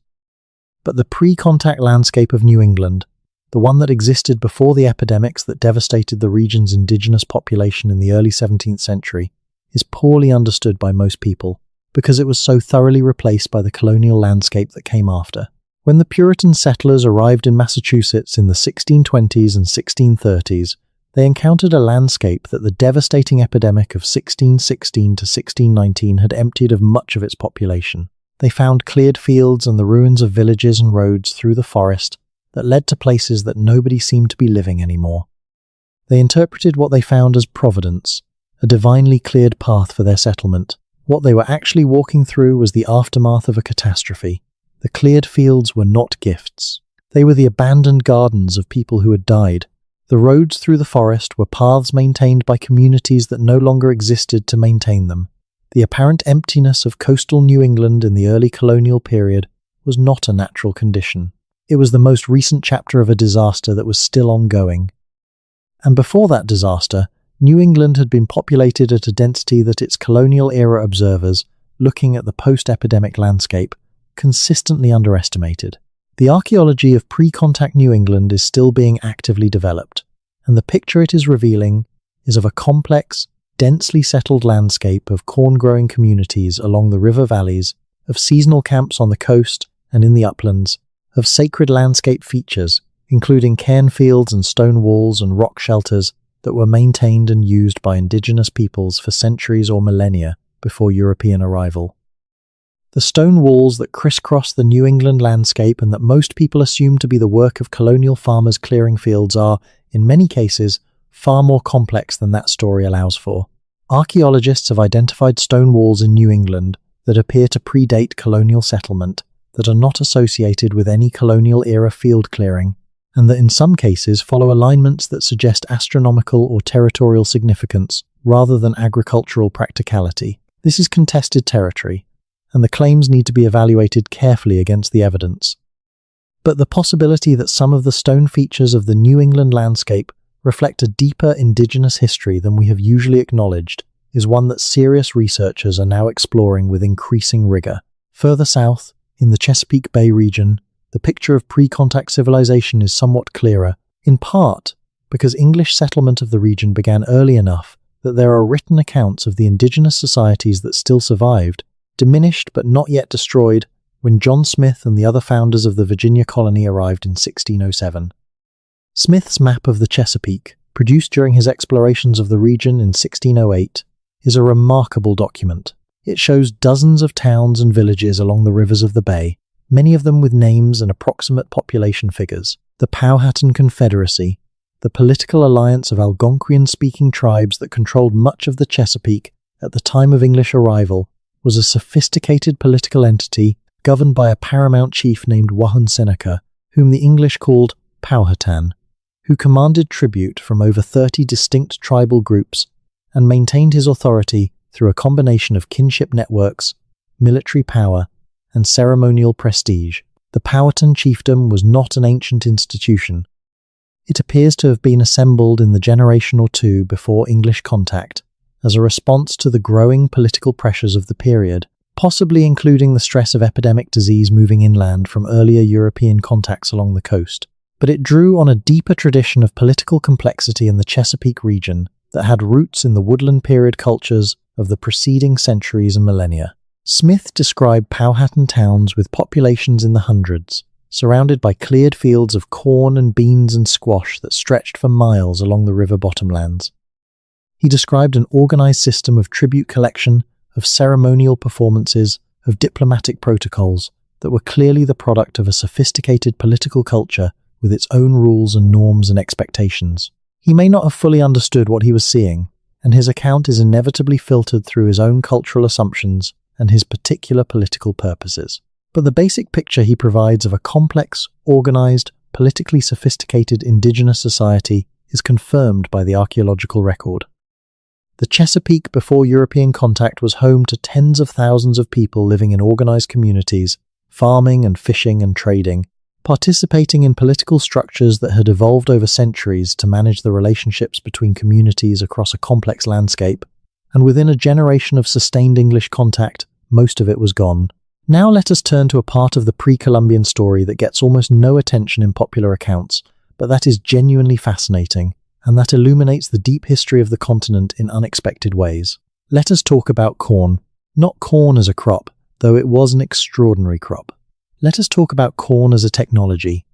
But the pre-contact landscape of New England, the one that existed before the epidemics that devastated the region's indigenous population in the early 17th century, is poorly understood by most people because it was so thoroughly replaced by the colonial landscape that came after. When the Puritan settlers arrived in Massachusetts in the 1620s and 1630s, they encountered a landscape that the devastating epidemic of 1616 to 1619 had emptied of much of its population. They found cleared fields and the ruins of villages and roads through the forest that led to places that nobody seemed to be living anymore. They interpreted what they found as providence, a divinely cleared path for their settlement. What they were actually walking through was the aftermath of a catastrophe. The cleared fields were not gifts. They were the abandoned gardens of people who had died. The roads through the forest were paths maintained by communities that no longer existed to maintain them. The apparent emptiness of coastal New England in the early colonial period was not a natural condition. It was the most recent chapter of a disaster that was still ongoing. And before that disaster, New England had been populated at a density that its colonial-era observers, looking at the post-epidemic landscape, consistently underestimated. The archaeology of pre-contact New England is still being actively developed, and the picture it is revealing is of a complex, densely settled landscape of corn-growing communities along the river valleys, of seasonal camps on the coast and in the uplands, of sacred landscape features, including cairn fields and stone walls and rock shelters that were maintained and used by indigenous peoples for centuries or millennia before European arrival. The stone walls that crisscross the New England landscape and that most people assume to be the work of colonial farmers clearing fields are, in many cases, far more complex than that story allows for. Archaeologists have identified stone walls in New England that appear to predate colonial settlement, that are not associated with any colonial-era field clearing, and that in some cases follow alignments that suggest astronomical or territorial significance rather than agricultural practicality. This is contested territory, and the claims need to be evaluated carefully against the evidence. But the possibility that some of the stone features of the New England landscape reflect a deeper indigenous history than we have usually acknowledged is one that serious researchers are now exploring with increasing rigor. Further south, in the Chesapeake Bay region, the picture of pre-contact civilization is somewhat clearer, in part because English settlement of the region began early enough that there are written accounts of the indigenous societies that still survived, diminished but not yet destroyed, when John Smith and the other founders of the Virginia colony arrived in 1607. Smith's map of the Chesapeake, produced during his explorations of the region in 1608, is a remarkable document. It shows dozens of towns and villages along the rivers of the bay, many of them with names and approximate population figures. The Powhatan Confederacy, the political alliance of Algonquian-speaking tribes that controlled much of the Chesapeake at the time of English arrival, was a sophisticated political entity governed by a paramount chief named Wahun Seneca, whom the English called Powhatan, who commanded tribute from over 30 distinct tribal groups and maintained his authority through a combination of kinship networks, military power, and ceremonial prestige. The Powhatan chiefdom was not an ancient institution. It appears to have been assembled in the generation or two before English contact, as a response to the growing political pressures of the period, possibly including the stress of epidemic disease moving inland from earlier European contacts along the coast. But it drew on a deeper tradition of political complexity in the Chesapeake region that had roots in the woodland period cultures of the preceding centuries and millennia. Smith described Powhatan towns with populations in the hundreds, surrounded by cleared fields of corn and beans and squash that stretched for miles along the river bottomlands. He described an organized system of tribute collection, of ceremonial performances, of diplomatic protocols that were clearly the product of a sophisticated political culture with its own rules and norms and expectations. He may not have fully understood what he was seeing, and his account is inevitably filtered through his own cultural assumptions and his particular political purposes. But the basic picture he provides of a complex, organized, politically sophisticated indigenous society is confirmed by the archaeological record. The Chesapeake before European contact was home to tens of thousands of people living in organized communities, farming and fishing and trading, participating in political structures that had evolved over centuries to manage the relationships between communities across a complex landscape, and within a generation of sustained English contact, most of it was gone. Now let us turn to a part of the pre-Columbian story that gets almost no attention in popular accounts, but that is genuinely fascinating, and that illuminates the deep history of the continent in unexpected ways. Let us talk about corn. Not corn as a crop, though it was an extraordinary crop. let us talk about corn as a technology.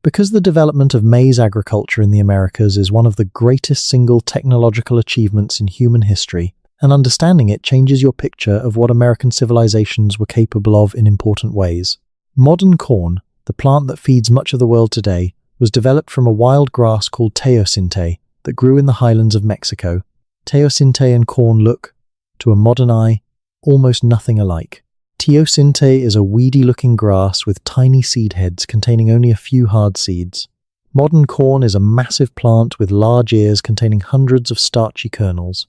Because the development of maize agriculture in the Americas is one of the greatest single technological achievements in human history, and understanding it changes your picture of what American civilizations were capable of in important ways. Modern corn, the plant that feeds much of the world today, was developed from a wild grass called teosinte that grew in the highlands of Mexico. Teosinte and corn look, to a modern eye, almost nothing alike. Teosinte is a weedy-looking grass with tiny seed heads containing only a few hard seeds. Modern corn is a massive plant with large ears containing hundreds of starchy kernels.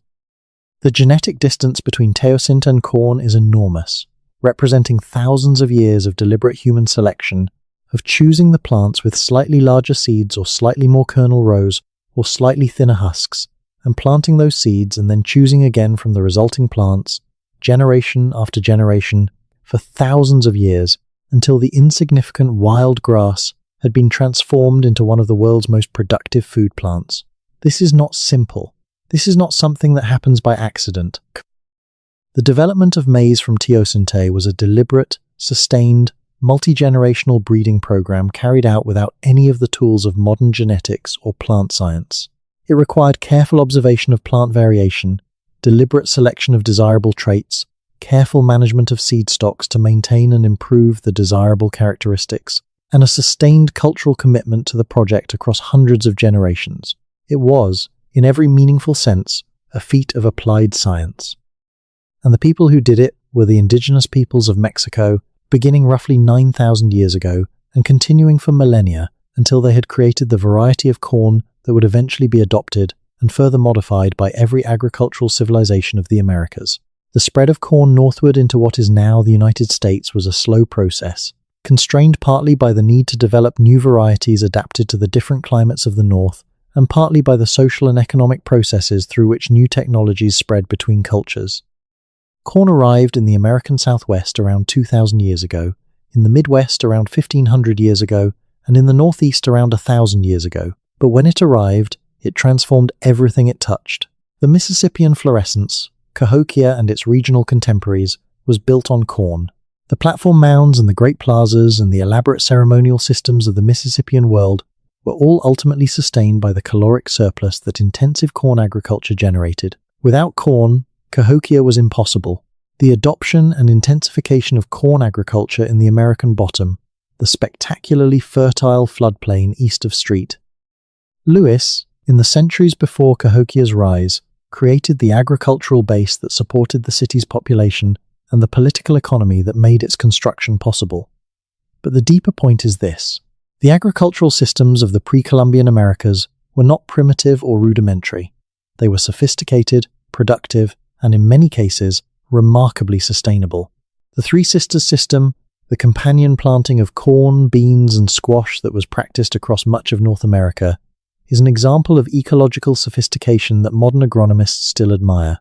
The genetic distance between teosinte and corn is enormous, representing thousands of years of deliberate human selection, of choosing the plants with slightly larger seeds or slightly more kernel rows or slightly thinner husks, and planting those seeds and then choosing again from the resulting plants, generation after generation, for thousands of years, until the insignificant wild grass had been transformed into one of the world's most productive food plants. This is not simple. This is not something that happens by accident. The development of maize from teosinte was a deliberate, sustained, multi-generational breeding program carried out without any of the tools of modern genetics or plant science. It required careful observation of plant variation, deliberate selection of desirable traits, careful management of seed stocks to maintain and improve the desirable characteristics, and a sustained cultural commitment to the project across hundreds of generations. It was, in every meaningful sense, a feat of applied science. And the people who did it were the indigenous peoples of Mexico, beginning roughly 9,000 years ago and continuing for millennia until they had created the variety of corn that would eventually be adopted and further modified by every agricultural civilization of the Americas. The spread of corn northward into what is now the United States was a slow process, constrained partly by the need to develop new varieties adapted to the different climates of the north, and partly by the social and economic processes through which new technologies spread between cultures. Corn arrived in the American Southwest around 2,000 years ago, in the Midwest around 1,500 years ago, and in the Northeast around 1,000 years ago. But when it arrived, it transformed everything it touched. The Mississippian fluorescence, Cahokia and its regional contemporaries, was built on corn. The platform mounds and the great plazas and the elaborate ceremonial systems of the Mississippian world were all ultimately sustained by the caloric surplus that intensive corn agriculture generated. Without corn, Cahokia was impossible. The adoption and intensification of corn agriculture in the American bottom, the spectacularly fertile floodplain east of Street. Lewis, in the centuries before Cahokia's rise, created the agricultural base that supported the city's population and the political economy that made its construction possible. But the deeper point is this. The agricultural systems of the pre-Columbian Americas were not primitive or rudimentary. They were sophisticated, productive, and in many cases, remarkably sustainable. The Three Sisters system, the companion planting of corn, beans, and squash that was practiced across much of North America, is an example of ecological sophistication that modern agronomists still admire.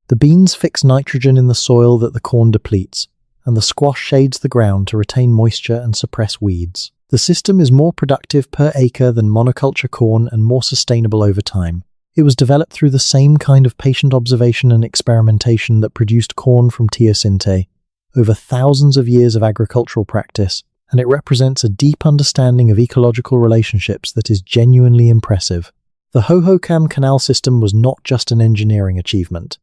The beans fix nitrogen in the soil that the corn depletes, and the squash shades the ground to retain moisture and suppress weeds. The system is more productive per acre than monoculture corn and more sustainable over time. It was developed through the same kind of patient observation and experimentation that produced corn from teosinte, over thousands of years of agricultural practice, and it represents a deep understanding of ecological relationships that is genuinely impressive. The Hohokam Canal system was not just an engineering achievement.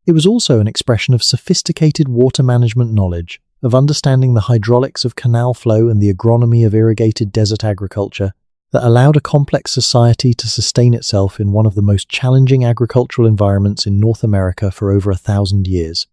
It was also an expression of sophisticated water management knowledge, of understanding the hydraulics of canal flow and the agronomy of irrigated desert agriculture, that allowed a complex society to sustain itself in one of the most challenging agricultural environments in North America for over 1,000 years.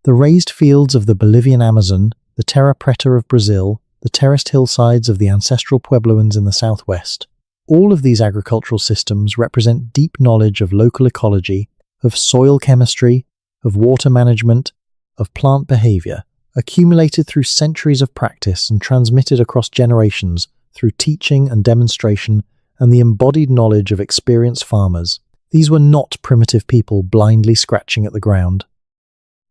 The raised fields of the Bolivian Amazon, the Terra Preta of Brazil, the terraced hillsides of the ancestral Puebloans in the southwest. All of these agricultural systems represent deep knowledge of local ecology, of soil chemistry, of water management, of plant behavior, accumulated through centuries of practice and transmitted across generations through teaching and demonstration and the embodied knowledge of experienced farmers. These were not primitive people blindly scratching at the ground.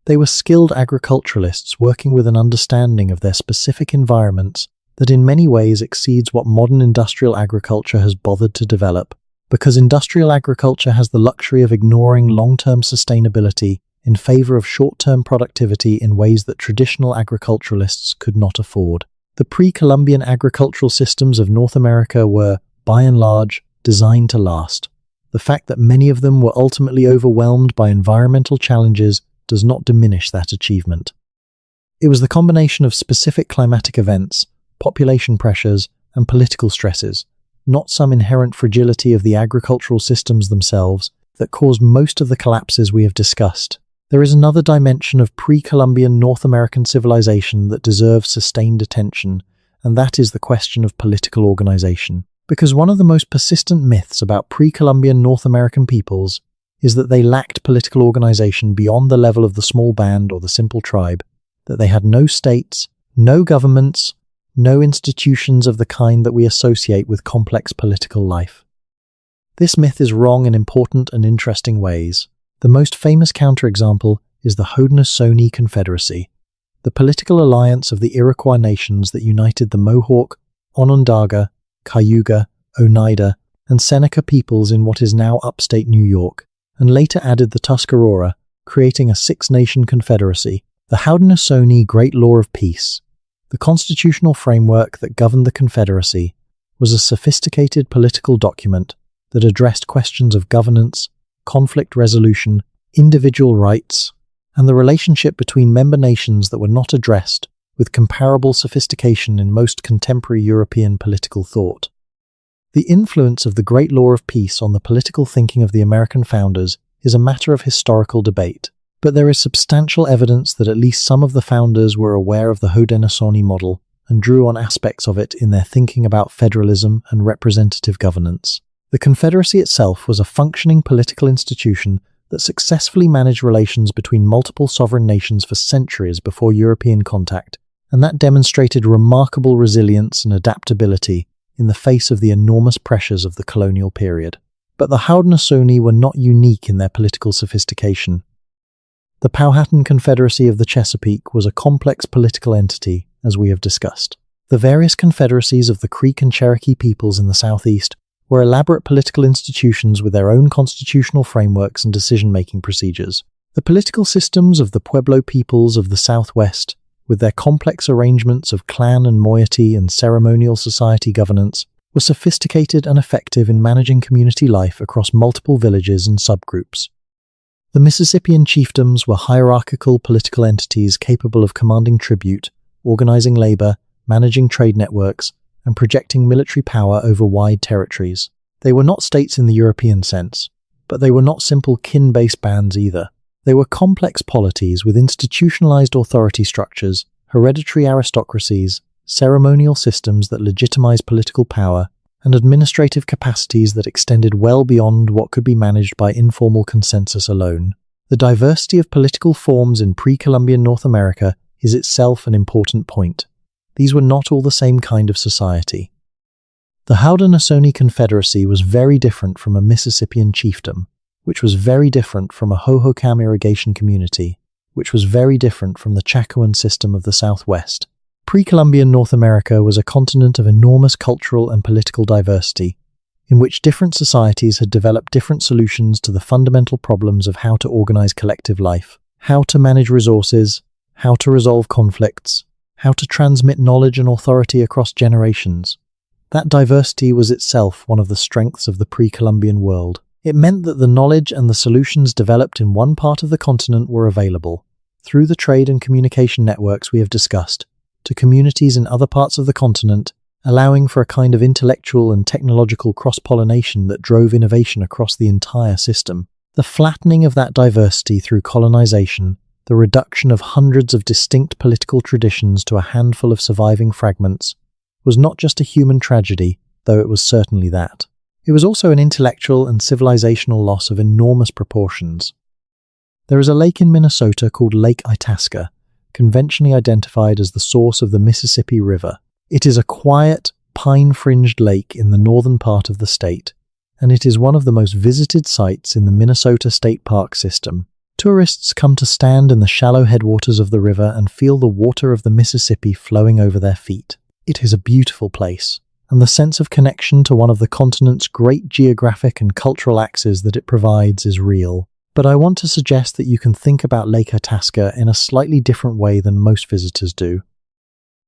They were skilled agriculturalists working with an understanding of their specific environments that in many ways exceeds what modern industrial agriculture has bothered to develop, because industrial agriculture has the luxury of ignoring long-term sustainability in favor of short-term productivity in ways that traditional agriculturalists could not afford. The pre-Columbian agricultural systems of North America were, by and large, designed to last. The fact that many of them were ultimately overwhelmed by environmental challenges does not diminish that achievement. It was the combination of specific climatic events, population pressures, and political stresses, not some inherent fragility of the agricultural systems themselves, that caused most of the collapses we have discussed. There is another dimension of pre-Columbian North American civilization that deserves sustained attention, and that is the question of political organization. Because one of the most persistent myths about pre-Columbian North American peoples is that they lacked political organization beyond the level of the small band or the simple tribe, that they had no states, no governments, no institutions of the kind that we associate with complex political life. This myth is wrong in important and interesting ways. The most famous counterexample is the Haudenosaunee Confederacy, the political alliance of the Iroquois nations that united the Mohawk, Onondaga, Cayuga, Oneida, and Seneca peoples in what is now upstate New York, and later added the Tuscarora, creating a six-nation confederacy. The Haudenosaunee Great Law of Peace, the constitutional framework that governed the Confederacy, was a sophisticated political document that addressed questions of governance, conflict resolution, individual rights, and the relationship between member nations that were not addressed with comparable sophistication in most contemporary European political thought. The influence of the Great Law of Peace on the political thinking of the American founders is a matter of historical debate, but there is substantial evidence that at least some of the founders were aware of the Haudenosaunee model and drew on aspects of it in their thinking about federalism and representative governance. The Confederacy itself was a functioning political institution that successfully managed relations between multiple sovereign nations for centuries before European contact, and that demonstrated remarkable resilience and adaptability in the face of the enormous pressures of the colonial period. But the Haudenosaunee were not unique in their political sophistication. The Powhatan Confederacy of the Chesapeake was a complex political entity, as we have discussed. The various confederacies of the Creek and Cherokee peoples in the Southeast were elaborate political institutions with their own constitutional frameworks and decision-making procedures. The political systems of the Pueblo peoples of the Southwest, with their complex arrangements of clan and moiety and ceremonial society governance, were sophisticated and effective in managing community life across multiple villages and subgroups. The Mississippian chiefdoms were hierarchical political entities capable of commanding tribute, organizing labor, managing trade networks, and projecting military power over wide territories. They were not states in the European sense, but they were not simple kin-based bands either. They were complex polities with institutionalized authority structures, hereditary aristocracies, ceremonial systems that legitimized political power, and administrative capacities that extended well beyond what could be managed by informal consensus alone. The diversity of political forms in pre-Columbian North America is itself an important point. These were not all the same kind of society. The Haudenosaunee Confederacy was very different from a Mississippian chiefdom, which was very different from a Hohokam irrigation community, which was very different from the Chacoan system of the Southwest. Pre-Columbian North America was a continent of enormous cultural and political diversity, in which different societies had developed different solutions to the fundamental problems of how to organize collective life, how to manage resources, how to resolve conflicts, how to transmit knowledge and authority across generations. That diversity was itself one of the strengths of the pre-Columbian world. It meant that the knowledge and the solutions developed in one part of the continent were available, through the trade and communication networks we have discussed, to communities in other parts of the continent, allowing for a kind of intellectual and technological cross-pollination that drove innovation across the entire system. The flattening of that diversity through colonization, the reduction of hundreds of distinct political traditions to a handful of surviving fragments, was not just a human tragedy, though it was certainly that. It was also an intellectual and civilizational loss of enormous proportions. There is a lake in Minnesota called Lake Itasca, conventionally identified as the source of the Mississippi River. It is a quiet, pine-fringed lake in the northern part of the state, and it is one of the most visited sites in the Minnesota State Park system. Tourists come to stand in the shallow headwaters of the river and feel the water of the Mississippi flowing over their feet. It is a beautiful place, and the sense of connection to one of the continent's great geographic and cultural axes that it provides is real. But I want to suggest that you can think about Lake Itasca in a slightly different way than most visitors do.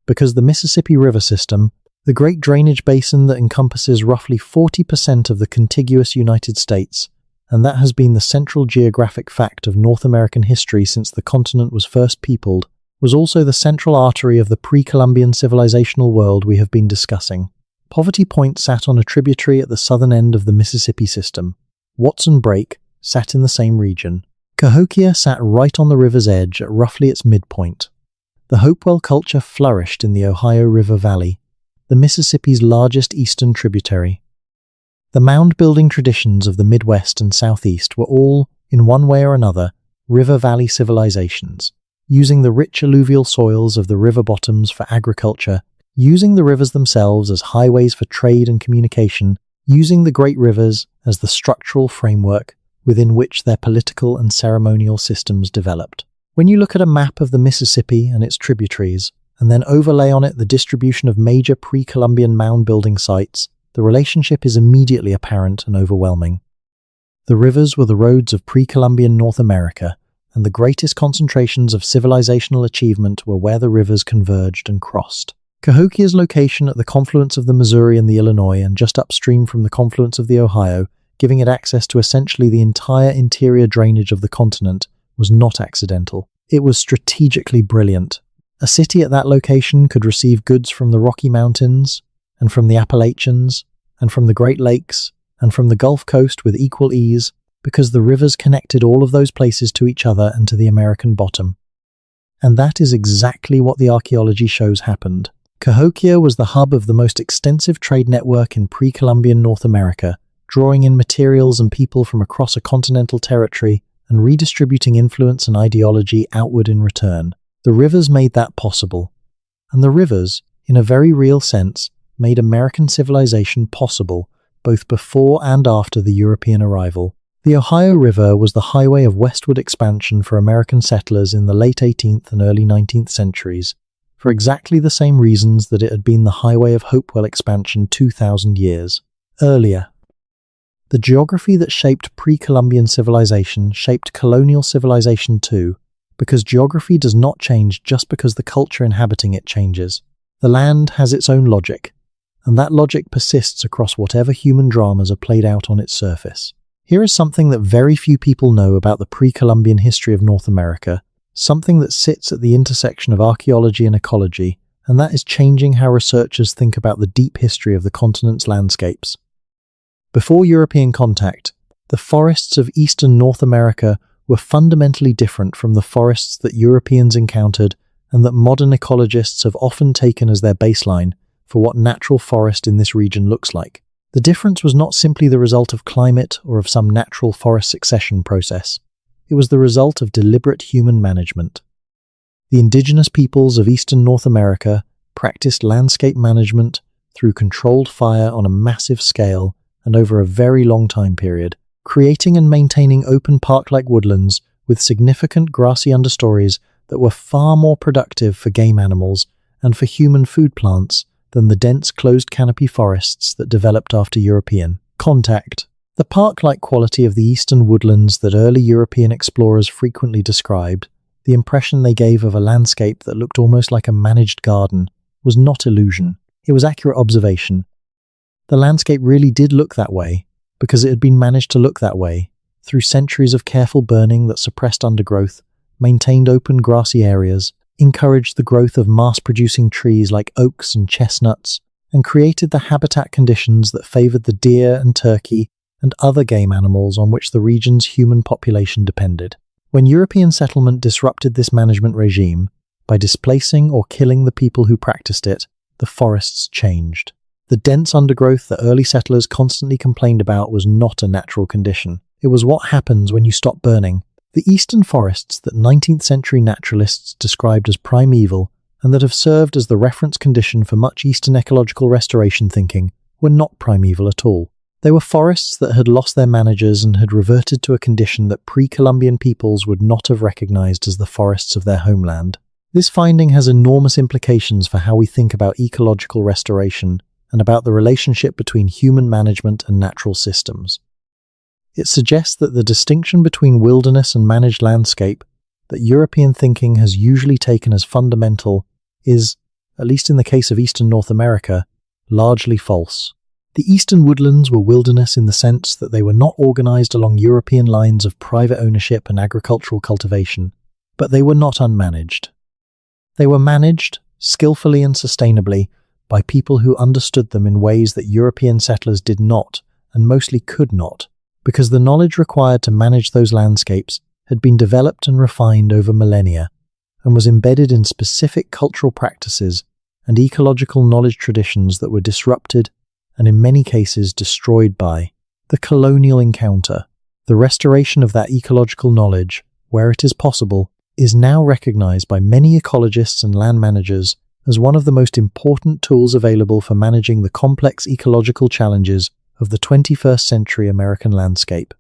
Because the Mississippi River system, the great drainage basin that encompasses roughly 40% of the contiguous United States, and that has been the central geographic fact of North American history since the continent was first peopled, was also the central artery of the pre-Columbian civilizational world we have been discussing. Poverty Point sat on a tributary at the southern end of the Mississippi system. Watson Brake sat in the same region. Cahokia sat right on the river's edge at roughly its midpoint. The Hopewell culture flourished in the Ohio River Valley, the Mississippi's largest eastern tributary. The mound-building traditions of the Midwest and Southeast were all, in one way or another, river valley civilizations, using the rich alluvial soils of the river bottoms for agriculture, using the rivers themselves as highways for trade and communication, using the great rivers as the structural framework within which their political and ceremonial systems developed. When you look at a map of the Mississippi and its tributaries, and then overlay on it the distribution of major pre-Columbian mound-building sites, the relationship is immediately apparent and overwhelming. The rivers were the roads of pre-Columbian North America, and the greatest concentrations of civilizational achievement were where the rivers converged and crossed. Cahokia's location at the confluence of the Missouri and the Illinois, and just upstream from the confluence of the Ohio, giving it access to essentially the entire interior drainage of the continent, was not accidental. It was strategically brilliant. A city at that location could receive goods from the Rocky Mountains, and from the Appalachians, and from the Great Lakes, and from the Gulf Coast with equal ease, because the rivers connected all of those places to each other and to the American bottom. And that is exactly what the archaeology shows happened. Cahokia was the hub of the most extensive trade network in pre-Columbian North America, drawing in materials and people from across a continental territory and redistributing influence and ideology outward in return. The rivers made that possible. And the rivers, in a very real sense, made American civilization possible, both before and after the European arrival. The Ohio River was the highway of westward expansion for American settlers in the late 18th and early 19th centuries, for exactly the same reasons that it had been the highway of Hopewell expansion 2,000 years earlier. The geography that shaped pre-Columbian civilization shaped colonial civilization too, because geography does not change just because the culture inhabiting it changes. The land has its own logic, and that logic persists across whatever human dramas are played out on its surface. Here is something that very few people know about the pre-Columbian history of North America, something that sits at the intersection of archaeology and ecology, and that is changing how researchers think about the deep history of the continent's landscapes. Before European contact, the forests of eastern North America were fundamentally different from the forests that Europeans encountered and that modern ecologists have often taken as their baseline for what natural forest in this region looks like. The difference was not simply the result of climate or of some natural forest succession process. It was the result of deliberate human management. The indigenous peoples of eastern North America practiced landscape management through controlled fire on a massive scale and over a very long time period, creating and maintaining open park-like woodlands with significant grassy understories that were far more productive for game animals and for human food plants than the dense closed canopy forests that developed after European contact. The park-like quality of the eastern woodlands that early European explorers frequently described, the impression they gave of a landscape that looked almost like a managed garden, was not illusion. It was accurate observation. The landscape really did look that way, because it had been managed to look that way, through centuries of careful burning that suppressed undergrowth, maintained open grassy areas, encouraged the growth of mass-producing trees like oaks and chestnuts, and created the habitat conditions that favored the deer and turkey and other game animals on which the region's human population depended. When European settlement disrupted this management regime, by displacing or killing the people who practiced it, the forests changed. The dense undergrowth that early settlers constantly complained about was not a natural condition. It was what happens when you stop burning. The eastern forests that 19th century naturalists described as primeval and that have served as the reference condition for much Eastern ecological restoration thinking were not primeval at all. They were forests that had lost their managers and had reverted to a condition that pre-Columbian peoples would not have recognized as the forests of their homeland. This finding has enormous implications for how we think about ecological restoration and about the relationship between human management and natural systems. It suggests that the distinction between wilderness and managed landscape that European thinking has usually taken as fundamental is, at least in the case of Eastern North America, largely false. The eastern woodlands were wilderness in the sense that they were not organized along European lines of private ownership and agricultural cultivation, but they were not unmanaged. They were managed, skillfully and sustainably, by people who understood them in ways that European settlers did not, and mostly could not, because the knowledge required to manage those landscapes had been developed and refined over millennia, and was embedded in specific cultural practices and ecological knowledge traditions that were disrupted and in many cases destroyed by the colonial encounter. The restoration of that ecological knowledge, where it is possible, is now recognized by many ecologists and land managers as one of the most important tools available for managing the complex ecological challenges of the 21st century American landscape.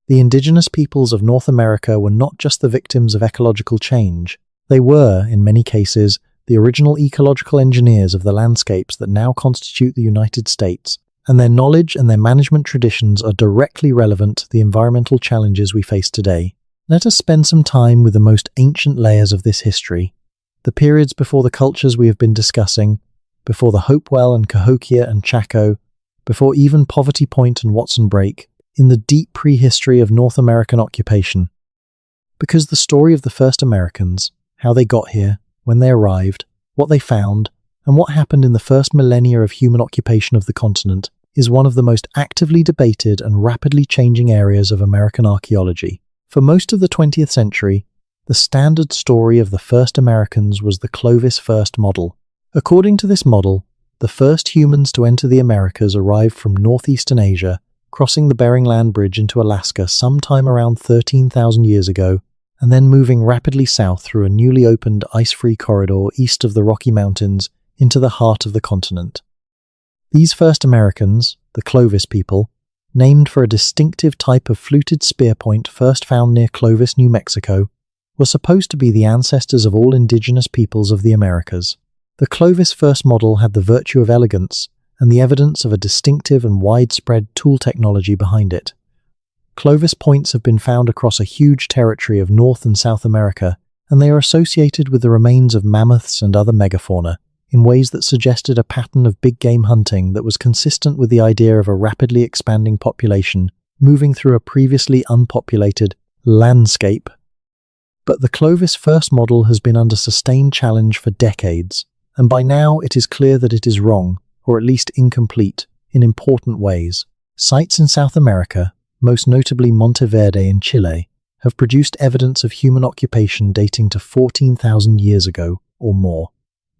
The indigenous peoples of North America were not just the victims of ecological change, they were, in many cases, the original ecological engineers of the landscapes that now constitute the United States, and their knowledge and their management traditions are directly relevant to the environmental challenges we face today. Let us spend some time with the most ancient layers of this history, the periods before the cultures we have been discussing, before the Hopewell and Cahokia and Chaco, before even Poverty Point and Watson Break, in the deep prehistory of North American occupation. Because the story of the first Americans, how they got here, when they arrived, what they found, and what happened in the first millennia of human occupation of the continent, is one of the most actively debated and rapidly changing areas of American archaeology. For most of the 20th century, the standard story of the first Americans was the Clovis first model. According to this model, the first humans to enter the Americas arrived from northeastern Asia, crossing the Bering Land Bridge into Alaska sometime around 13,000 years ago, and then moving rapidly south through a newly opened ice-free corridor east of the Rocky Mountains into the heart of the continent. These first Americans, the Clovis people, named for a distinctive type of fluted spear point first found near Clovis, New Mexico, were supposed to be the ancestors of all indigenous peoples of the Americas. The Clovis first model had the virtue of elegance and the evidence of a distinctive and widespread tool technology behind it. Clovis points have been found across a huge territory of North and South America, and they are associated with the remains of mammoths and other megafauna, in ways that suggested a pattern of big game hunting that was consistent with the idea of a rapidly expanding population moving through a previously unpopulated landscape. But the Clovis first model has been under sustained challenge for decades, and by now it is clear that it is wrong, or at least incomplete, in important ways. Sites in South America, most notably Monteverde in Chile, have produced evidence of human occupation dating to 14,000 years ago or more,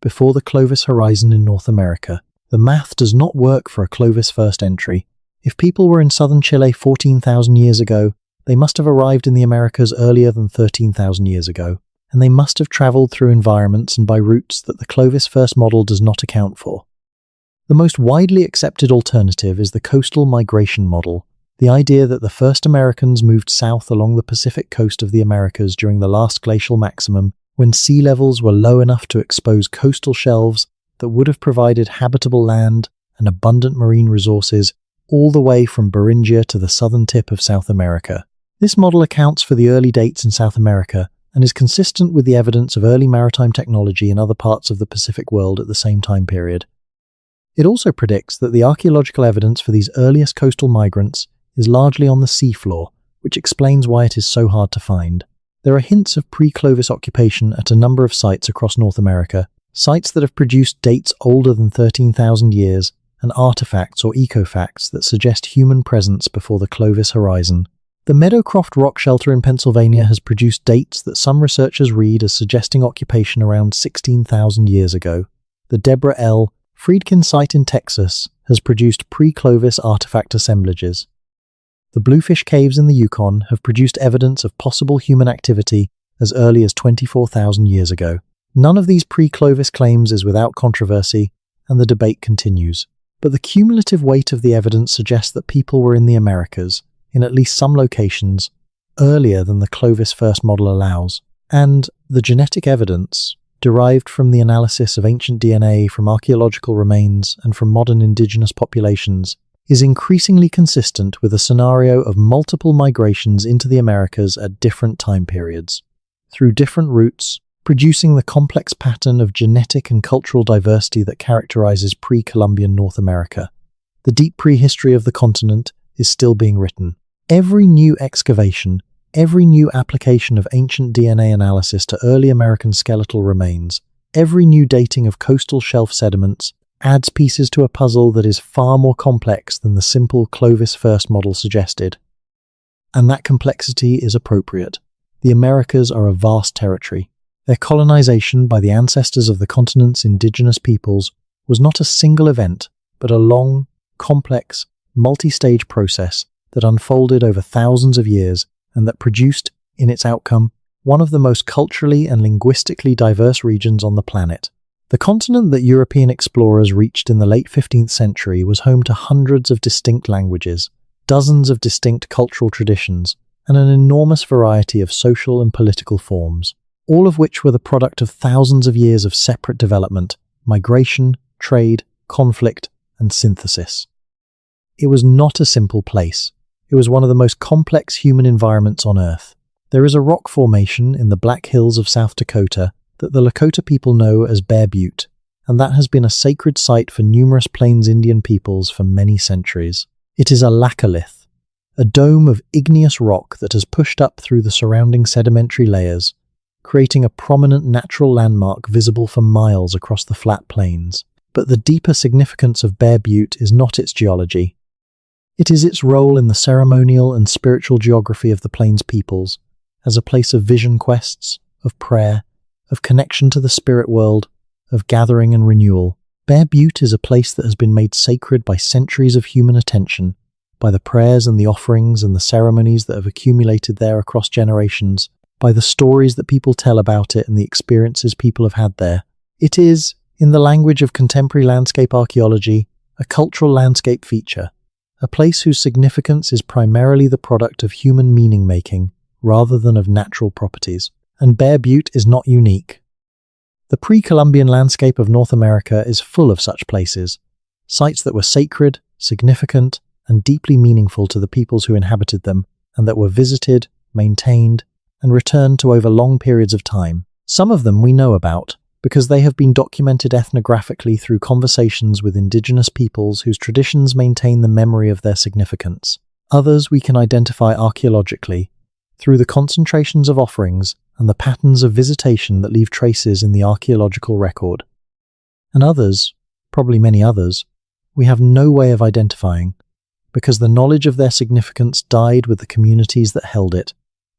before the Clovis horizon in North America. The math does not work for a Clovis first entry. If people were in southern Chile 14,000 years ago, they must have arrived in the Americas earlier than 13,000 years ago, and they must have traveled through environments and by routes that the Clovis first model does not account for. The most widely accepted alternative is the coastal migration model, the idea that the first Americans moved south along the Pacific coast of the Americas during the last glacial maximum, when sea levels were low enough to expose coastal shelves that would have provided habitable land and abundant marine resources all the way from Beringia to the southern tip of South America. This model accounts for the early dates in South America and is consistent with the evidence of early maritime technology in other parts of the Pacific world at the same time period. It also predicts that the archaeological evidence for these earliest coastal migrants is largely on the seafloor, which explains why it is so hard to find. There are hints of pre-Clovis occupation at a number of sites across North America, sites that have produced dates older than 13,000 years, and artifacts or ecofacts that suggest human presence before the Clovis horizon. The Meadowcroft Rock Shelter in Pennsylvania has produced dates that some researchers read as suggesting occupation around 16,000 years ago. The Deborah L. Friedkin site in Texas has produced pre-Clovis artifact assemblages. The Bluefish Caves in the Yukon have produced evidence of possible human activity as early as 24,000 years ago. None of these pre-Clovis claims is without controversy, and the debate continues. But the cumulative weight of the evidence suggests that people were in the Americas, in at least some locations, earlier than the Clovis first model allows. And the genetic evidence, derived from the analysis of ancient DNA from archaeological remains and from modern indigenous populations, is increasingly consistent with a scenario of multiple migrations into the Americas at different time periods, through different routes, producing the complex pattern of genetic and cultural diversity that characterizes pre-Columbian North America. The deep prehistory of the continent is still being written. Every new excavation, every new application of ancient DNA analysis to early American skeletal remains, every new dating of coastal shelf sediments adds pieces to a puzzle that is far more complex than the simple Clovis first model suggested. And that complexity is appropriate. The Americas are a vast territory. Their colonization by the ancestors of the continent's indigenous peoples was not a single event, but a long, complex, multi-stage process that unfolded over thousands of years and that produced, in its outcome, one of the most culturally and linguistically diverse regions on the planet. The continent that European explorers reached in the late 15th century was home to hundreds of distinct languages, dozens of distinct cultural traditions, and an enormous variety of social and political forms, all of which were the product of thousands of years of separate development, migration, trade, conflict, and synthesis. It was not a simple place. It was one of the most complex human environments on Earth. There is a rock formation in the Black Hills of South Dakota that the Lakota people know as Bear Butte, and that has been a sacred site for numerous Plains Indian peoples for many centuries. It is a laccolith, a dome of igneous rock that has pushed up through the surrounding sedimentary layers, creating a prominent natural landmark visible for miles across the flat plains. But the deeper significance of Bear Butte is not its geology. It is its role in the ceremonial and spiritual geography of the Plains peoples, as a place of vision quests, of prayer, of connection to the spirit world, of gathering and renewal. Bear Butte is a place that has been made sacred by centuries of human attention, by the prayers and the offerings and the ceremonies that have accumulated there across generations, by the stories that people tell about it and the experiences people have had there. It is, in the language of contemporary landscape archaeology, a cultural landscape feature, a place whose significance is primarily the product of human meaning-making rather than of natural properties. And Bear Butte is not unique. The pre-Columbian landscape of North America is full of such places, sites that were sacred, significant, and deeply meaningful to the peoples who inhabited them, and that were visited, maintained, and returned to over long periods of time. Some of them we know about, because they have been documented ethnographically through conversations with indigenous peoples whose traditions maintain the memory of their significance. Others we can identify archaeologically, through the concentrations of offerings and the patterns of visitation that leave traces in the archaeological record. And others, probably many others, we have no way of identifying, because the knowledge of their significance died with the communities that held it,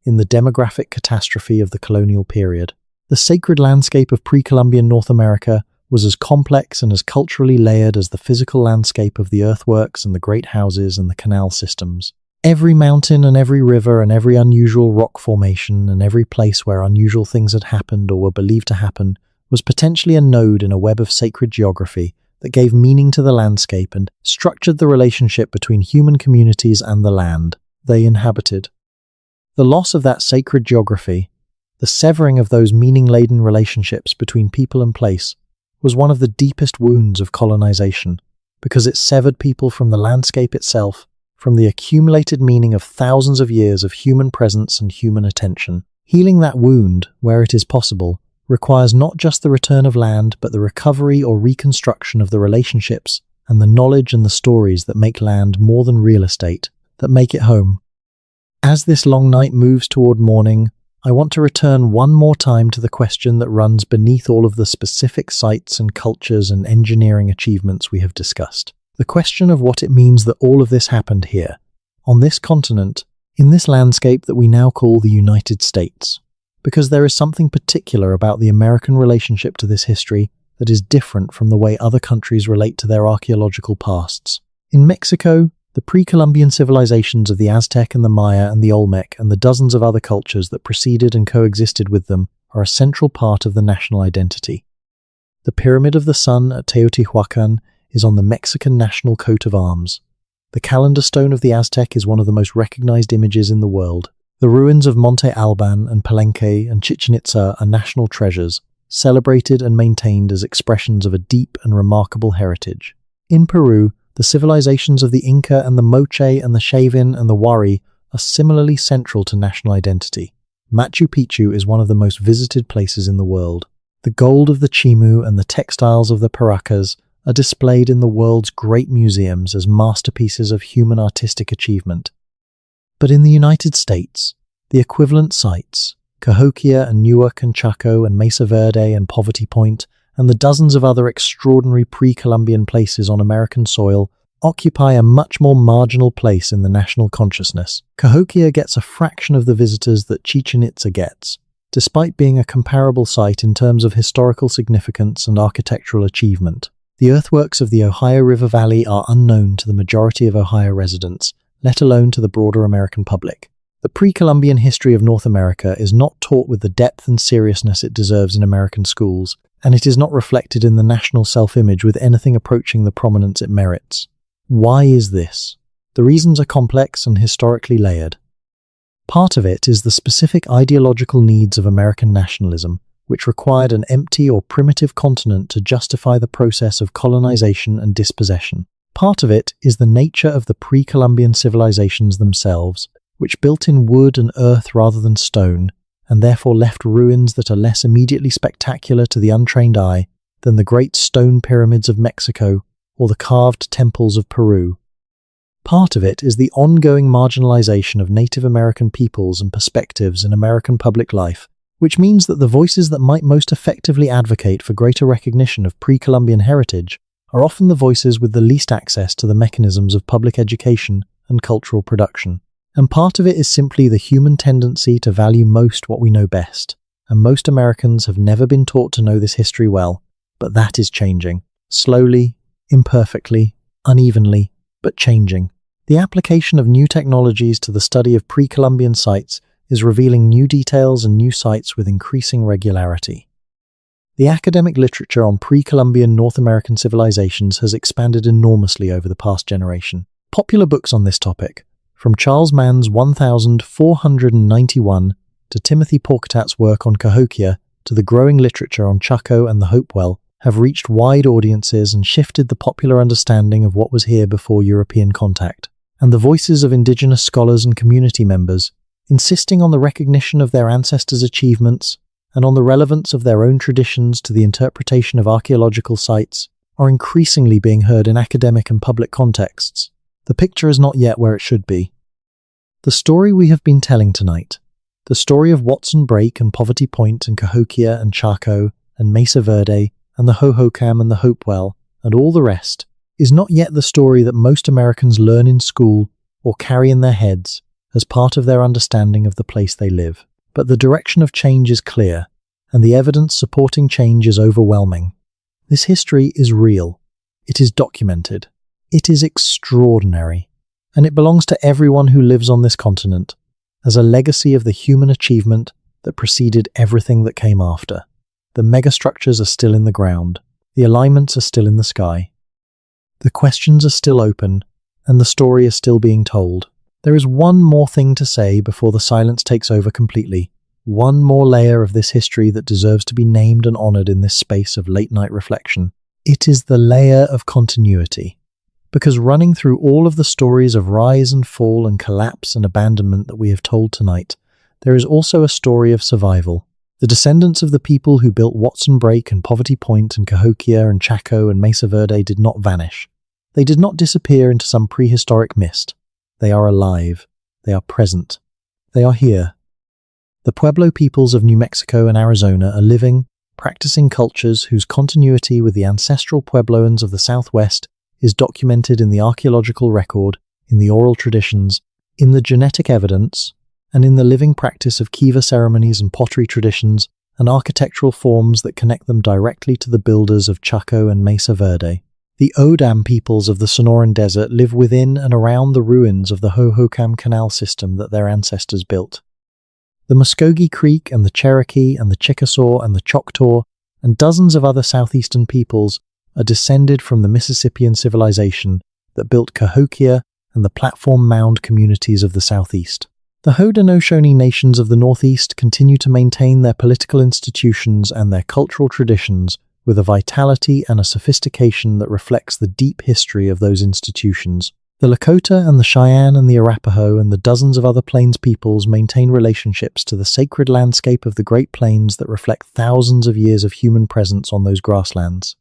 in the demographic catastrophe of the colonial period. The sacred landscape of pre-Columbian North America was as complex and as culturally layered as the physical landscape of the earthworks and the great houses and the canal systems. Every mountain and every river and every unusual rock formation and every place where unusual things had happened or were believed to happen was potentially a node in a web of sacred geography that gave meaning to the landscape and structured the relationship between human communities and the land they inhabited. The loss of that sacred geography, the severing of those meaning-laden relationships between people and place, was one of the deepest wounds of colonization, because it severed people from the landscape itself, from the accumulated meaning of thousands of years of human presence and human attention. Healing that wound, where it is possible, requires not just the return of land, but the recovery or reconstruction of the relationships and the knowledge and the stories that make land more than real estate, that make it home. As this long night moves toward morning, I want to return one more time to the question that runs beneath all of the specific sites and cultures and engineering achievements we have discussed. The question of what it means that all of this happened here, on this continent, in this landscape that we now call the United States. Because there is something particular about the American relationship to this history that is different from the way other countries relate to their archaeological pasts. In Mexico, the pre-Columbian civilizations of the Aztec and the Maya and the Olmec and the dozens of other cultures that preceded and coexisted with them are a central part of the national identity. The Pyramid of the Sun at Teotihuacan is on the Mexican national coat of arms. The calendar stone of the Aztec is one of the most recognized images in the world. The ruins of Monte Alban and Palenque and Chichen Itza are national treasures, celebrated and maintained as expressions of a deep and remarkable heritage. In Peru, the civilizations of the Inca and the Moche and the Chavin and the Wari are similarly central to national identity. Machu Picchu is one of the most visited places in the world. The gold of the Chimu and the textiles of the Paracas are displayed in the world's great museums as masterpieces of human artistic achievement. But in the United States, the equivalent sites, Cahokia and Newark and Chaco and Mesa Verde and Poverty Point, and the dozens of other extraordinary pre-Columbian places on American soil, occupy a much more marginal place in the national consciousness. Cahokia gets a fraction of the visitors that Chichen Itza gets, despite being a comparable site in terms of historical significance and architectural achievement. The earthworks of the Ohio River Valley are unknown to the majority of Ohio residents, let alone to the broader American public. The pre-Columbian history of North America is not taught with the depth and seriousness it deserves in American schools, and it is not reflected in the national self-image with anything approaching the prominence it merits. Why is this? The reasons are complex and historically layered. Part of it is the specific ideological needs of American nationalism, which required an empty or primitive continent to justify the process of colonization and dispossession. Part of it is the nature of the pre-Columbian civilizations themselves, which built in wood and earth rather than stone, and therefore left ruins that are less immediately spectacular to the untrained eye than the great stone pyramids of Mexico or the carved temples of Peru. Part of it is the ongoing marginalization of Native American peoples and perspectives in American public life, which means that the voices that might most effectively advocate for greater recognition of pre-Columbian heritage are often the voices with the least access to the mechanisms of public education and cultural production. And part of it is simply the human tendency to value most what we know best, and most Americans have never been taught to know this history well, but that is changing. Slowly, imperfectly, unevenly, but changing. The application of new technologies to the study of pre-Columbian sites is revealing new details and new sites with increasing regularity. The academic literature on pre-Columbian North American civilizations has expanded enormously over the past generation. Popular books on this topic, from Charles Mann's 1491 to Timothy Porketat's work on Cahokia to the growing literature on Chaco and the Hopewell, have reached wide audiences and shifted the popular understanding of what was here before European contact. And the voices of indigenous scholars and community members, insisting on the recognition of their ancestors' achievements and on the relevance of their own traditions to the interpretation of archaeological sites, are increasingly being heard in academic and public contexts. The picture is not yet where it should be. The story we have been telling tonight, the story of Watson Brake and Poverty Point and Cahokia and Chaco and Mesa Verde and the Hohokam and the Hopewell and all the rest, is not yet the story that most Americans learn in school or carry in their heads as part of their understanding of the place they live. But the direction of change is clear, and the evidence supporting change is overwhelming. This history is real. It is documented. It is extraordinary, and it belongs to everyone who lives on this continent as a legacy of the human achievement that preceded everything that came after. The megastructures are still in the ground. The alignments are still in the sky. The questions are still open, and the story is still being told. There is one more thing to say before the silence takes over completely. One more layer of this history that deserves to be named and honored in this space of late-night reflection. It is the layer of continuity. Because running through all of the stories of rise and fall and collapse and abandonment that we have told tonight, there is also a story of survival. The descendants of the people who built Watson Brake and Poverty Point and Cahokia and Chaco and Mesa Verde did not vanish. They did not disappear into some prehistoric mist. They are alive. They are present. They are here. The Pueblo peoples of New Mexico and Arizona are living, practicing cultures whose continuity with the ancestral Puebloans of the Southwest is documented in the archaeological record, in the oral traditions, in the genetic evidence, and in the living practice of kiva ceremonies and pottery traditions and architectural forms that connect them directly to the builders of Chaco and Mesa Verde. The Odam peoples of the Sonoran Desert live within and around the ruins of the Hohokam Canal system that their ancestors built. The Muskogee Creek and the Cherokee and the Chickasaw and the Choctaw and dozens of other southeastern peoples are descended from the Mississippian civilization that built Cahokia and the platform mound communities of the southeast. The Haudenosaunee nations of the northeast continue to maintain their political institutions and their cultural traditions with a vitality and a sophistication that reflects the deep history of those institutions. The Lakota and the Cheyenne and the Arapaho and the dozens of other Plains peoples maintain relationships to the sacred landscape of the Great Plains that reflect thousands of years of human presence on those grasslands.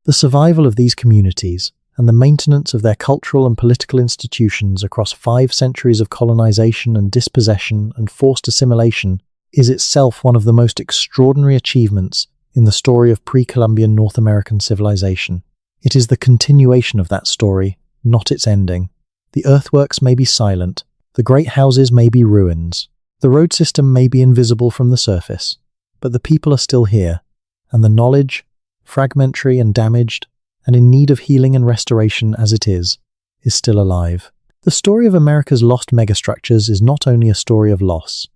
The survival of these communities and the maintenance of their cultural and political institutions across 5 centuries of colonization and dispossession and forced assimilation is itself one of the most extraordinary achievements in the story of pre-Columbian North American civilization. It is the continuation of that story, not its ending. The earthworks may be silent, the great houses may be ruins, the road system may be invisible from the surface, but the people are still here, and the knowledge, fragmentary and damaged, and in need of healing and restoration as it is still alive. The story of America's lost megastructures is not only a story of loss.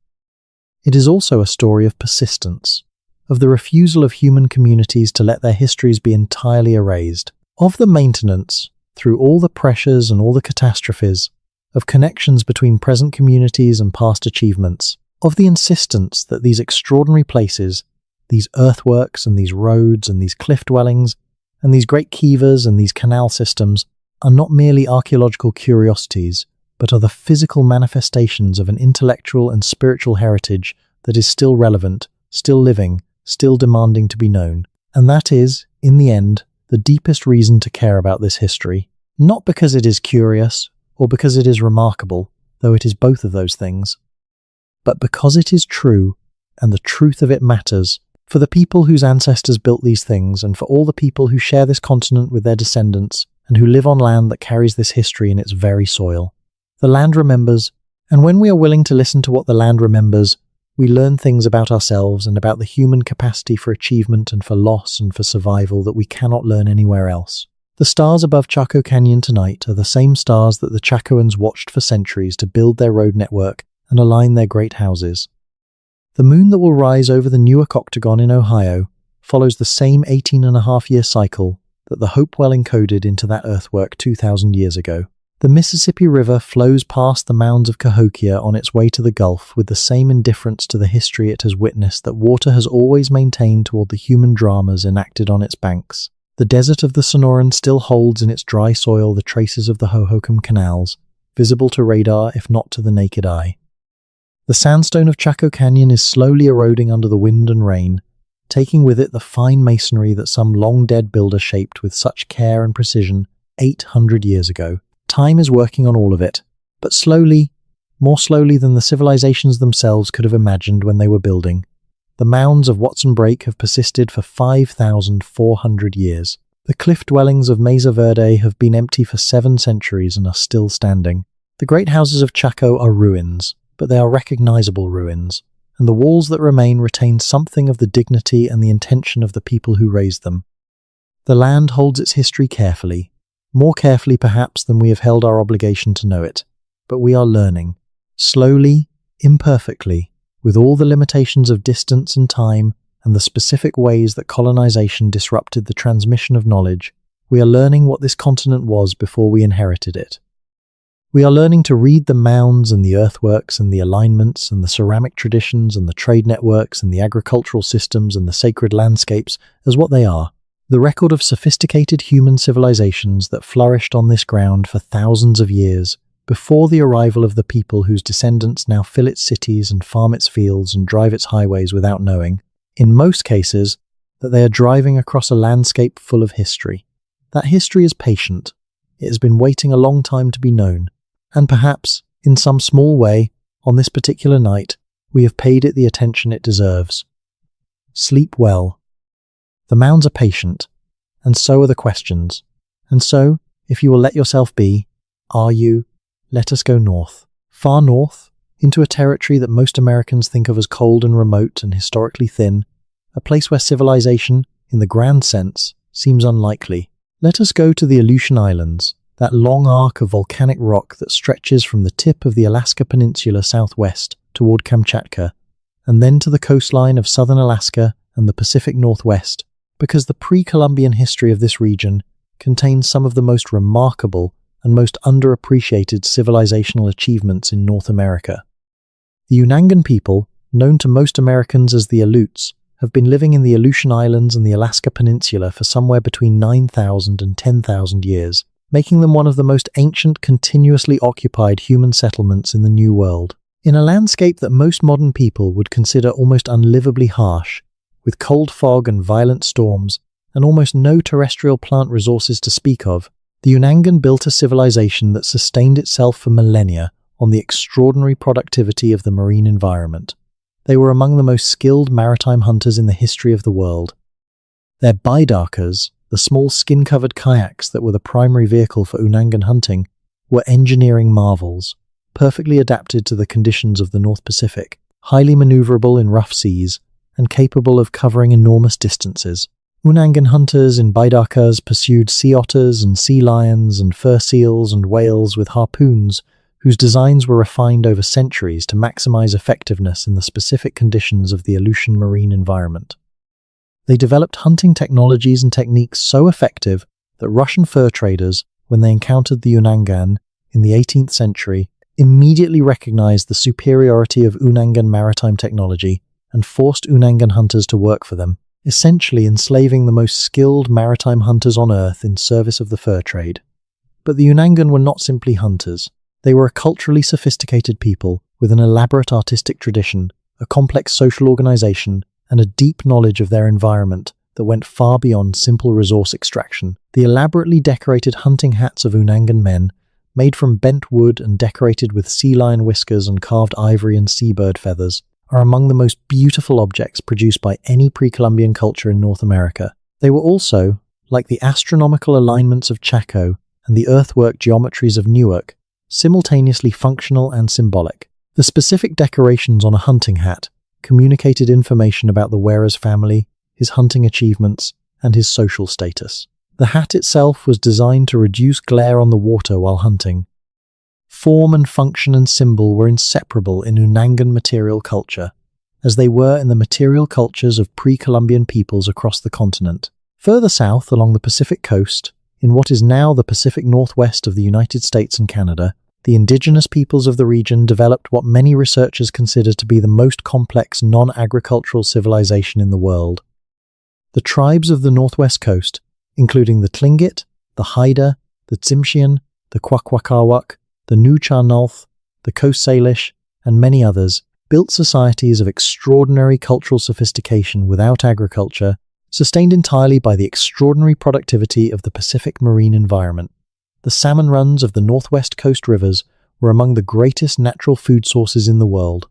It is also a story of persistence, of the refusal of human communities to let their histories be entirely erased, of the maintenance, through all the pressures and all the catastrophes, of connections between present communities and past achievements, of the insistence that these extraordinary places, these earthworks and these roads and these cliff dwellings, and these great kivas and these canal systems are not merely archaeological curiosities, but are the physical manifestations of an intellectual and spiritual heritage that is still relevant, still living, still demanding to be known. And that is, in the end, the deepest reason to care about this history, not because it is curious or because it is remarkable, though it is both of those things, but because it is true, and the truth of it matters, for the people whose ancestors built these things, and for all the people who share this continent with their descendants, and who live on land that carries this history in its very soil. The land remembers, and when we are willing to listen to what the land remembers, we learn things about ourselves and about the human capacity for achievement and for loss and for survival that we cannot learn anywhere else. The stars above Chaco Canyon tonight are the same stars that the Chacoans watched for centuries to build their road network and align their great houses. The moon that will rise over the Newark Octagon in Ohio follows the same 18.5-year cycle that the Hopewell encoded into that earthwork 2,000 years ago. The Mississippi River flows past the mounds of Cahokia on its way to the Gulf with the same indifference to the history it has witnessed that water has always maintained toward the human dramas enacted on its banks. The desert of the Sonoran still holds in its dry soil the traces of the Hohokam canals, visible to radar if not to the naked eye. The sandstone of Chaco Canyon is slowly eroding under the wind and rain, taking with it the fine masonry that some long-dead builder shaped with such care and precision 800 years ago. Time is working on all of it, but slowly, more slowly than the civilizations themselves could have imagined when they were building. The mounds of Watson Brake have persisted for 5,400 years. The cliff dwellings of Mesa Verde have been empty for 7 centuries and are still standing. The great houses of Chaco are ruins, but they are recognizable ruins, and the walls that remain retain something of the dignity and the intention of the people who raised them. The land holds its history carefully, more carefully perhaps than we have held our obligation to know it, but we are learning, slowly, imperfectly, with all the limitations of distance and time and the specific ways that colonization disrupted the transmission of knowledge, we are learning what this continent was before we inherited it. We are learning to read the mounds and the earthworks and the alignments and the ceramic traditions and the trade networks and the agricultural systems and the sacred landscapes as what they are. The record of sophisticated human civilizations that flourished on this ground for thousands of years before the arrival of the people whose descendants now fill its cities and farm its fields and drive its highways without knowing, in most cases, that they are driving across a landscape full of history. That history is patient. It has been waiting a long time to be known, and perhaps, in some small way, on this particular night, we have paid it the attention it deserves. Sleep well. The mounds are patient, and so are the questions. And so, if you will let yourself be, are you, let us go north. Far north, into a territory that most Americans think of as cold and remote and historically thin, a place where civilization, in the grand sense, seems unlikely. Let us go to the Aleutian Islands, that long arc of volcanic rock that stretches from the tip of the Alaska Peninsula southwest toward Kamchatka, and then to the coastline of southern Alaska and the Pacific Northwest, because the pre-Columbian history of this region contains some of the most remarkable and most underappreciated civilizational achievements in North America. The Unangan people, known to most Americans as the Aleuts, have been living in the Aleutian Islands and the Alaska Peninsula for somewhere between 9,000 and 10,000 years, making them one of the most ancient, continuously occupied human settlements in the New World. In a landscape that most modern people would consider almost unlivably harsh, with cold fog and violent storms, and almost no terrestrial plant resources to speak of, the Unangan built a civilization that sustained itself for millennia on the extraordinary productivity of the marine environment. They were among the most skilled maritime hunters in the history of the world. Their baidarkas, the small skin-covered kayaks that were the primary vehicle for Unangan hunting, were engineering marvels, perfectly adapted to the conditions of the North Pacific, highly maneuverable in rough seas, and capable of covering enormous distances. Unangan hunters in baidarkas pursued sea otters and sea lions and fur seals and whales with harpoons, whose designs were refined over centuries to maximize effectiveness in the specific conditions of the Aleutian marine environment. They developed hunting technologies and techniques so effective that Russian fur traders, when they encountered the Unangan in the 18th century, immediately recognized the superiority of Unangan maritime technology and forced Unangan hunters to work for them, essentially enslaving the most skilled maritime hunters on Earth in service of the fur trade. But the Unangan were not simply hunters. They were a culturally sophisticated people with an elaborate artistic tradition, a complex social organization, and a deep knowledge of their environment that went far beyond simple resource extraction. The elaborately decorated hunting hats of Unangan men, made from bent wood and decorated with sea lion whiskers and carved ivory and seabird feathers, are among the most beautiful objects produced by any pre-Columbian culture in North America. They were also, like the astronomical alignments of Chaco and the earthwork geometries of Newark, simultaneously functional and symbolic. The specific decorations on a hunting hat communicated information about the wearer's family, his hunting achievements, and his social status. The hat itself was designed to reduce glare on the water while hunting. Form and function and symbol were inseparable in Unangan material culture, as they were in the material cultures of pre-Columbian peoples across the continent. Further south along the Pacific coast, in what is now the Pacific Northwest of the United States and Canada, the indigenous peoples of the region developed what many researchers consider to be the most complex non-agricultural civilization in the world. The tribes of the Northwest Coast, including the Tlingit, the Haida, the Tsimshian, the Kwakwaka'wakw, the Nucharnulth, the Coast Salish, and many others, built societies of extraordinary cultural sophistication without agriculture, sustained entirely by the extraordinary productivity of the Pacific marine environment. The salmon runs of the Northwest Coast rivers were among the greatest natural food sources in the world.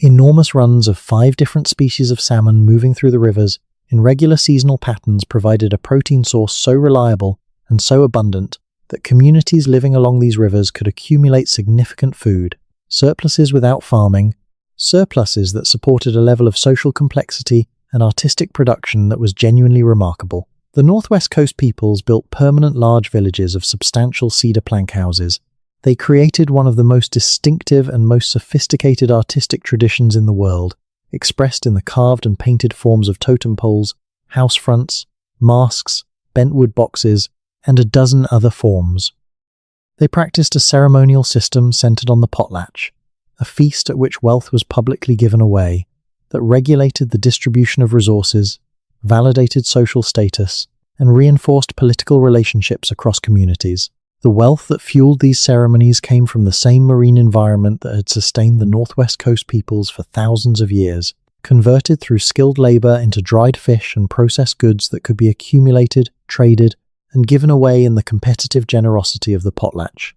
Enormous runs of 5 different species of salmon moving through the rivers in regular seasonal patterns provided a protein source so reliable and so abundant that communities living along these rivers could accumulate significant food, surpluses without farming, surpluses that supported a level of social complexity and artistic production that was genuinely remarkable. The Northwest Coast peoples built permanent large villages of substantial cedar plank houses. They created one of the most distinctive and most sophisticated artistic traditions in the world, expressed in the carved and painted forms of totem poles, house fronts, masks, bent wood boxes, and a dozen other forms. They practiced a ceremonial system centered on the potlatch, a feast at which wealth was publicly given away, that regulated the distribution of resources, validated social status, and reinforced political relationships across communities. The wealth that fueled these ceremonies came from the same marine environment that had sustained the Northwest Coast peoples for thousands of years, converted through skilled labor into dried fish and processed goods that could be accumulated, traded, and given away in the competitive generosity of the potlatch.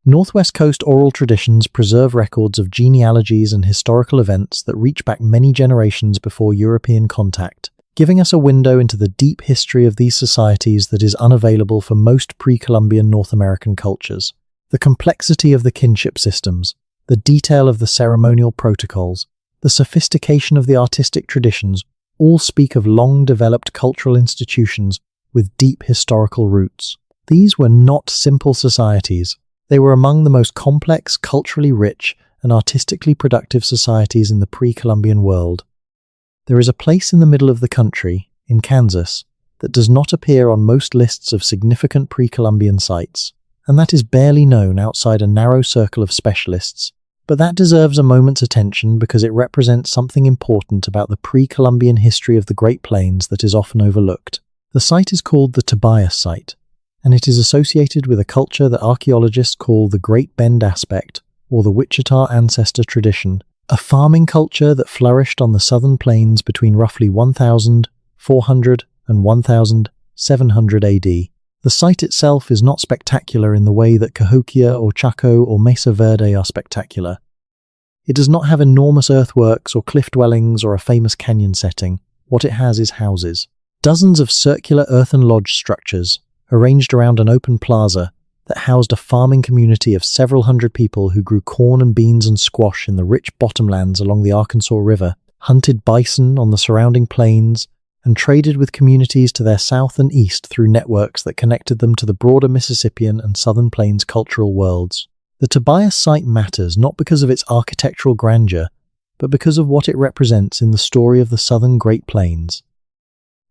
Northwest Coast oral traditions preserve records of genealogies and historical events that reach back many generations before European contact, giving us a window into the deep history of these societies that is unavailable for most pre-Columbian North American cultures. The complexity of the kinship systems, the detail of the ceremonial protocols, the sophistication of the artistic traditions all speak of long-developed cultural institutions with deep historical roots. These were not simple societies. They were among the most complex, culturally rich, and artistically productive societies in the pre-Columbian world. There is a place in the middle of the country, in Kansas, that does not appear on most lists of significant pre-Columbian sites, and that is barely known outside a narrow circle of specialists, But that deserves a moment's attention because it represents something important about the pre-Columbian history of the Great Plains that is often overlooked. The site is called the Tobias site, and it is associated with a culture that archaeologists call the Great Bend aspect, or the Wichita ancestor tradition, a farming culture that flourished on the southern plains between roughly 1400 and 1700 AD. The site itself is not spectacular in the way that Cahokia or Chaco or Mesa Verde are spectacular. It does not have enormous earthworks or cliff dwellings or a famous canyon setting. What it has is houses. Dozens of circular earthen lodge structures, arranged around an open plaza, that housed a farming community of several hundred people who grew corn and beans and squash in the rich bottomlands along the Arkansas River, hunted bison on the surrounding plains, and traded with communities to their south and east through networks that connected them to the broader Mississippian and Southern Plains cultural worlds. The Tobias site matters not because of its architectural grandeur, but because of what it represents in the story of the Southern Great Plains.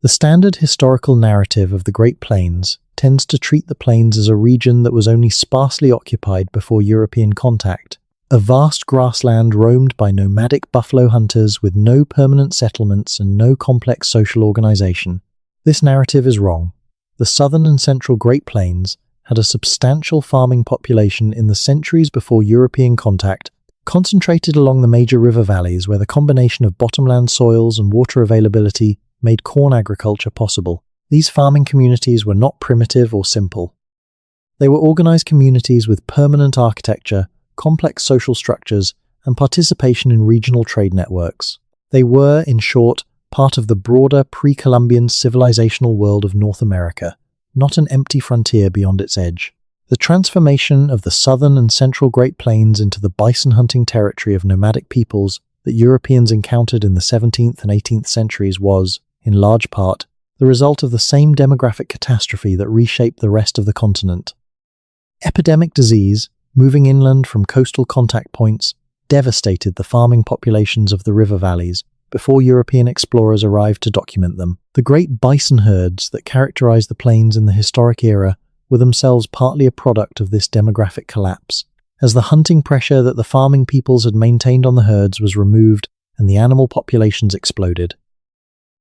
The standard historical narrative of the Great Plains tends to treat the plains as a region that was only sparsely occupied before European contact, a vast grassland roamed by nomadic buffalo hunters with no permanent settlements and no complex social organization. This narrative is wrong. The southern and central Great Plains had a substantial farming population in the centuries before European contact, concentrated along the major river valleys where the combination of bottomland soils and water availability made corn agriculture possible. These farming communities were not primitive or simple. They were organized communities with permanent architecture, complex social structures, and participation in regional trade networks. They were, in short, part of the broader pre-Columbian civilizational world of North America, not an empty frontier beyond its edge. The transformation of the southern and central Great Plains into the bison-hunting territory of nomadic peoples that Europeans encountered in the 17th and 18th centuries was, in large part, the result of the same demographic catastrophe that reshaped the rest of the continent. Epidemic disease, moving inland from coastal contact points, devastated the farming populations of the river valleys before European explorers arrived to document them. The great bison herds that characterized the plains in the historic era were themselves partly a product of this demographic collapse, as the hunting pressure that the farming peoples had maintained on the herds was removed and the animal populations exploded.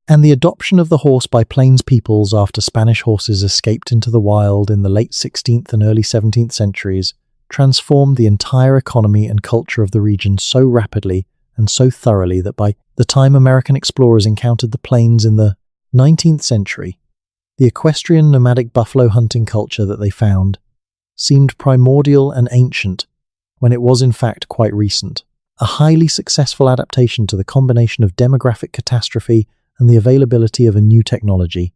And the adoption of the horse by plains peoples after Spanish horses escaped into the wild in the late 16th and early 17th centuries transformed the entire economy and culture of the region so rapidly and so thoroughly that by the time American explorers encountered the plains in the 19th century, the equestrian nomadic buffalo hunting culture that they found seemed primordial and ancient when it was in fact quite recent, a highly successful adaptation to the combination of demographic catastrophe and the availability of a new technology.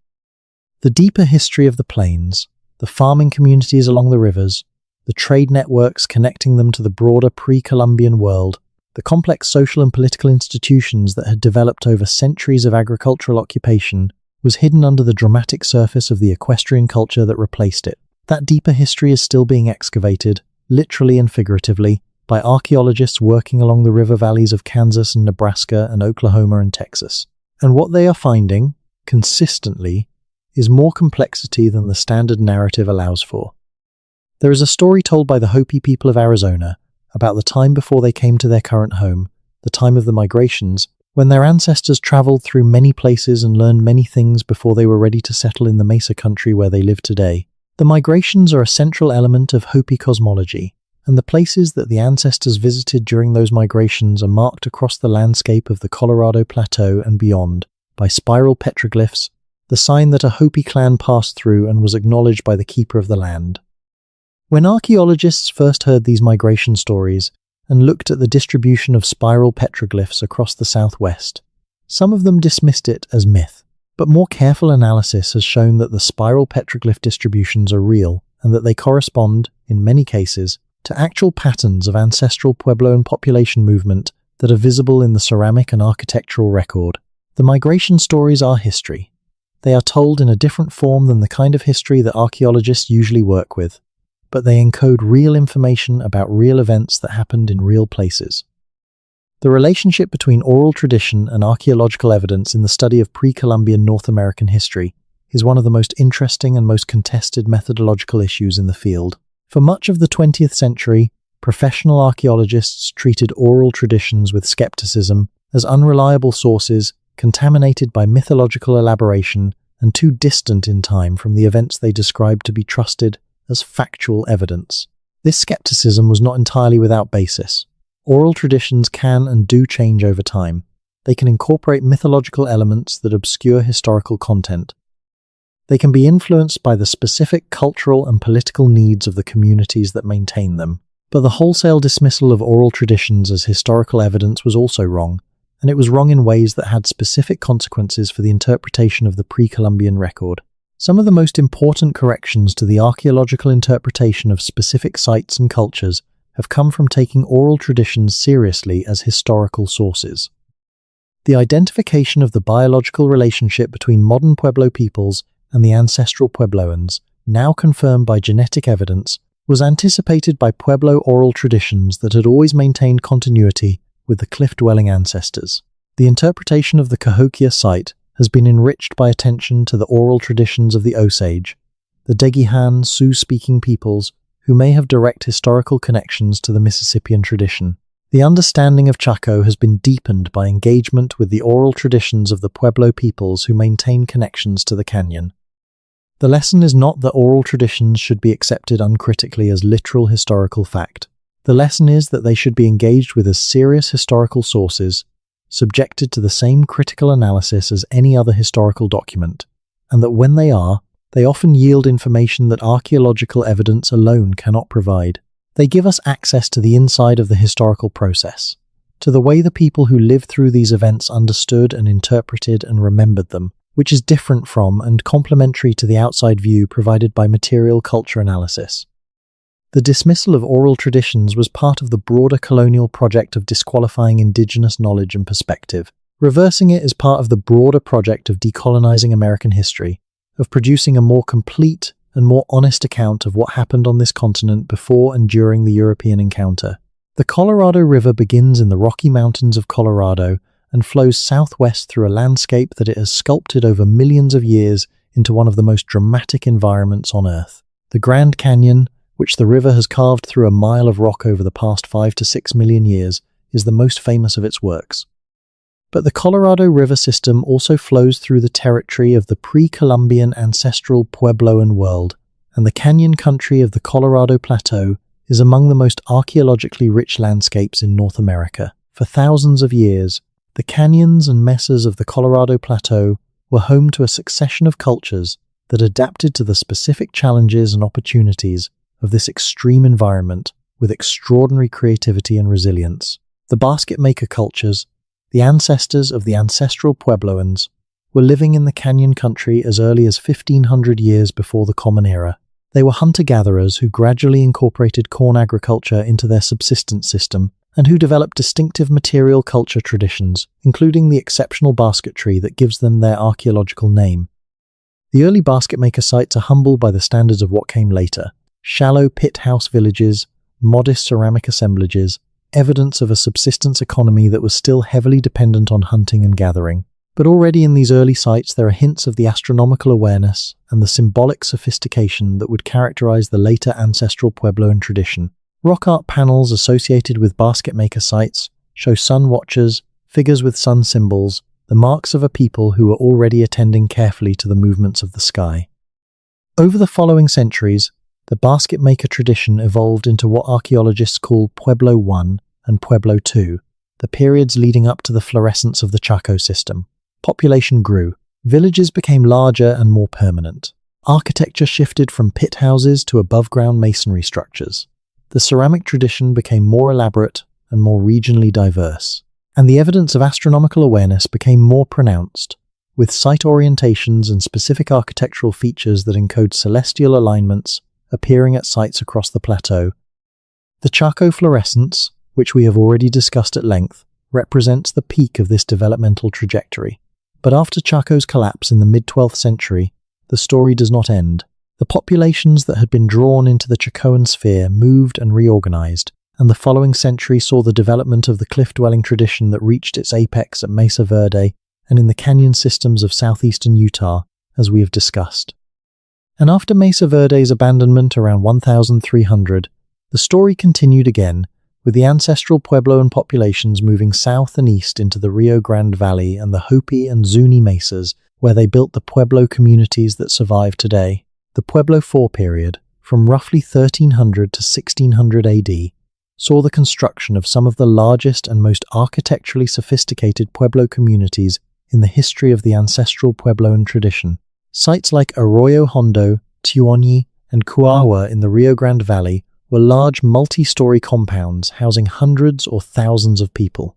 The deeper history of the plains, the farming communities along the rivers, the trade networks connecting them to the broader pre-Columbian world, the complex social and political institutions that had developed over centuries of agricultural occupation was hidden under the dramatic surface of the equestrian culture that replaced it. That deeper history is still being excavated, literally and figuratively, by archaeologists working along the river valleys of Kansas and Nebraska and Oklahoma and Texas. And what they are finding, consistently, is more complexity than the standard narrative allows for. There is a story told by the Hopi people of Arizona about the time before they came to their current home, the time of the migrations, when their ancestors traveled through many places and learned many things before they were ready to settle in the Mesa country where they live today. The migrations are a central element of Hopi cosmology, and the places that the ancestors visited during those migrations are marked across the landscape of the Colorado Plateau and beyond by spiral petroglyphs, the sign that a Hopi clan passed through and was acknowledged by the keeper of the land. When archaeologists first heard these migration stories and looked at the distribution of spiral petroglyphs across the southwest, some of them dismissed it as myth, but more careful analysis has shown that the spiral petroglyph distributions are real and that they correspond, in many cases, to actual patterns of ancestral Pueblo and population movement that are visible in the ceramic and architectural record. The migration stories are history. They are told in a different form than the kind of history that archaeologists usually work with, but they encode real information about real events that happened in real places. The relationship between oral tradition and archaeological evidence in the study of pre-Columbian North American history is one of the most interesting and most contested methodological issues in the field. For much of the 20th century, professional archaeologists treated oral traditions with skepticism as unreliable sources contaminated by mythological elaboration and too distant in time from the events they described to be trusted as factual evidence. This skepticism was not entirely without basis. Oral traditions can and do change over time. They can incorporate mythological elements that obscure historical content. They can be influenced by the specific cultural and political needs of the communities that maintain them. But the wholesale dismissal of oral traditions as historical evidence was also wrong, and it was wrong in ways that had specific consequences for the interpretation of the pre-Columbian record. Some of the most important corrections to the archaeological interpretation of specific sites and cultures have come from taking oral traditions seriously as historical sources. The identification of the biological relationship between modern Pueblo peoples and the ancestral Puebloans, now confirmed by genetic evidence, was anticipated by Pueblo oral traditions that had always maintained continuity with the cliff-dwelling ancestors. The interpretation of the Cahokia site has been enriched by attention to the oral traditions of the Osage, the Degihan Sioux-speaking peoples who may have direct historical connections to the Mississippian tradition. The understanding of Chaco has been deepened by engagement with the oral traditions of the Pueblo peoples who maintain connections to the canyon. The lesson is not that oral traditions should be accepted uncritically as literal historical fact. The lesson is that they should be engaged with as serious historical sources, subjected to the same critical analysis as any other historical document, and that when they are, they often yield information that archaeological evidence alone cannot provide. They give us access to the inside of the historical process, to the way the people who lived through these events understood and interpreted and remembered them, which is different from and complementary to the outside view provided by material culture analysis. The dismissal of oral traditions was part of the broader colonial project of disqualifying indigenous knowledge and perspective. Reversing it is part of the broader project of decolonizing American history, of producing a more complete and more honest account of what happened on this continent before and during the European encounter. The Colorado River begins in the Rocky Mountains of Colorado and flows southwest through a landscape that it has sculpted over millions of years into one of the most dramatic environments on Earth. The Grand Canyon, which the river has carved through a mile of rock over the past 5 to 6 million years, is the most famous of its works. But the Colorado River system also flows through the territory of the pre-Columbian ancestral Puebloan world, and the canyon country of the Colorado Plateau is among the most archaeologically rich landscapes in North America. For thousands of years, the canyons and mesas of the Colorado Plateau were home to a succession of cultures that adapted to the specific challenges and opportunities of this extreme environment with extraordinary creativity and resilience. The basket maker cultures, the ancestors of the ancestral Puebloans, were living in the canyon country as early as 1500 years before the Common Era. They were hunter-gatherers who gradually incorporated corn agriculture into their subsistence system and who developed distinctive material culture traditions, including the exceptional basketry that gives them their archaeological name. The early basket maker sites are humble by the standards of what came later: shallow pit house villages, modest ceramic assemblages, evidence of a subsistence economy that was still heavily dependent on hunting and gathering. But already in these early sites there are hints of the astronomical awareness and the symbolic sophistication that would characterize the later ancestral Puebloan tradition. Rock art panels associated with basket maker sites show sun watchers, figures with sun symbols, the marks of a people who were already attending carefully to the movements of the sky. Over the following centuries, the basket maker tradition evolved into what archaeologists call Pueblo I and Pueblo II, the periods leading up to the florescence of the Chaco system. Population grew. Villages became larger and more permanent. Architecture shifted from pit houses to above-ground masonry structures. The ceramic tradition became more elaborate and more regionally diverse. And the evidence of astronomical awareness became more pronounced, with site orientations and specific architectural features that encode celestial alignments appearing at sites across the plateau. The Chaco fluorescence, which we have already discussed at length, represents the peak of this developmental trajectory. But after Chaco's collapse in the mid-12th century, the story does not end. The populations that had been drawn into the Chacoan sphere moved and reorganized, and the following century saw the development of the cliff-dwelling tradition that reached its apex at Mesa Verde and in the canyon systems of southeastern Utah, as we have discussed. And after Mesa Verde's abandonment around 1300, The story continued again, with the ancestral Puebloan populations moving south and east into the Rio Grande Valley and the Hopi and Zuni mesas, where they built the Pueblo communities that survive today. The Pueblo IV period, from roughly 1300 to 1600 AD, saw the construction of some of the largest and most architecturally sophisticated Pueblo communities in the history of the ancestral Puebloan tradition. Sites like Arroyo Hondo, Tuoni, and Cuahua in the Rio Grande Valley were large multi-story compounds housing hundreds or thousands of people.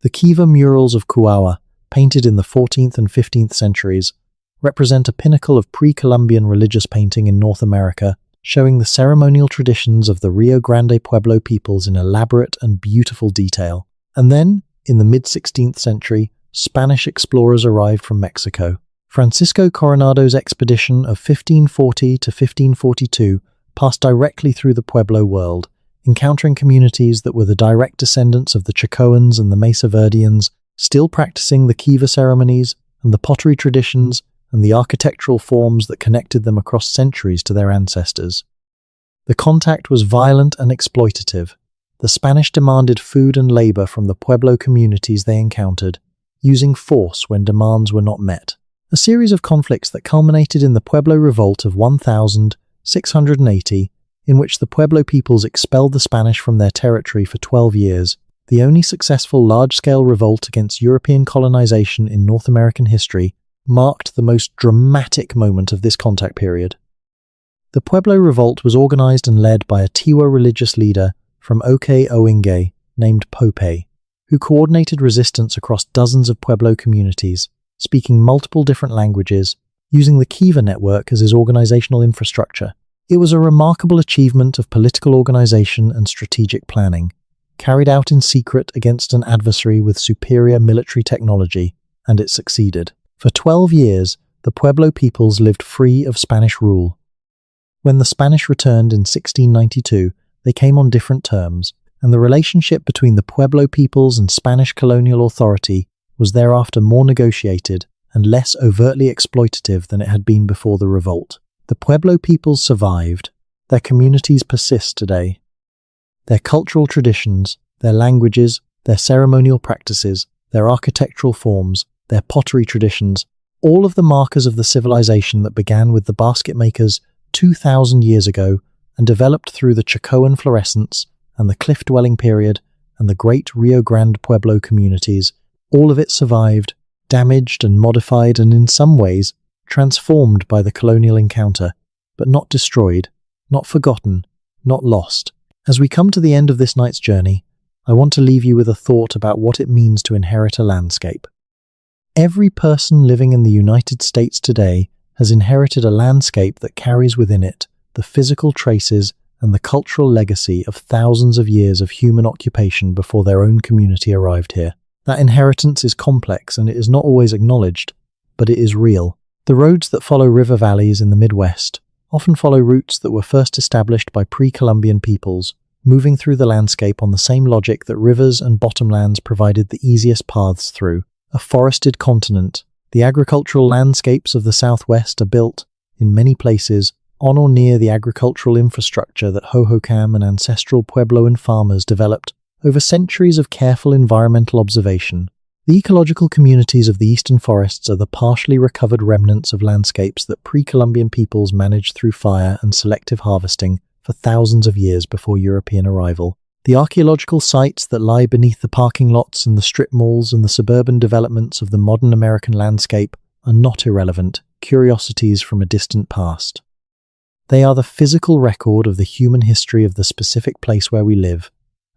The Kiva murals of Cuahua, painted in the 14th and 15th centuries, represent a pinnacle of pre-Columbian religious painting in North America, showing the ceremonial traditions of the Rio Grande Pueblo peoples in elaborate and beautiful detail. And then, in the mid-16th century, Spanish explorers arrived from Mexico. Francisco Coronado's expedition of 1540 to 1542 passed directly through the Pueblo world, encountering communities that were the direct descendants of the Chacoans and the Mesa Verdeans, still practicing the Kiva ceremonies and the pottery traditions and the architectural forms that connected them across centuries to their ancestors. The contact was violent and exploitative. The Spanish demanded food and labor from the Pueblo communities they encountered, using force when demands were not met. A series of conflicts that culminated in the Pueblo Revolt of 1680, in which the Pueblo peoples expelled the Spanish from their territory for 12 years, the only successful large-scale revolt against European colonization in North American history, marked the most dramatic moment of this contact period. The Pueblo Revolt was organized and led by a Tiwa religious leader from Oke-Oingé named Pope, who coordinated resistance across dozens of Pueblo communities, speaking multiple different languages, using the Kiva network as his organizational infrastructure. It was a remarkable achievement of political organization and strategic planning, carried out in secret against an adversary with superior military technology, and it succeeded. For 12 years, the Pueblo peoples lived free of Spanish rule. When the Spanish returned in 1692, they came on different terms, and the relationship between the Pueblo peoples and Spanish colonial authority was thereafter more negotiated and less overtly exploitative than it had been before the revolt. The Pueblo peoples survived. Their communities persist today. Their cultural traditions, their languages, their ceremonial practices, their architectural forms, their pottery traditions, all of the markers of the civilization that began with the basket makers 2,000 years ago and developed through the Chacoan florescence and the cliff-dwelling period and the great Rio Grande Pueblo communities, all of it survived, damaged and modified and in some ways transformed by the colonial encounter, but not destroyed, not forgotten, not lost. As we come to the end of this night's journey, I want to leave you with a thought about what it means to inherit a landscape. Every person living in the United States today has inherited a landscape that carries within it the physical traces and the cultural legacy of thousands of years of human occupation before their own community arrived here. That inheritance is complex and it is not always acknowledged, but it is real. The roads that follow river valleys in the Midwest often follow routes that were first established by pre-Columbian peoples, moving through the landscape on the same logic that rivers and bottomlands provided the easiest paths through. A forested continent, the agricultural landscapes of the Southwest are built, in many places, on or near the agricultural infrastructure that Hohokam and ancestral Puebloan farmers developed over centuries of careful environmental observation. The ecological communities of the eastern forests are the partially recovered remnants of landscapes that pre-Columbian peoples managed through fire and selective harvesting for thousands of years before European arrival. The archaeological sites that lie beneath the parking lots and the strip malls and the suburban developments of the modern American landscape are not irrelevant curiosities from a distant past. They are the physical record of the human history of the specific place where we live,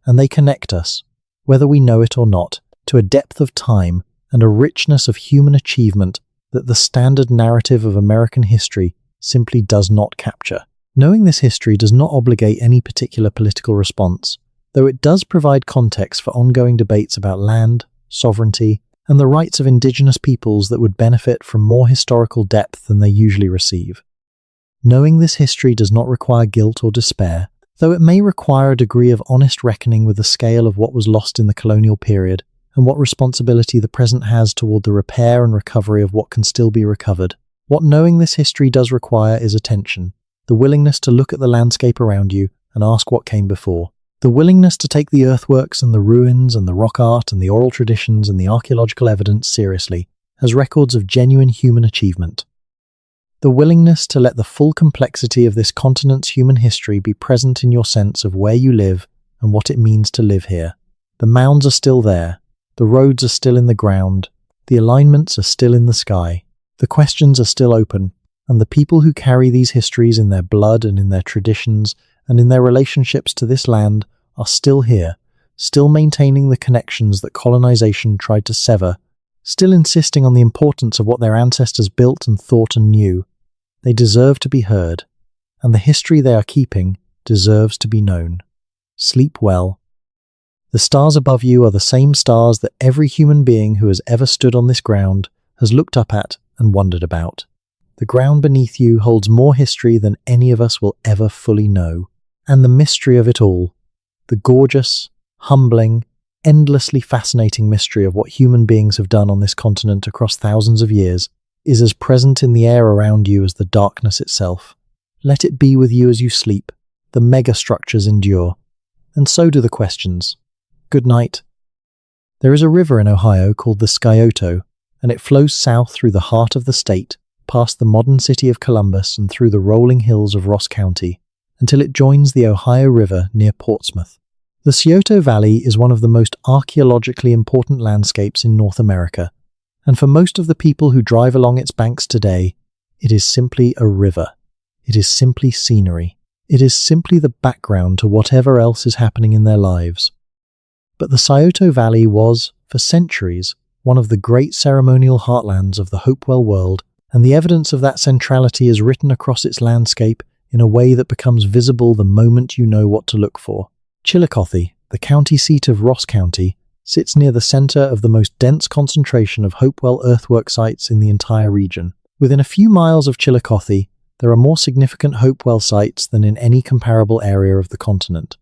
and they connect us, whether we know it or not, to a depth of time and a richness of human achievement that the standard narrative of American history simply does not capture. Knowing this history does not obligate any particular political response, though it does provide context for ongoing debates about land, sovereignty, and the rights of indigenous peoples that would benefit from more historical depth than they usually receive. Knowing this history does not require guilt or despair, though it may require a degree of honest reckoning with the scale of what was lost in the colonial period and what responsibility the present has toward the repair and recovery of what can still be recovered. What knowing this history does require is attention, the willingness to look at the landscape around you and ask what came before. The willingness to take the earthworks and the ruins and the rock art and the oral traditions and the archaeological evidence seriously as records of genuine human achievement. The willingness to let the full complexity of this continent's human history be present in your sense of where you live and what it means to live here. The mounds are still there, the roads are still in the ground, the alignments are still in the sky, the questions are still open, and the people who carry these histories in their blood and in their traditions and in their relationships to this land are still here, still maintaining the connections that colonization tried to sever, still insisting on the importance of what their ancestors built and thought and knew. They deserve to be heard, and the history they are keeping deserves to be known. Sleep well. The stars above you are the same stars that every human being who has ever stood on this ground has looked up at and wondered about. The ground beneath you holds more history than any of us will ever fully know. And the mystery of it all, the gorgeous, humbling, endlessly fascinating mystery of what human beings have done on this continent across thousands of years, is as present in the air around you as the darkness itself. Let it be with you as you sleep. The megastructures endure, and so do the questions. Good night. There is a river in Ohio called the Scioto, and it flows south through the heart of the state, past the modern city of Columbus and through the rolling hills of Ross County, until it joins the Ohio River near Portsmouth. The Scioto Valley is one of the most archaeologically important landscapes in North America, and for most of the people who drive along its banks today, it is simply a river. It is simply scenery. It is simply the background to whatever else is happening in their lives. But the Scioto Valley was, for centuries, one of the great ceremonial heartlands of the Hopewell world, and the evidence of that centrality is written across its landscape in a way that becomes visible the moment you know what to look for. Chillicothe, the county seat of Ross County, sits near the center of the most dense concentration of Hopewell earthwork sites in the entire region. Within a few miles of Chillicothe, there are more significant Hopewell sites than in any comparable area of the continent.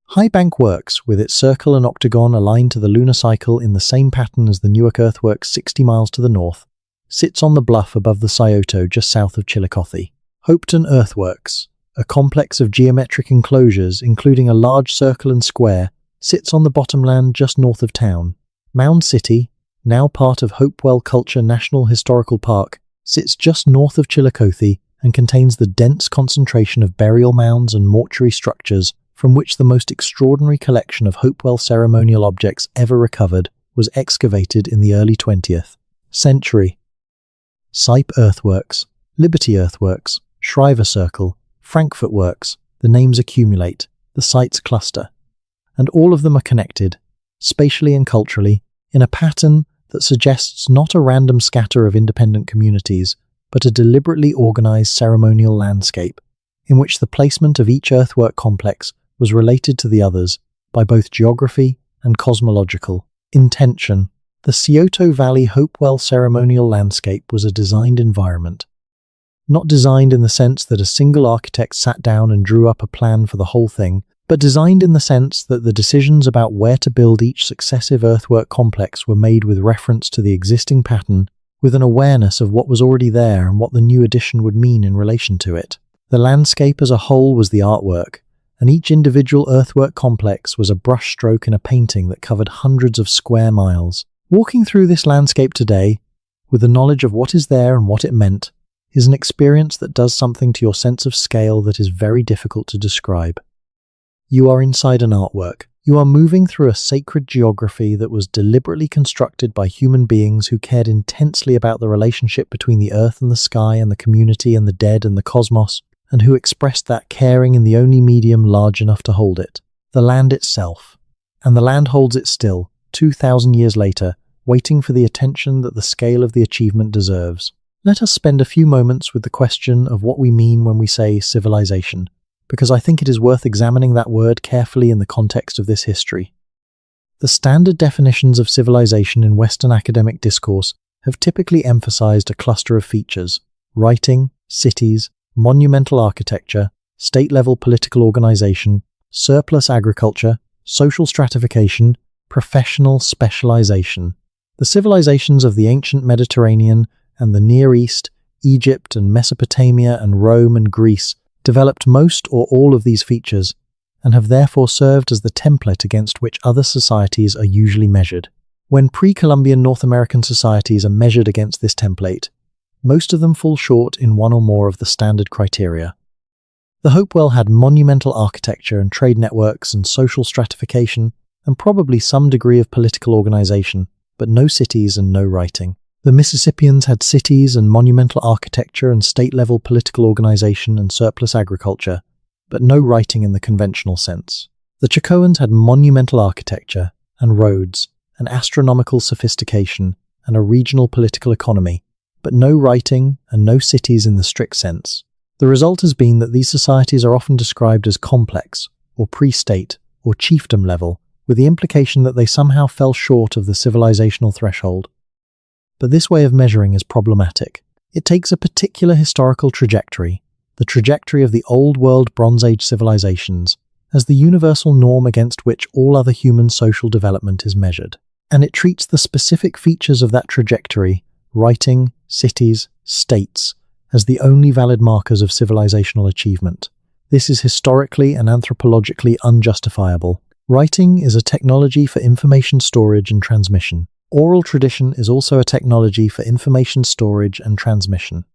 High Bank Works, with its circle and octagon aligned to the lunar cycle in the same pattern as the Newark earthworks 60 miles to the north, sits on the bluff above the Scioto just south of Chillicothe. Hopeton Earthworks, a complex of geometric enclosures including a large circle and square, sits on the bottomland just north of town. Mound City, now part of Hopewell Culture National Historical Park, sits just north of Chillicothe and contains the dense concentration of burial mounds and mortuary structures from which the most extraordinary collection of Hopewell ceremonial objects ever recovered was excavated in the early 20th century. Sype Earthworks, Liberty Earthworks, Shriver Circle, Frankfurt Works, the names accumulate, the sites cluster, and all of them are connected, spatially and culturally, in a pattern that suggests not a random scatter of independent communities, but a deliberately organized ceremonial landscape, in which the placement of each earthwork complex was related to the others by both geography and cosmological intention. The Scioto Valley Hopewell ceremonial landscape was a designed environment. Not designed in the sense that a single architect sat down and drew up a plan for the whole thing, but designed in the sense that the decisions about where to build each successive earthwork complex were made with reference to the existing pattern, with an awareness of what was already there and what the new addition would mean in relation to it. The landscape as a whole was the artwork, and each individual earthwork complex was a brushstroke in a painting that covered hundreds of square miles. Walking through this landscape today, with the knowledge of what is there and what it meant, is an experience that does something to your sense of scale that is very difficult to describe. You are inside an artwork. You are moving through a sacred geography that was deliberately constructed by human beings who cared intensely about the relationship between the earth and the sky and the community and the dead and the cosmos, and who expressed that caring in the only medium large enough to hold it, the land itself. And the land holds it still, 2,000 years later, waiting for the attention that the scale of the achievement deserves. Let us spend a few moments with the question of what we mean when we say civilization, because I think it is worth examining that word carefully in the context of this history. The standard definitions of civilization in Western academic discourse have typically emphasized a cluster of features: writing, cities, monumental architecture, state-level political organization, surplus agriculture, social stratification, professional specialization. The civilizations of the ancient Mediterranean and the Near East, Egypt and Mesopotamia and Rome and Greece developed most or all of these features, and have therefore served as the template against which other societies are usually measured. When pre-Columbian North American societies are measured against this template, most of them fall short in one or more of the standard criteria. The Hopewell had monumental architecture and trade networks and social stratification, and probably some degree of political organization, but no cities and no writing. The Mississippians had cities and monumental architecture and state-level political organization and surplus agriculture, but no writing in the conventional sense. The Chacoans had monumental architecture and roads and astronomical sophistication and a regional political economy, but no writing and no cities in the strict sense. The result has been that these societies are often described as complex, or pre-state, or chiefdom level, with the implication that they somehow fell short of the civilizational threshold. But this way of measuring is problematic. It takes a particular historical trajectory, the trajectory of the Old World Bronze Age civilizations, as the universal norm against which all other human social development is measured. And it treats the specific features of that trajectory, writing, cities, states, as the only valid markers of civilizational achievement. This is historically and anthropologically unjustifiable. Writing is a technology for information storage and transmission. Oral tradition is also a technology for information storage and transmission.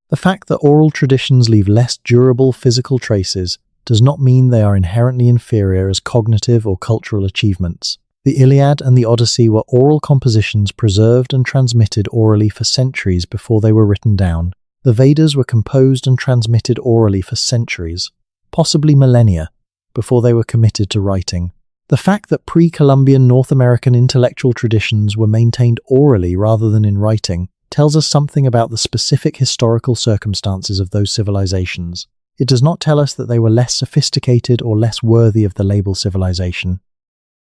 The fact that oral traditions leave less durable physical traces does not mean they are inherently inferior as cognitive or cultural achievements. The Iliad and the Odyssey were oral compositions preserved and transmitted orally for centuries before they were written down. The Vedas were composed and transmitted orally for centuries, possibly millennia, before they were committed to writing. The fact that pre-Columbian North American intellectual traditions were maintained orally rather than in writing tells us something about the specific historical circumstances of those civilizations. It does not tell us that they were less sophisticated or less worthy of the label civilization.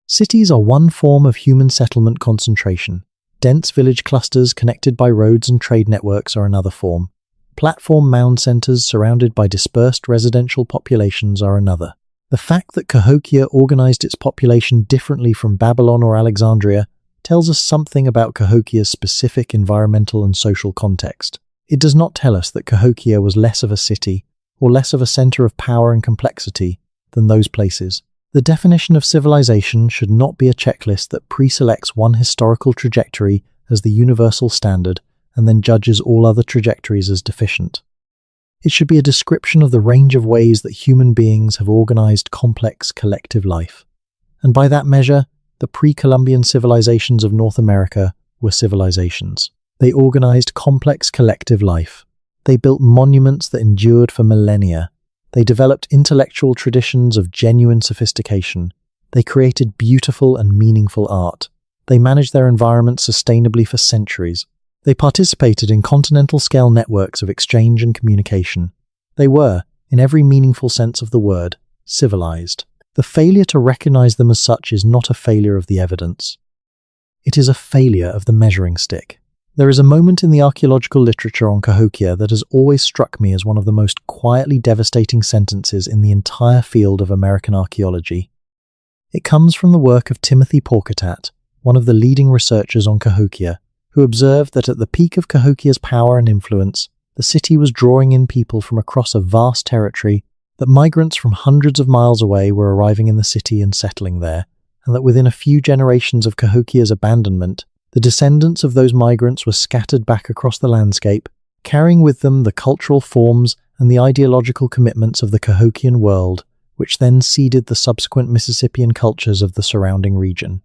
Cities are one form of human settlement concentration. Dense village clusters connected by roads and trade networks are another form. Platform mound centers surrounded by dispersed residential populations are another. The fact that Cahokia organized its population differently from Babylon or Alexandria tells us something about Cahokia's specific environmental and social context. It does not tell us that Cahokia was less of a city or less of a center of power and complexity than those places. The definition of civilization should not be a checklist that pre-selects one historical trajectory as the universal standard and then judges all other trajectories as deficient. It should be a description of the range of ways that human beings have organized complex collective life. And by that measure, the pre-Columbian civilizations of North America were civilizations. They organized complex collective life. They built monuments that endured for millennia. They developed intellectual traditions of genuine sophistication. They created beautiful and meaningful art. They managed their environment sustainably for centuries. They participated in continental-scale networks of exchange and communication. They were, in every meaningful sense of the word, civilized. The failure to recognize them as such is not a failure of the evidence. It is a failure of the measuring stick. There is a moment in the archaeological literature on Cahokia that has always struck me as one of the most quietly devastating sentences in the entire field of American archaeology. It comes from the work of Timothy Porketat, one of the leading researchers on Cahokia, who observed that at the peak of Cahokia's power and influence, the city was drawing in people from across a vast territory, that migrants from hundreds of miles away were arriving in the city and settling there, and that within a few generations of Cahokia's abandonment, the descendants of those migrants were scattered back across the landscape, carrying with them the cultural forms and the ideological commitments of the Cahokian world, which then seeded the subsequent Mississippian cultures of the surrounding region.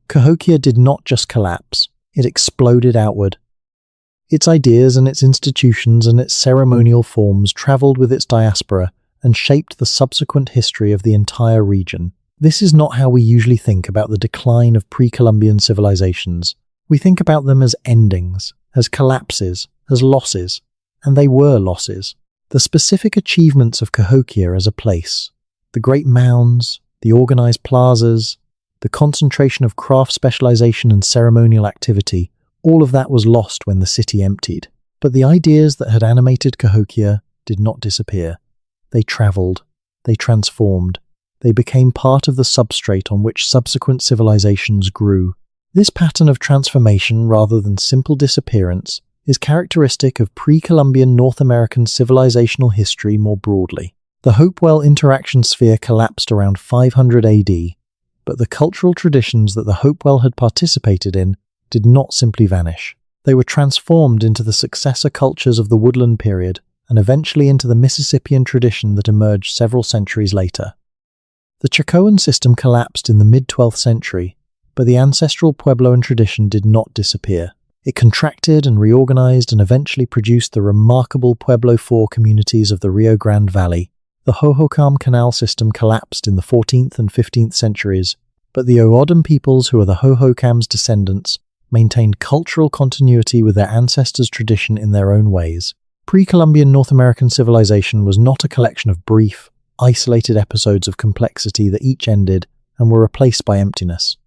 Cahokia did not just collapse. It exploded outward. Its ideas and its institutions and its ceremonial forms traveled with its diaspora and shaped the subsequent history of the entire region. This is not how we usually think about the decline of pre-Columbian civilizations. We think about them as endings, as collapses, as losses, and they were losses. The specific achievements of Cahokia as a place, the great mounds, the organized plazas, the concentration of craft specialization and ceremonial activity, all of that was lost when the city emptied. But the ideas that had animated Cahokia did not disappear. They traveled, they transformed, they became part of the substrate on which subsequent civilizations grew. This pattern of transformation rather than simple disappearance is characteristic of pre-Columbian North American civilizational history more broadly. The Hopewell interaction sphere collapsed around 500 AD, but the cultural traditions that the Hopewell had participated in did not simply vanish. They were transformed into the successor cultures of the Woodland period and eventually into the Mississippian tradition that emerged several centuries later. The Chacoan system collapsed in the mid-12th century, but the ancestral Puebloan tradition did not disappear. It contracted and reorganized and eventually produced the remarkable Pueblo IV communities of the Rio Grande Valley. The Hohokam Canal system collapsed in the 14th and 15th centuries, but the O'odham peoples, who are the Hohokam's descendants, maintained cultural continuity with their ancestors' tradition in their own ways. Pre-Columbian North American civilization was not a collection of brief, isolated episodes of complexity that each ended and were replaced by emptiness.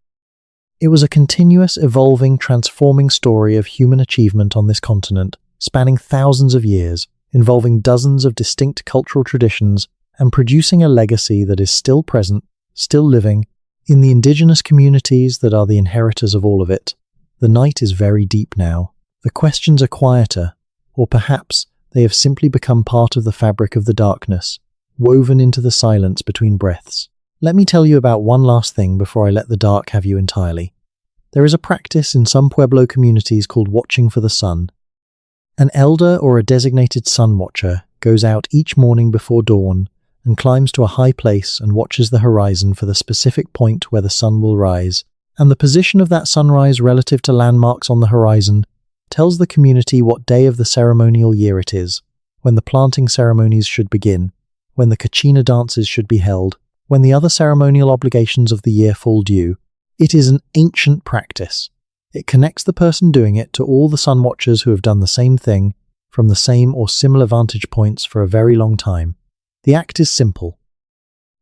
It was a continuous, evolving, transforming story of human achievement on this continent, spanning thousands of years, involving dozens of distinct cultural traditions, and producing a legacy that is still present, still living, in the indigenous communities that are the inheritors of all of it. The night is very deep now. The questions are quieter, or perhaps they have simply become part of the fabric of the darkness, woven into the silence between breaths. Let me tell you about one last thing before I let the dark have you entirely. There is a practice in some Pueblo communities called watching for the sun. An elder or a designated sun watcher goes out each morning before dawn and climbs to a high place and watches the horizon for the specific point where the sun will rise, and the position of that sunrise relative to landmarks on the horizon tells the community what day of the ceremonial year it is, when the planting ceremonies should begin, when the kachina dances should be held, when the other ceremonial obligations of the year fall due. It is an ancient practice. It connects the person doing it to all the sun watchers who have done the same thing from the same or similar vantage points for a very long time. The act is simple.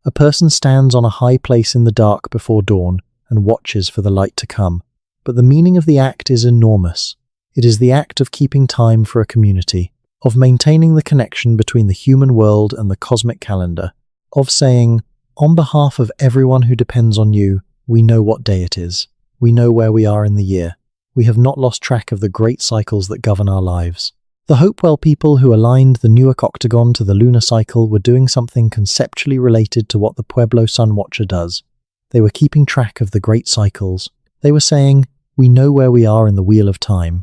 A person stands on a high place in the dark before dawn and watches for the light to come. But the meaning of the act is enormous. It is the act of keeping time for a community, of maintaining the connection between the human world and the cosmic calendar, of saying, on behalf of everyone who depends on you, we know what day it is. We know where we are in the year. We have not lost track of the great cycles that govern our lives. The Hopewell people who aligned the Newark octagon to the lunar cycle were doing something conceptually related to what the Pueblo Sun Watcher does. They were keeping track of the great cycles. They were saying, we know where we are in the wheel of time.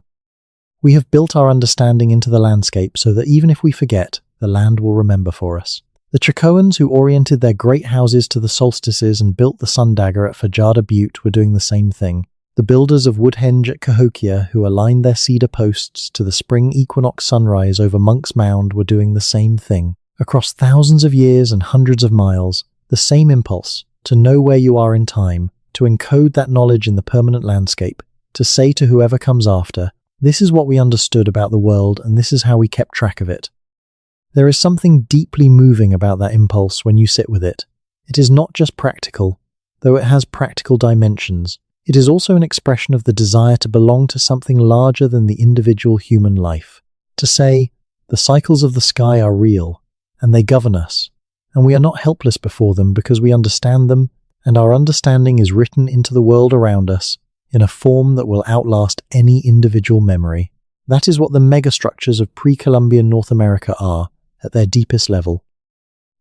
We have built our understanding into the landscape so that even if we forget, the land will remember for us. The Chacoans, who oriented their great houses to the solstices and built the sun dagger at Fajada Butte, were doing the same thing. The builders of Woodhenge at Cahokia, who aligned their cedar posts to the spring equinox sunrise over Monk's Mound, were doing the same thing. Across thousands of years and hundreds of miles, the same impulse, to know where you are in time, to encode that knowledge in the permanent landscape, to say to whoever comes after, this is what we understood about the world and this is how we kept track of it. There is something deeply moving about that impulse when you sit with it. It is not just practical, though it has practical dimensions. It is also an expression of the desire to belong to something larger than the individual human life. To say, the cycles of the sky are real, and they govern us, and we are not helpless before them because we understand them, and our understanding is written into the world around us in a form that will outlast any individual memory. That is what the megastructures of pre-Columbian North America are, at their deepest level.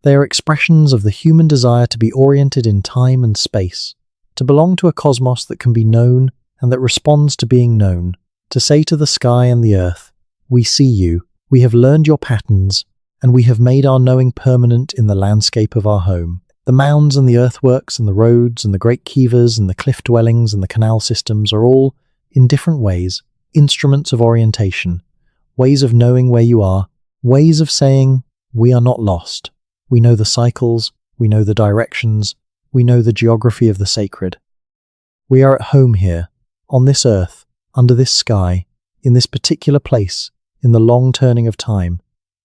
They are expressions of the human desire to be oriented in time and space, to belong to a cosmos that can be known and that responds to being known, to say to the sky and the earth, we see you, we have learned your patterns, and we have made our knowing permanent in the landscape of our home. The mounds and the earthworks and the roads and the great kivas and the cliff dwellings and the canal systems are all, in different ways, instruments of orientation, ways of knowing where you are, ways of saying, we are not lost. We know the cycles, we know the directions, we know the geography of the sacred. We are at home here, on this earth, under this sky, in this particular place, in the long turning of time.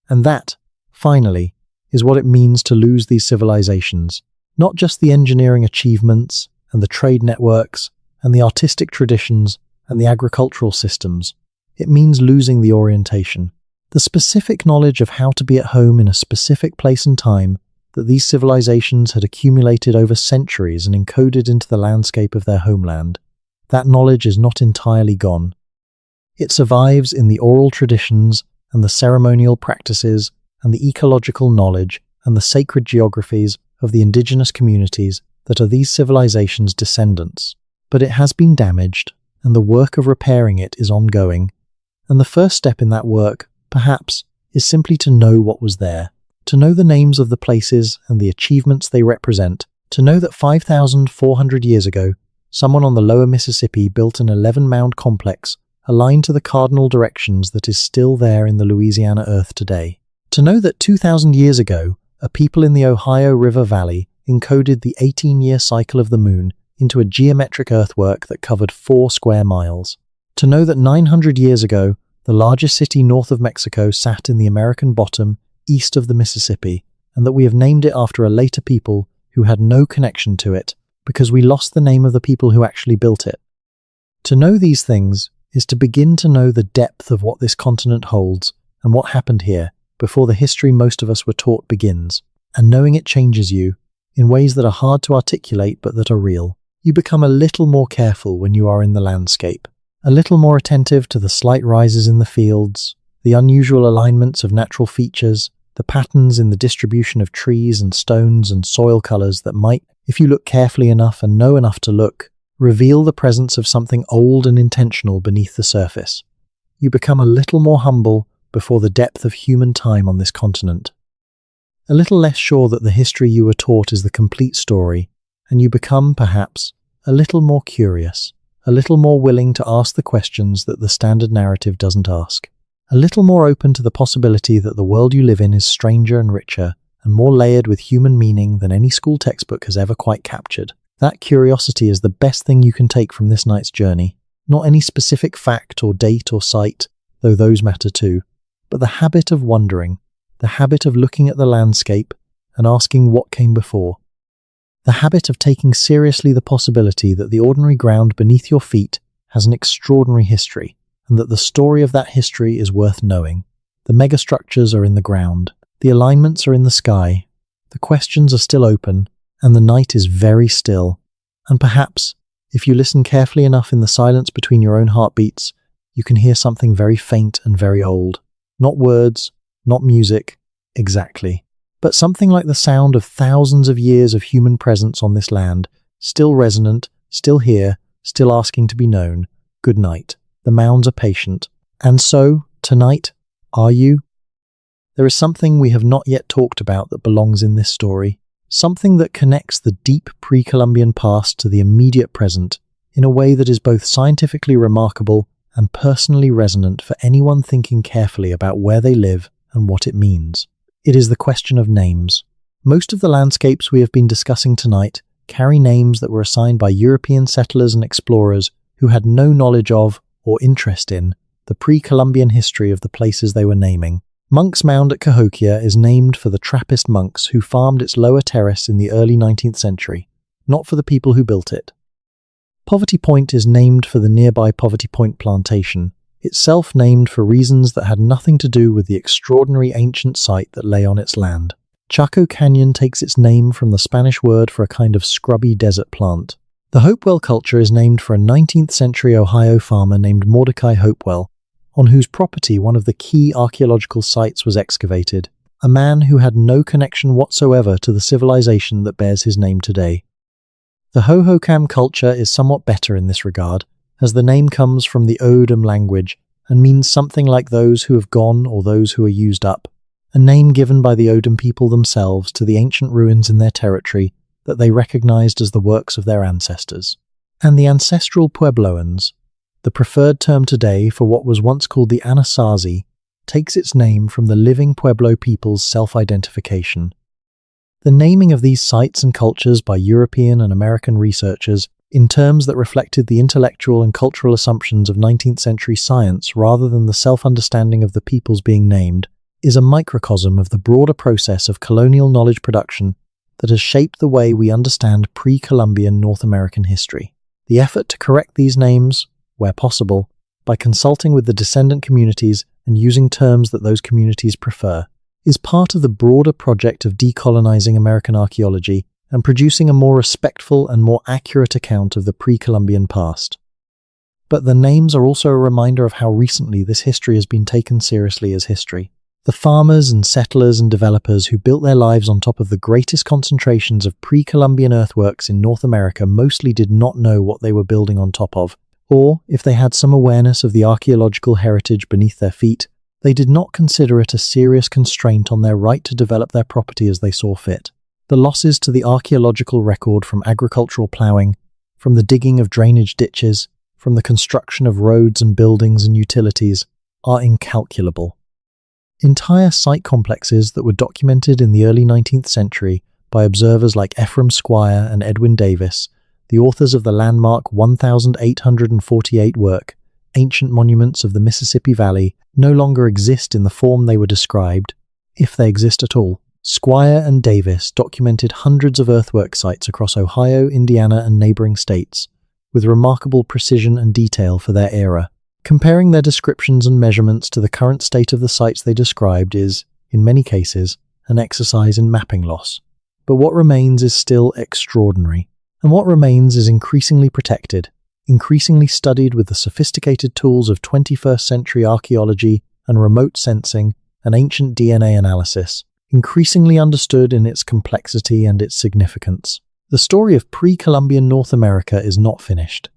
And that, finally, is what it means to lose these civilizations. Not just the engineering achievements, and the trade networks, and the artistic traditions, and the agricultural systems. It means losing the orientation. The specific knowledge of how to be at home in a specific place and time that these civilizations had accumulated over centuries and encoded into the landscape of their homeland. That knowledge is not entirely gone. It survives in the oral traditions and the ceremonial practices and the ecological knowledge and the sacred geographies of the indigenous communities that are these civilizations' descendants. But it has been damaged, and the work of repairing it is ongoing. And the first step in that work, perhaps, is simply to know what was there, to know the names of the places and the achievements they represent, to know that 5,400 years ago, someone on the lower Mississippi built an 11-mound complex aligned to the cardinal directions that is still there in the Louisiana earth today. To know that 2,000 years ago, a people in the Ohio River Valley encoded the 18-year cycle of the moon into a geometric earthwork that covered 4 square miles. To know that 900 years ago, the largest city north of Mexico sat in the American bottom, east of the Mississippi, and that we have named it after a later people who had no connection to it, because we lost the name of the people who actually built it. To know these things is to begin to know the depth of what this continent holds and what happened here before the history most of us were taught begins. And knowing it changes you in ways that are hard to articulate but that are real. You become a little more careful when you are in the landscape, a little more attentive to the slight rises in the fields, the unusual alignments of natural features, the patterns in the distribution of trees and stones and soil colors that might, if you look carefully enough and know enough to look, reveal the presence of something old and intentional beneath the surface. You become a little more humble before the depth of human time on this continent. A little less sure that the history you were taught is the complete story, and you become, perhaps, a little more curious, a little more willing to ask the questions that the standard narrative doesn't ask, a little more open to the possibility that the world you live in is stranger and richer, and more layered with human meaning than any school textbook has ever quite captured. That curiosity is the best thing you can take from this night's journey. Not any specific fact or date or site, though those matter too, but the habit of wondering, the habit of looking at the landscape and asking what came before, the habit of taking seriously the possibility that the ordinary ground beneath your feet has an extraordinary history, and that the story of that history is worth knowing. The megastructures are in the ground, the alignments are in the sky, the questions are still open, and the night is very still. And perhaps, if you listen carefully enough in the silence between your own heartbeats, you can hear something very faint and very old. Not words, not music, exactly, but something like the sound of thousands of years of human presence on this land, still resonant, still here, still asking to be known. Good night. The mounds are patient. And so, tonight, are you? There is something we have not yet talked about that belongs in this story, something that connects the deep pre-Columbian past to the immediate present in a way that is both scientifically remarkable and personally resonant for anyone thinking carefully about where they live and what it means. It is the question of names. Most of the landscapes we have been discussing tonight carry names that were assigned by European settlers and explorers who had no knowledge of or interest in the pre-Columbian history of the places they were naming. Monk's Mound at Cahokia is named for the Trappist monks who farmed its lower terrace in the early 19th century, not for the people who built it. Poverty Point is named for the nearby Poverty Point plantation, itself named for reasons that had nothing to do with the extraordinary ancient site that lay on its land. Chaco Canyon takes its name from the Spanish word for a kind of scrubby desert plant. The Hopewell culture is named for a 19th century Ohio farmer named Mordecai Hopewell, on whose property one of the key archaeological sites was excavated, a man who had no connection whatsoever to the civilization that bears his name today. The Hohokam culture is somewhat better in this regard, as the name comes from the O'odham language and means something like those who have gone or those who are used up, a name given by the O'odham people themselves to the ancient ruins in their territory that they recognized as the works of their ancestors. And the ancestral Puebloans, the preferred term today for what was once called the Anasazi, takes its name from the living Pueblo people's self-identification. The naming of these sites and cultures by European and American researchers in terms that reflected the intellectual and cultural assumptions of 19th century science rather than the self-understanding of the peoples being named is a microcosm of the broader process of colonial knowledge production that has shaped the way we understand pre-Columbian North American history. The effort to correct these names, where possible, by consulting with the descendant communities and using terms that those communities prefer, is part of the broader project of decolonizing American archaeology and producing a more respectful and more accurate account of the pre-Columbian past. But the names are also a reminder of how recently this history has been taken seriously as history. The farmers and settlers and developers who built their lives on top of the greatest concentrations of pre-Columbian earthworks in North America mostly did not know what they were building on top of, or, if they had some awareness of the archaeological heritage beneath their feet, they did not consider it a serious constraint on their right to develop their property as they saw fit. The losses to the archaeological record from agricultural ploughing, from the digging of drainage ditches, from the construction of roads and buildings and utilities, are incalculable. Entire site complexes that were documented in the early 19th century by observers like Ephraim Squire and Edwin Davis, the authors of the landmark 1848 work, Ancient Monuments of the Mississippi Valley, no longer exist in the form they were described, if they exist at all. Squire and Davis documented hundreds of earthwork sites across Ohio, Indiana, and neighboring states, with remarkable precision and detail for their era. Comparing their descriptions and measurements to the current state of the sites they described is, in many cases, an exercise in mapping loss. But what remains is still extraordinary, and what remains is increasingly protected, increasingly studied with the sophisticated tools of 21st century archaeology and remote sensing and ancient DNA analysis, increasingly understood in its complexity and its significance. The story of pre-Columbian North America is not finished.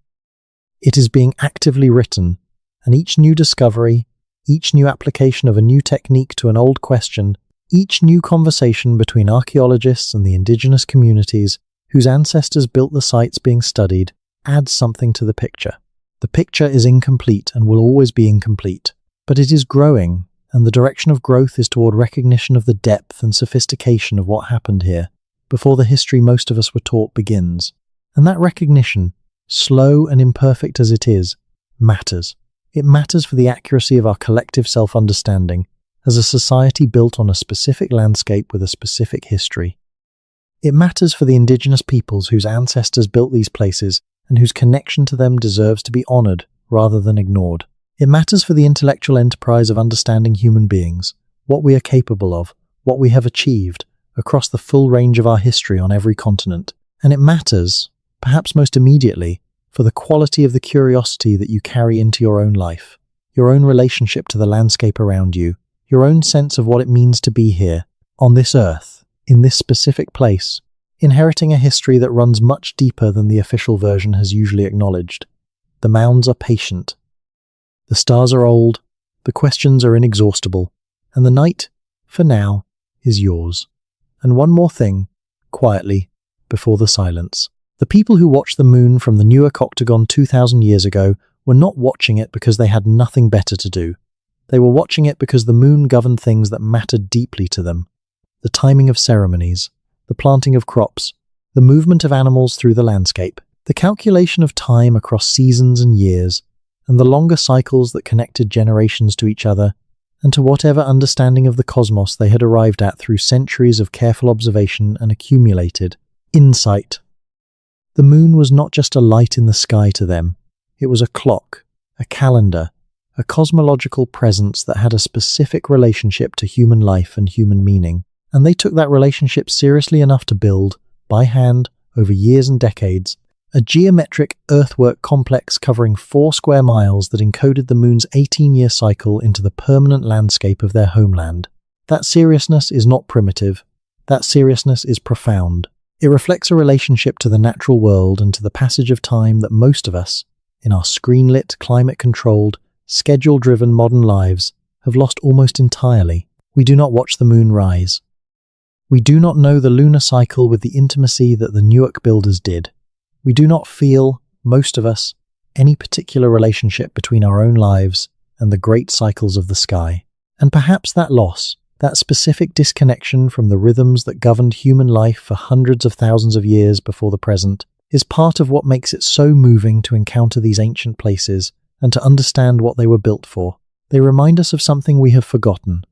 It is being actively written, and each new discovery, each new application of a new technique to an old question, each new conversation between archaeologists and the indigenous communities whose ancestors built the sites being studied, adds something to the picture. The picture is incomplete and will always be incomplete, but it is growing, and the direction of growth is toward recognition of the depth and sophistication of what happened here, before the history most of us were taught begins. And that recognition, slow and imperfect as it is, matters. It matters for the accuracy of our collective self-understanding as a society built on a specific landscape with a specific history. It matters for the indigenous peoples whose ancestors built these places and whose connection to them deserves to be honored rather than ignored. It matters for the intellectual enterprise of understanding human beings, what we are capable of, what we have achieved, across the full range of our history on every continent. And it matters, perhaps most immediately, for the quality of the curiosity that you carry into your own life, your own relationship to the landscape around you, your own sense of what it means to be here, on this earth, in this specific place, inheriting a history that runs much deeper than the official version has usually acknowledged. The mounds are patient. The stars are old, the questions are inexhaustible, and the night, for now, is yours. And one more thing, quietly, before the silence. The people who watched the moon from the Newark Octagon 2,000 years ago were not watching it because they had nothing better to do. They were watching it because the moon governed things that mattered deeply to them. The timing of ceremonies, the planting of crops, the movement of animals through the landscape, the calculation of time across seasons and years, and the longer cycles that connected generations to each other, and to whatever understanding of the cosmos they had arrived at through centuries of careful observation and accumulated insight. The moon was not just a light in the sky to them. It was a clock, a calendar, a cosmological presence that had a specific relationship to human life and human meaning. And they took that relationship seriously enough to build, by hand, over years and decades, a geometric earthwork complex covering 4 square miles that encoded the moon's 18-year cycle into the permanent landscape of their homeland. That seriousness is not primitive. That seriousness is profound. It reflects a relationship to the natural world and to the passage of time that most of us, in our screen-lit, climate-controlled, schedule-driven modern lives, have lost almost entirely. We do not watch the moon rise. We do not know the lunar cycle with the intimacy that the Newark builders did. We do not feel, most of us, any particular relationship between our own lives and the great cycles of the sky. And perhaps that loss, that specific disconnection from the rhythms that governed human life for hundreds of thousands of years before the present, is part of what makes it so moving to encounter these ancient places and to understand what they were built for. They remind us of something we have forgotten,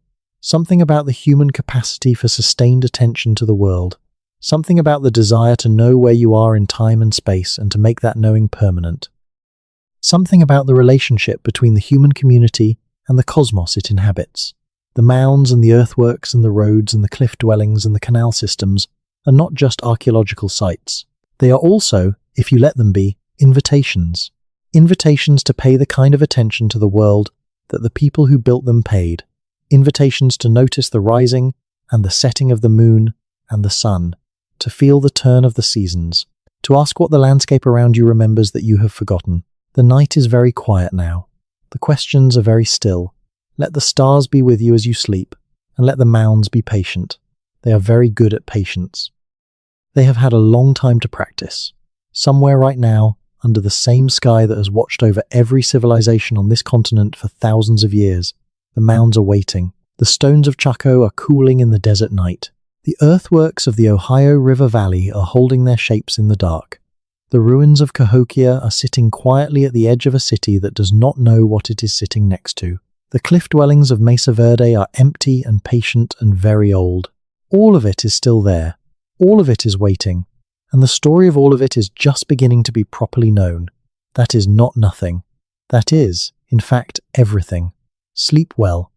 something about the human capacity for sustained attention to the world, something about the desire to know where you are in time and space and to make that knowing permanent. Something about the relationship between the human community and the cosmos it inhabits. The mounds and the earthworks and the roads and the cliff dwellings and the canal systems are not just archaeological sites. They are also, if you let them be, invitations. Invitations to pay the kind of attention to the world that the people who built them paid. Invitations to notice the rising and the setting of the moon and the sun, to feel the turn of the seasons, to ask what the landscape around you remembers that you have forgotten. The night is very quiet now. The questions are very still. Let the stars be with you as you sleep, and let the mounds be patient. They are very good at patience. They have had a long time to practice. Somewhere right now, under the same sky that has watched over every civilization on this continent for thousands of years, the mounds are waiting. The stones of Chaco are cooling in the desert night. The earthworks of the Ohio River Valley are holding their shapes in the dark. The ruins of Cahokia are sitting quietly at the edge of a city that does not know what it is sitting next to. The cliff dwellings of Mesa Verde are empty and patient and very old. All of it is still there. All of it is waiting. And the story of all of it is just beginning to be properly known. That is not nothing. That is, in fact, everything. Sleep well.